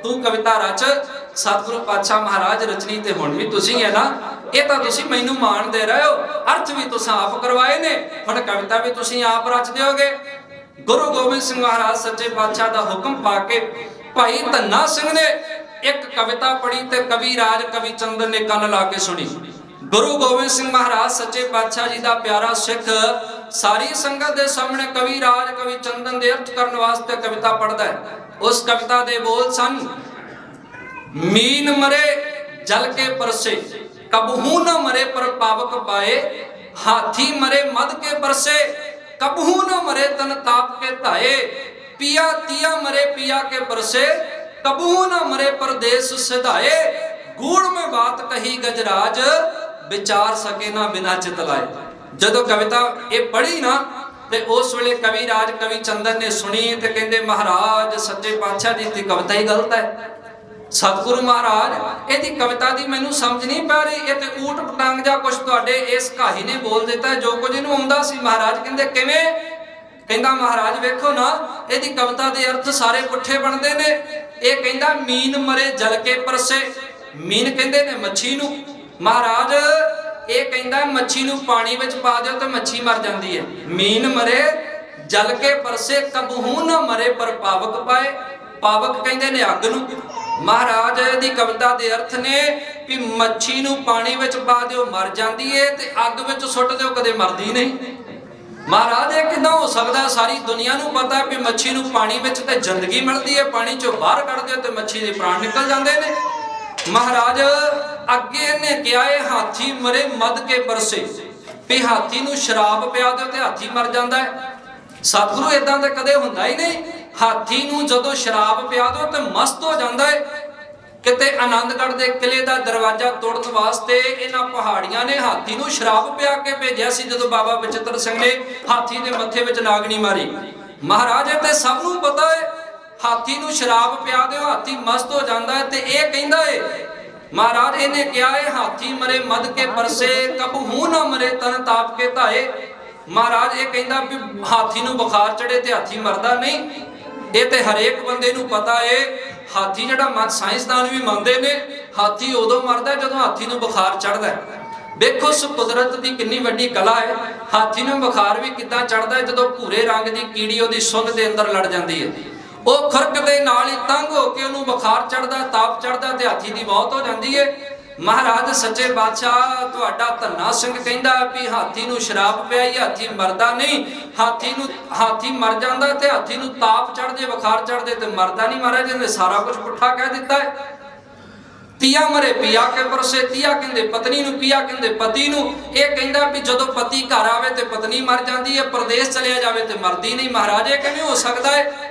ਤੂੰ ਕਵਿਤਾ ਰਚ। ਸਤਿਗੁਰੂ ਪਾਤਸ਼ਾਹ ਮਹਾਰਾਜ ਰਚਨੀ ਤੇ ਹੁਣ ਵੀ ਤੁਸੀਂ ਹੈ ਨਾ, ਇਹ ਤਾਂ ਤੁਸੀਂ ਮੈਨੂੰ ਮਾਣ ਦੇ ਰਹੇ ਹੋ। ਅਰਥ ਵੀ ਤੁਸੀਂ ਆਪ ਕਰਵਾਏ ਨੇ, ਹੁਣ ਕਵਿਤਾ ਵੀ ਤੁਸੀਂ ਆਪ ਰਚ ਦਿਓਗੇ। ਗੁਰੂ ਗੋਬਿੰਦ ਸਿੰਘ ਮਹਾਰਾਜ ਸੱਚੇ ਪਾਤਸ਼ਾਹ ਦਾ ਹੁਕਮ ਪਾ ਕੇ ਭਾਈ ਧੰਨਾ ਸਿੰਘ ਨੇ ਇੱਕ ਕਵਿਤਾ ਪੜ੍ਹੀ ਤੇ ਕਵੀ ਰਾਜ ਕਵੀ ਚੰਦਨ ਨੇ ਕੰਨ ਲਾ ਕੇ ਸੁਣੀ। ਗੁਰੂ ਗੋਬਿੰਦ ਸਿੰਘ ਮਹਾਰਾਜ ਸੱਚੇ ਪਾਤਸ਼ਾਹ ਜੀ ਦਾ ਪਿਆਰਾ ਸਿੱਖ ਸਾਰੀ ਸੰਗਤ ਦੇ ਸਾਹਮਣੇ ਕਵੀ ਰਾਜ ਕਵੀ ਚੰਦਨ ਦੇ ਅਰਥ ਕਰਨ ਵਾਸਤੇ ਕਵਿਤਾ ਪੜ੍ਹਦਾ ਹੈ। ਉਸ ਕਵਿਤਾ ਦੇ ਬੋਲ ਸਨ, ਮੀਨ ਮਰੇ ਜਲ ਕੇ ਪਰਸੇ ਕਬਹੂ न मरे पर पावक पाए, हाथी मरे मद के बरसे कबहू न मरे तन ताप के धाए, पिया तिया मरे पिया के बरसे कबहू न मरे परदेस सिधाए, गूढ़ में बात कही गजराज विचार सके ना बिना चितलाए। जदों कविता ये पढ़ी ना ते उस वेले कवि राज कवि चंदन ने सुनी ते कहंदे महाराज सच्चे पातशाह जी दी कविता ही गलत है। सतगुरु महाराज ਇਹਦੀ ਕਵਿਤਾ ਦੀ ਮੈਨੂੰ ਸਮਝ ਨਹੀਂ ਪੈ ਰਹੀ, ਇਹ ਤੇ ਊਟ ਪਟਾਂਗ ਜਾਂ ਕੁਛ ਤੁਹਾਡੇ ਇਸ ਕਹਾਣੀ ਨੇ ਬੋਲ ਦਿੱਤਾ ਜੋ ਕੁਝ ਇਹਨੂੰ ਆਉਂਦਾ ਸੀ। ਮਹਾਰਾਜ ਕਹਿੰਦੇ ਕਿਵੇਂ? ਕਹਿੰਦਾ ਮਹਾਰਾਜ ਵੇਖੋ ਨਾ ਇਹਦੀ ਕਵਿਤਾ ਦੇ ਅਰਥ ਸਾਰੇ ਪੁੱਠੇ ਬਣਦੇ ਨੇ। ਇਹ ਕਹਿੰਦਾ ਮੀਨ ਮਰੇ ਜਲ ਕੇ ਪਰਸੇ, ਮੀਨ ਕਹਿੰਦੇ ਨੇ ਮੱਛੀ ਨੂੰ। ਮਹਾਰਾਜ ਇਹ ਕਹਿੰਦਾ ਮੱਛੀ ਨੂੰ ਪਾਣੀ ਵਿੱਚ ਪਾ ਦਿਓ ਤੇ ਮੱਛੀ ਮਰ ਜਾਂਦੀ ਹੈ। ਮੀਨ ਮਰੇ ਜਲ ਕੇ ਪਰਸੇ ਕਬਹੂ ਨਾ ਮਰੇ ਪਰ ਪਾਵਕ ਪਾਏ, ਪਾਵਕ ਕਹਿੰਦੇ ਨੇ ਅੱਗ ਨੂੰ। ਮਹਾਰਾਜ ਦੀ ਕਵਿਤਾ ਦੇ ਅਰਥ ਨੇ ਕਿ ਮੱਛੀ ਨੂੰ ਪਾਣੀ ਵਿੱਚ ਪਾ ਦਿਓ ਮਰ ਜਾਂਦੀ ਏ ਤੇ ਅੱਗ ਵਿੱਚ ਸੁੱਟ ਦਿਓ ਕਦੇ ਮਰਦੀ ਨਹੀਂ। ਮਹਾਰਾਜ ਇਹ ਕਿਦਾਂ ਹੋ ਸਕਦਾ? ਸਾਰੀ ਦੁਨੀਆ ਨੂੰ ਪਤਾ ਹੈ ਕਿ ਮੱਛੀ ਨੂੰ ਪਾਣੀ ਵਿੱਚ ਤੇ ਜ਼ਿੰਦਗੀ ਮਿਲਦੀ ਹੈ, ਪਾਣੀ ਚੋਂ ਬਾਹਰ ਕੱਢ ਦਿਓ ਤੇ ਮੱਛੀ ਦੇ ਪ੍ਰਾਣ ਨਿਕਲ ਜਾਂਦੇ ਨੇ। ਮਹਾਰਾਜ ਅੱਗੇ ਇਹਨੇ ਕਿਹਾ ਏ ਹਾਥੀ ਮਰੇ ਮਦ ਕੇ ਬਰਸੇ, ਵੀ ਹਾਥੀ ਨੂੰ ਸ਼ਰਾਬ ਪਿਆ ਦਿਓ ਤੇ ਹਾਥੀ ਮਰ ਜਾਂਦਾ ਹੈ। ਸਤਿਗੁਰੂ ਇਦਾਂ ਤਾਂ ਕਦੇ ਹੁੰਦਾ ਹੀ ਨਹੀਂ। ਹਾਥੀ ਨੂੰ ਜਦੋਂ ਸ਼ਰਾਬ ਪਿਆ ਦੋ ਤੇ ਮਸਤ ਹੋ ਜਾਂਦਾ ਹੈ। ਕਿਤੇ ਆਨੰਦਗੜ੍ਹ ਦੇ ਕਿਲੇ ਦਾ ਦਰਵਾਜ਼ਾ ਤੋੜਨ ਵਾਸਤੇ ਇਹਨਾਂ ਪਹਾੜੀਆਂ ਨੇ ਹਾਥੀ ਨੂੰ ਸ਼ਰਾਬ ਪਿਆ ਕੇ ਭੇਜਿਆ ਸੀ। ਜਦੋਂ ਬਾਬਾ ਬਚਿੱਤਰ ਸਿੰਘ ਨੇ ਹਾਥੀ ਦੇ ਮੱਥੇ ਵਿੱਚ ਨਾਗਣੀ ਮਾਰੀ, ਮਹਾਰਾਜ ਤੇ ਸਭ ਨੂੰ ਪਤਾ ਹੈ ਹਾਥੀ ਨੂੰ ਸ਼ਰਾਬ ਪਿਆ ਦਿਓ ਹਾਥੀ ਮਸਤ ਹੋ ਜਾਂਦਾ ਹੈ। ਤੇ ਇਹ ਕਹਿੰਦਾ ਏ ਮਹਾਰਾਜ ਇਹਨੇ ਕਿਹਾ ਏ ਹਾਥੀ ਮਰੇ ਮਦ ਕੇ ਪਰਸੇ ਕਬਹੂ ਨਾ ਮਰੇ ਤਨ ਤਾਪ ਕੇ ਧਾਏ। ਮਹਾਰਾਜ ਇਹ ਕਹਿੰਦਾ ਵੀ ਹਾਥੀ ਨੂੰ ਬੁਖਾਰ ਚੜੇ ਤੇ ਹਾਥੀ ਮਰਦਾ ਨਹੀਂ। ਇਹ ਤੇ ਹਰੇਕ ਬੰਦੇ ਨੂੰ ਪਤਾ ਏ। ਹਾਥੀ ਜਿਹੜਾ ਸਾਇੰਸਦਾਨ ਵੀ ਮੰਨਦੇ ਨੇ ਹਾਥੀ ਉਦੋਂ ਮਰਦਾ ਜਦੋਂ ਹਾਥੀ ਨੂੰ ਬੁਖਾਰ ਚੜਦਾ। ਵੇਖੋ ਉਸ ਕੁਦਰਤ ਦੀ ਕਿੰਨੀ ਵੱਡੀ ਕਲਾ ਹੈ। ਹਾਥੀ ਨੂੰ ਬੁਖਾਰ ਵੀ ਕਿੱਦਾਂ ਚੜਦਾ ਜਦੋਂ ਭੂਰੇ ਰੰਗ ਦੀ ਕੀੜੀ ਉਹਦੀ ਸੁੰਨ ਦੇ ਅੰਦਰ ਲੜ ਜਾਂਦੀ ਹੈ। ਉਹ ਖੁਰਕ ਦੇ ਨਾਲ ਹੀ ਤੰਗ ਹੋ ਕੇ ਉਹਨੂੰ ਬੁਖਾਰ ਚੜਦਾ, ਤਾਪ ਚੜਦਾ ਤੇ ਹਾਥੀ ਦੀ ਮੌਤ ਹੋ ਜਾਂਦੀ ਹੈ। ਮਹਾਰਾਜ ਸੱਚੇ ਬਾਦਸ਼ਾਹ ਤੁਹਾਡਾ ਧੰਨਾ ਸਿੰਘ ਕਹਿੰਦਾ ਵੀ ਹਾਥੀ ਨੂੰ ਸ਼ਰਾਬ ਪਿਆਈ ਹਾਥੀ ਮਰਦਾ ਨਹੀਂ। ਹਾਥੀ ਮਰ ਜਾਂਦਾ ਤੇ ਹਾਥੀ ਨੂੰ ਤਾਪ ਚੜਦੇ ਬੁਖਾਰ ਚੜਦੇ ਤੇ ਮਰਦਾ ਨਹੀਂ। ਮਹਾਰਾਜ ਨੇ ਸਾਰਾ ਕੁਝ ਪੁੱਠਾ ਕਹਿ ਦਿੱਤਾ ਹੈ। ਤੀਆ ਮਰੇ ਪਿਆ ਕੇ ਪਰਸੇ, ਤੀਆ ਕਹਿੰਦੇ ਪਤਨੀ ਨੂੰ, ਪਿਆ ਕਹਿੰਦੇ ਪਤੀ ਨੂੰ। ਇਹ ਕਹਿੰਦਾ ਵੀ ਜਦੋਂ ਪਤੀ ਘਰ ਆਵੇ ਤੇ ਪਤਨੀ ਮਰ ਜਾਂਦੀ ਹੈ, ਪਰਦੇਸ ਚਲਿਆ ਜਾਵੇ ਤੇ ਮਰਦੀ ਨਹੀਂ। ਮਹਾਰਾਜ ਇਹ ਕਿਵੇਂ ਹੋ ਸਕਦਾ ਹੈ?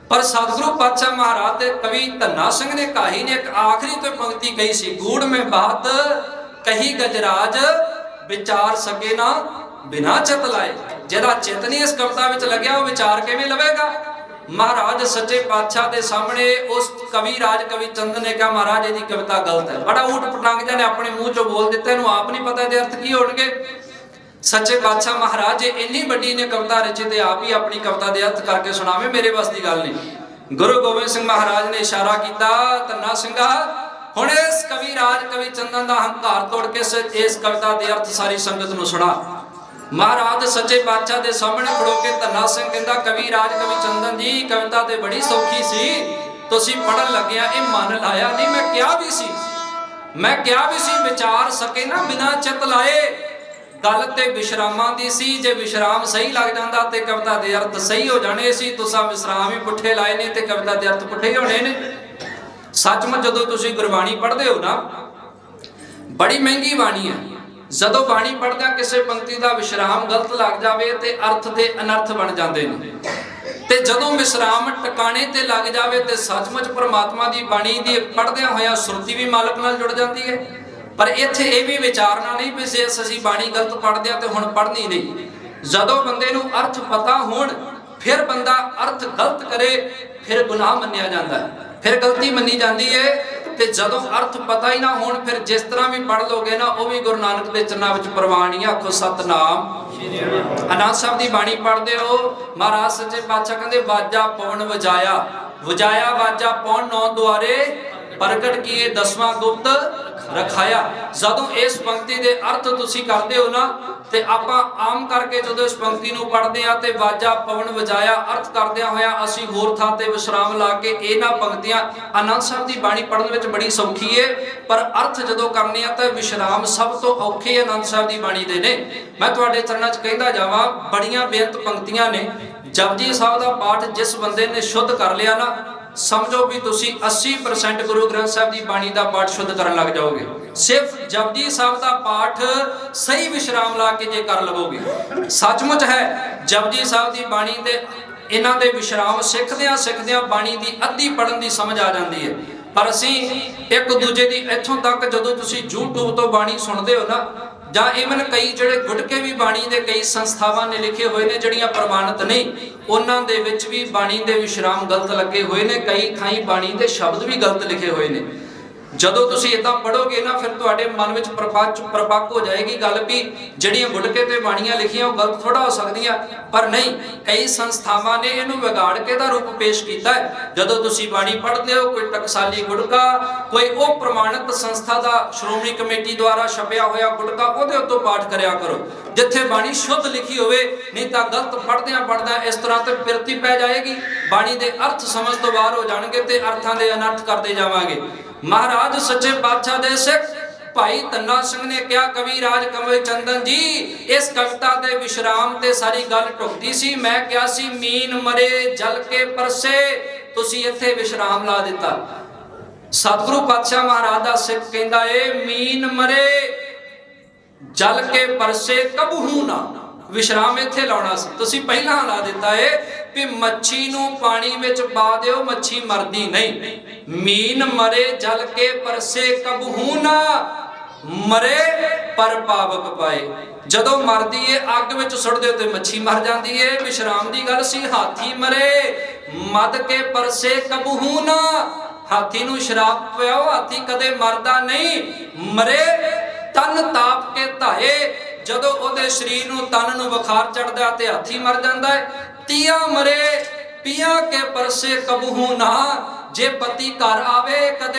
ਪਰ ਸਤਿਗੁਰੂ ਪਾਤਸ਼ਾਹ ਮਹਾਰਾਜ ਤੇ ਕਵੀ ਧੰਨਾ ਸਿੰਘ ਨੇ ਕਹਾਣੀ ਨੇ ਇੱਕ ਆਖਰੀ ਤੋਂ ਪੰਕਤੀ ਕਹੀ ਸੀ, ਗੂੜ ਮੈਂ ਬਾਤ ਕਹੀ ਗਜਰਾਜ ਵਿਚਾਰ ਸਕੇ ਨਾ ਬਿਨਾ ਚਿਤ ਲਾਏ। ਜਿਹਦਾ ਚਿਤ ਨਹੀਂ ਇਸ ਕਵਿਤਾ ਵਿੱਚ ਲੱਗਿਆ ਉਹ ਵਿਚਾਰ ਕਿਵੇਂ ਲਵੇਗਾ? ਮਹਾਰਾਜ ਸੱਚੇ ਪਾਤਸ਼ਾਹ ਦੇ ਸਾਹਮਣੇ ਉਸ ਕਵੀ ਰਾਜ ਕਵੀ ਚੰਦਨ ਨੇ ਕਿਹਾ ਮਹਾਰਾਜ ਇਹਦੀ ਕਵਿਤਾ ਗਲਤ ਹੈ। ਬੜਾ ਊਟ ਪਟਾਂਗ ਜਿਹਾ ਨੇ ਆਪਣੇ ਮੂੰਹ ਚੋਂ ਬੋਲ ਦਿੱਤਾ, ਇਹਨੂੰ ਆਪ ਨਹੀਂ ਪਤਾ ਇਹਦੇ ਅਰਥ ਕੀ ਹੋਣਗੇ। ਸੱਚੇ ਪਾਤਸ਼ਾਹ ਮਹਾਰਾਜ ਇੰਨੀ ਵੱਡੀ ਨੇ ਕਵਿਤਾ ਰਚੀ ਤੇ ਆਪ ਹੀ ਆਪਣੀ ਕਵਿਤਾ ਦੇ ਅਰਥ ਕਰਕੇ ਸੁਣਾਵੇ, ਮੇਰੇ ਵੱਸ ਦੀ ਗੱਲ ਨਹੀਂ। ਗੁਰੂ ਗੋਬਿੰਦ ਸਿੰਘ ਮਹਾਰਾਜ ਨੇ ਇਸ਼ਾਰਾ ਕੀਤਾ, ਧੰਨਾ ਸਿੰਘਾ ਹੁਣ ਇਸ ਕਵੀ ਰਾਜ ਕਵੀ ਚੰਦਨ ਦਾ ਹੰਕਾਰ ਤੋੜ ਕੇ ਇਸ ਕਵਿਤਾ ਦੇ ਅਰਥ ਸਾਰੀ ਸੰਗਤ ਨੂੰ ਸੁਣਾ। ਮਹਾਰਾਜ ਸੱਚੇ ਪਾਤਸ਼ਾਹ ਦੇ ਸਾਹਮਣੇ ਖੜੋ ਕੇ ਧੰਨਾ ਸਿੰਘ ਕਹਿੰਦਾ ਕਵੀ ਰਾਜ ਕਵੀ ਚੰਦਨ ਜੀ ਕਵਿਤਾ ਤੇ ਬੜੀ ਸੌਖੀ ਸੀ, ਤੁਸੀਂ ਪੜਨ ਲੱਗਿਆ ਇਹ ਮਨ ਲਾਇਆ ਨਹੀਂ। ਮੈਂ ਕਿਹਾ ਵੀ ਸੀ ਵਿਚਾਰ ਸਕੇ ਨਾ ਬਿਨਾ ਚਿਤ ਲਾਏ। ਗੱਲ ਤੇ ਵਿਸ਼ਰਾਮਾਂ ਦੀ ਸੀ, ਜੇ ਵਿਸ਼ਰਾਮ ਸਹੀ ਲੱਗ ਜਾਂਦਾ ਤੇ ਕਵਿਤਾ ਦੇ ਅਰਥ ਸਹੀ ਹੋ ਜਾਣੇ ਸੀ। ਤੁਸੀਂ ਵਿਸ਼ਰਾਮ ਹੀ ਪੁੱਠੇ ਲਾਏ ਨੇ ਤੇ ਕਵਿਤਾ ਦੇ ਅਰਥ ਪੁੱਠੇ ਹੀ ਹੋਣੇ ਨੇ। ਸੱਚਮੁੱਚ ਜਦੋਂ ਤੁਸੀਂ ਗੁਰਬਾਣੀ ਪੜ੍ਹਦੇ ਹੋ ਨਾ, ਬੜੀ ਮਹਿੰਗੀ ਬਾਣੀ ਹੈ। ਜਦੋਂ ਬਾਣੀ ਪੜ੍ਹਦਿਆਂ ਕਿਸੇ ਪੰਕਤੀ ਦਾ ਵਿਸ਼ਰਾਮ ਗਲਤ ਲੱਗ ਜਾਵੇ ਤੇ ਅਰਥ ਦੇ ਅਨਰਥ ਬਣ ਜਾਂਦੇ ਨੇ, ਤੇ ਜਦੋਂ ਵਿਸ਼ਰਾਮ ਟਿਕਾਣੇ ਤੇ ਲੱਗ ਜਾਵੇ ਤੇ ਸੱਚਮੁੱਚ ਪ੍ਰਮਾਤਮਾ ਦੀ ਬਾਣੀ ਦੀ ਪੜ੍ਹਦਿਆਂ ਹੋਇਆ ਸੁਰਤੀ ਵੀ ਮਾਲਕ ਨਾਲ ਜੁੜ ਜਾਂਦੀ ਹੈ। ਪਰ ਇੱਥੇ ਇਹ ਵੀ ਵਿਚਾਰਨਾ ਨਹੀਂ ਵੀ ਜੇ ਅਸੀਂ ਬਾਣੀ ਗਲਤ ਪੜ੍ਹਦੇ ਆ ਤੇ ਹੁਣ ਪੜ੍ਹਨੀ ਨਹੀਂ। ਜਦੋਂ ਬੰਦੇ ਨੂੰ ਅਰਥ ਪਤਾ ਹੋਣ ਫਿਰ ਬੰਦਾ ਅਰਥ ਗਲਤ ਕਰੇ ਫਿਰ ਗੁਨਾਹ ਮੰਨਿਆ ਜਾਂਦਾ ਹੈ, ਫਿਰ ਗਲਤੀ ਮੰਨੀ ਜਾਂਦੀ ਹੈ। ਤੇ ਜਦੋਂ ਅਰਥ ਪਤਾ ਹੀ ਨਾ ਹੋਣ ਫਿਰ ਜਿਸ ਤਰ੍ਹਾਂ ਵੀ ਪੜ੍ਹ ਲੋਗੇ ਨਾ ਉਹ ਵੀ ਗੁਰੂ ਨਾਨਕ ਦੇ ਚਰਨਾਂ ਵਿੱਚ ਪ੍ਰਵਾਨ ਹੀ। ਆਖੋ ਸਤਨਾਮ। ਆਨੰਦ ਸਾਹਿਬ ਦੀ ਬਾਣੀ ਪੜ੍ਹਦੇ ਹੋ, ਮਹਾਰਾਜ ਸੱਚੇ ਪਾਤਸ਼ਾਹ ਕਹਿੰਦੇ ਵਾਜਾ ਪੌਣ ਵਜਾਇਆ, ਵਜਾਇਆ ਵਾਜਾ ਪੌਣ ਨੌ ਦੁਆਰੇ ਪ੍ਰਗਟ ਕੀਏ ਦਸਵਾਂ ਗੁਪਤ ਰਖਾਇਆ। ਜਦੋਂ ਇਸ ਪੰਕਤੀ ਦੇ ਅਰਥ ਤੁਸੀਂ ਕਰਦੇ ਹੋ ਨਾ, ਤੇ ਆਪਾਂ ਆਮ ਕਰਕੇ ਜਦੋਂ ਇਸ ਪੰਕਤੀ ਨੂੰ ਪੜ੍ਹਦੇ ਆ ਤੇ ਵਾਜਾ ਪਵਨ ਵਜਾਇਆ ਅਰਥ ਕਰਦਿਆਂ ਹੋਇਆ ਅਸੀਂ ਹੋਰ ਥਾਂ ਤੇ ਵਿਸ਼ਰਾਮ ਲਾ ਕੇ ਇਹਨਾਂ ਪੰਕਤੀਆਂ ਆਨੰਦ ਸਾਹਿਬ ਦੀ ਬਾਣੀ ਪੜ੍ਹਨ ਵਿੱਚ ਬੜੀ ਸੌਖੀ ਏ, ਪਰ ਅਰਥ ਜਦੋਂ ਕਰਨੇ ਆ ਤਾਂ ਵਿਸ਼ਰਾਮ ਸਭ ਤੋਂ ਔਖੇ ਆਨੰਦ ਸਾਹਿਬ ਦੀ ਬਾਣੀ ਦੇ ਨੇ। ਮੈਂ ਤੁਹਾਡੇ ਚਰਨਾਂ 'ਚ ਕਹਿੰਦਾ ਜਾਵਾਂ, ਬੜੀਆਂ ਬੇਅੰਤ ਪੰਕਤੀਆਂ ਨੇ। ਜਪਜੀ ਸਾਹਿਬ ਦਾ ਪਾਠ ਜਿਸ ਬੰਦੇ ਨੇ ਸ਼ੁੱਧ ਕਰ ਲਿਆ ਨਾ, ਸਮਝੋ ਵੀ ਤੁਸੀਂ 80% ਗੁਰੂ ਗ੍ਰੰਥ ਸਾਹਿਬ ਦੀ ਬਾਣੀ ਦਾ ਪਾਠ ਸ਼ੁੱਧ ਕਰਨ ਲੱਗ ਜਾਓਗੇ। ਸਿਰਫ ਜਪਜੀ ਸਾਹਿਬ ਦਾ ਪਾਠ ਸਹੀ ਵਿਸ਼ਰਾਮ ਲਾ ਕੇ ਜੇ ਕਰ ਲਵੋਗੇ। ਸੱਚਮੁੱਚ ਹੈ ਜਪਜੀ ਸਾਹਿਬ ਦੀ ਬਾਣੀ ਦੇ ਇਹਨਾਂ ਦੇ ਵਿਸ਼ਰਾਮ ਸਿੱਖਦਿਆਂ ਬਾਣੀ ਦੀ ਅੱਧੀ ਪੜਨ ਦੀ ਸਮਝ ਆ ਜਾਂਦੀ ਹੈ। ਪਰ ਅਸੀਂ ਇੱਕ ਦੂਜੇ ਦੀ ਇੱਥੋਂ ਤੱਕ ਜਦੋਂ ਤੁਸੀਂ YouTube ਤੋਂ ਬਾਣੀ ਸੁਣਦੇ ਹੋ ਨਾ, ਜਾਂ ਇਵਨ ਕਈ ਜਿਹੜੇ ਗੁਟਕੇ ਵੀ ਬਾਣੀ ਦੇ ਕਈ ਸੰਸਥਾਵਾਂ ਨੇ ਲਿਖੇ ਹੋਏ ਨੇ ਜਿਹੜੀਆਂ ਪ੍ਰਮਾਣਿਤ ਨਹੀਂ, ਉਹਨਾਂ ਦੇ ਵਿੱਚ ਵੀ ਬਾਣੀ ਦੇ ਵਿਸ਼ਰਾਮ ਗਲਤ ਲੱਗੇ ਹੋਏ ਨੇ। ਕਈ ਥਾਈਂ ਬਾਣੀ ਦੇ ਸ਼ਬਦ ਵੀ ਗਲਤ ਲਿਖੇ ਹੋਏ ਨੇ। ਜਦੋਂ ਤੁਸੀਂ ਇਦਾਂ ਪੜੋਗੇ ਨਾ ਫਿਰ ਤੁਹਾਡੇ ਮਨ ਵਿੱਚ ਪ੍ਰਪੱਕ ਹੋ ਜਾਏਗੀ ਗੱਲ ਵੀ ਜਿਹੜੀਆਂ ਗੁਟਕੇ ਤੇ ਬਾਣੀਆਂ ਲਿਖੀਆਂ ਉਹ ਗਲਤ ਥੋੜਾ ਹੋ ਸਕਦੀਆਂ, ਪਰ ਨਹੀਂ, ਕਈ ਸੰਸਥਾਵਾਂ ਨੇ ਇਹਨੂੰ ਵਿਗਾੜ ਕੇ ਦਾ ਰੂਪ ਪੇਸ਼ ਕੀਤਾ ਹੈ। ਜਦੋਂ ਤੁਸੀਂ ਬਾਣੀ ਪੜ੍ਹਦੇ ਹੋ, ਕੋਈ ਟਕਸਾਲੀ ਗੁਟਕਾ, ਕੋਈ ਉਹ ਪ੍ਰਮਾਣਿਤ ਸੰਸਥਾ ਦਾ ਸ਼੍ਰੋਮਣੀ ਕਮੇਟੀ ਦੁਆਰਾ ਛਪਿਆ ਹੋਇਆ ਗੁਟਕਾ, ਉਹਦੇ ਉੱਤੋਂ ਪਾਠ ਕਰਿਆ ਕਰੋ ਜਿੱਥੇ ਬਾਣੀ ਸ਼ੁੱਧ ਲਿਖੀ ਹੋਵੇ। ਨਹੀਂ ਤਾਂ ਗਲਤ ਪੜ੍ਹਦਿਆਂ ਇਸ ਤਰ੍ਹਾਂ ਤੇ ਪਿਰਤੀ ਪੈ ਜਾਏਗੀ, ਬਾਣੀ ਦੇ ਅਰਥ ਸਮਝ ਤੋਂ ਬਾਹਰ ਹੋ ਜਾਣਗੇ ਤੇ ਅਰਥਾਂ ਦੇ ਅਨਰਥ ਕਰਦੇ ਜਾਵਾਂਗੇ। ਮਹਾਰਾਜ ਸੱਚੇ ਪਾਤਸ਼ਾਹ ਦੇ ਸਿੱਖ ਭਾਈ ਧੰਨਾ ਸਿੰਘ ਨੇ ਕਿਹਾ, ਕਵੀ ਰਾਜ ਕਮਲ ਚੰਦਨ ਜੀ, ਇਸ ਕਵਿਤਾ ਦੇ ਵਿਸ਼ਰਾਮ ਤੇ ਸਾਰੀ ਗੱਲ ਟੁਕਦੀ ਸੀ। ਮੈਂ ਕਿਹਾ ਸੀ ਮੀਨ ਮਰੇ ਜਲ ਕੇ ਪਰਸੇ, ਤੁਸੀਂ ਇੱਥੇ ਵਿਸ਼ਰਾਮ ਲਾ ਦਿੱਤਾ। ਸਤਿਗੁਰੂ ਪਾਤਸ਼ਾਹ ਮਹਾਰਾਜ ਦਾ ਸਿੱਖ ਕਹਿੰਦਾ ਏ ਮੀਨ ਮਰੇ ਜਲ ਕੇ ਪਰਸੇ ਕਬਹੂ ਨਾ, ਵਿਸ਼ਰਾਮ ਇੱਥੇ ਲਾਉਣਾ ਸੀ, ਤੁਸੀਂ ਪਹਿਲਾਂ ਲਾ ਦਿੱਤਾ ਏ ਵੀ ਮੱਛੀ ਨੂੰ ਪਾਣੀ ਵਿੱਚ ਪਾ ਦਿਓ, ਮੱਛੀ ਮਰਦੀ ਨਹੀਂ। ਮੀਨ ਮਰੇ ਜਲ ਕੇ ਪਰਸੇ ਕਬਹੂ ਨਾ, ਮਰੇ ਪਰ ਪਾਵਕ ਪਾਏ। ਜਦੋਂ ਮਰਦੀ ਏ ਅੱਗ ਵਿੱਚ ਸੁੱਟ ਦਿਓ ਤੇ ਮੱਛੀ ਮਰ ਜਾਂਦੀ ਏ। ਵਿਸ਼ਰਾਮ ਦੀ ਗੱਲ ਸੀ। ਹਾਥੀ ਮਰੇ ਮਦ ਕੇ ਪਰਸੇ ਕਬਹੂ ਨਾ, ਹਾਥੀ ਨੂੰ ਸ਼ਰਾਪ ਪਿਆਓ, ਹਾਥੀ ਕਦੇ ਮਰਦਾ ਨਹੀਂ। ਮਰੇ ਤਨ ਤਾਪ ਕੇ ਧਾਏ, ਜਦੋਂ ਉਹਦੇ ਸਰੀਰ ਨੂੰ ਤਨ ਨੂੰ ਬੁਖਾਰ ਚੜਦਾ ਤੇ ਹਾਥੀ ਮਰ ਜਾਂਦਾ ਹੈ। ਤੀਆ ਮਰੇ ਪੀਆ ਕੇ ਪਰਸੇ ਕਬਹੂ ਨਾ, ਜੇ ਪਤੀ ਘਰ ਆਵੇ ਕਦੇ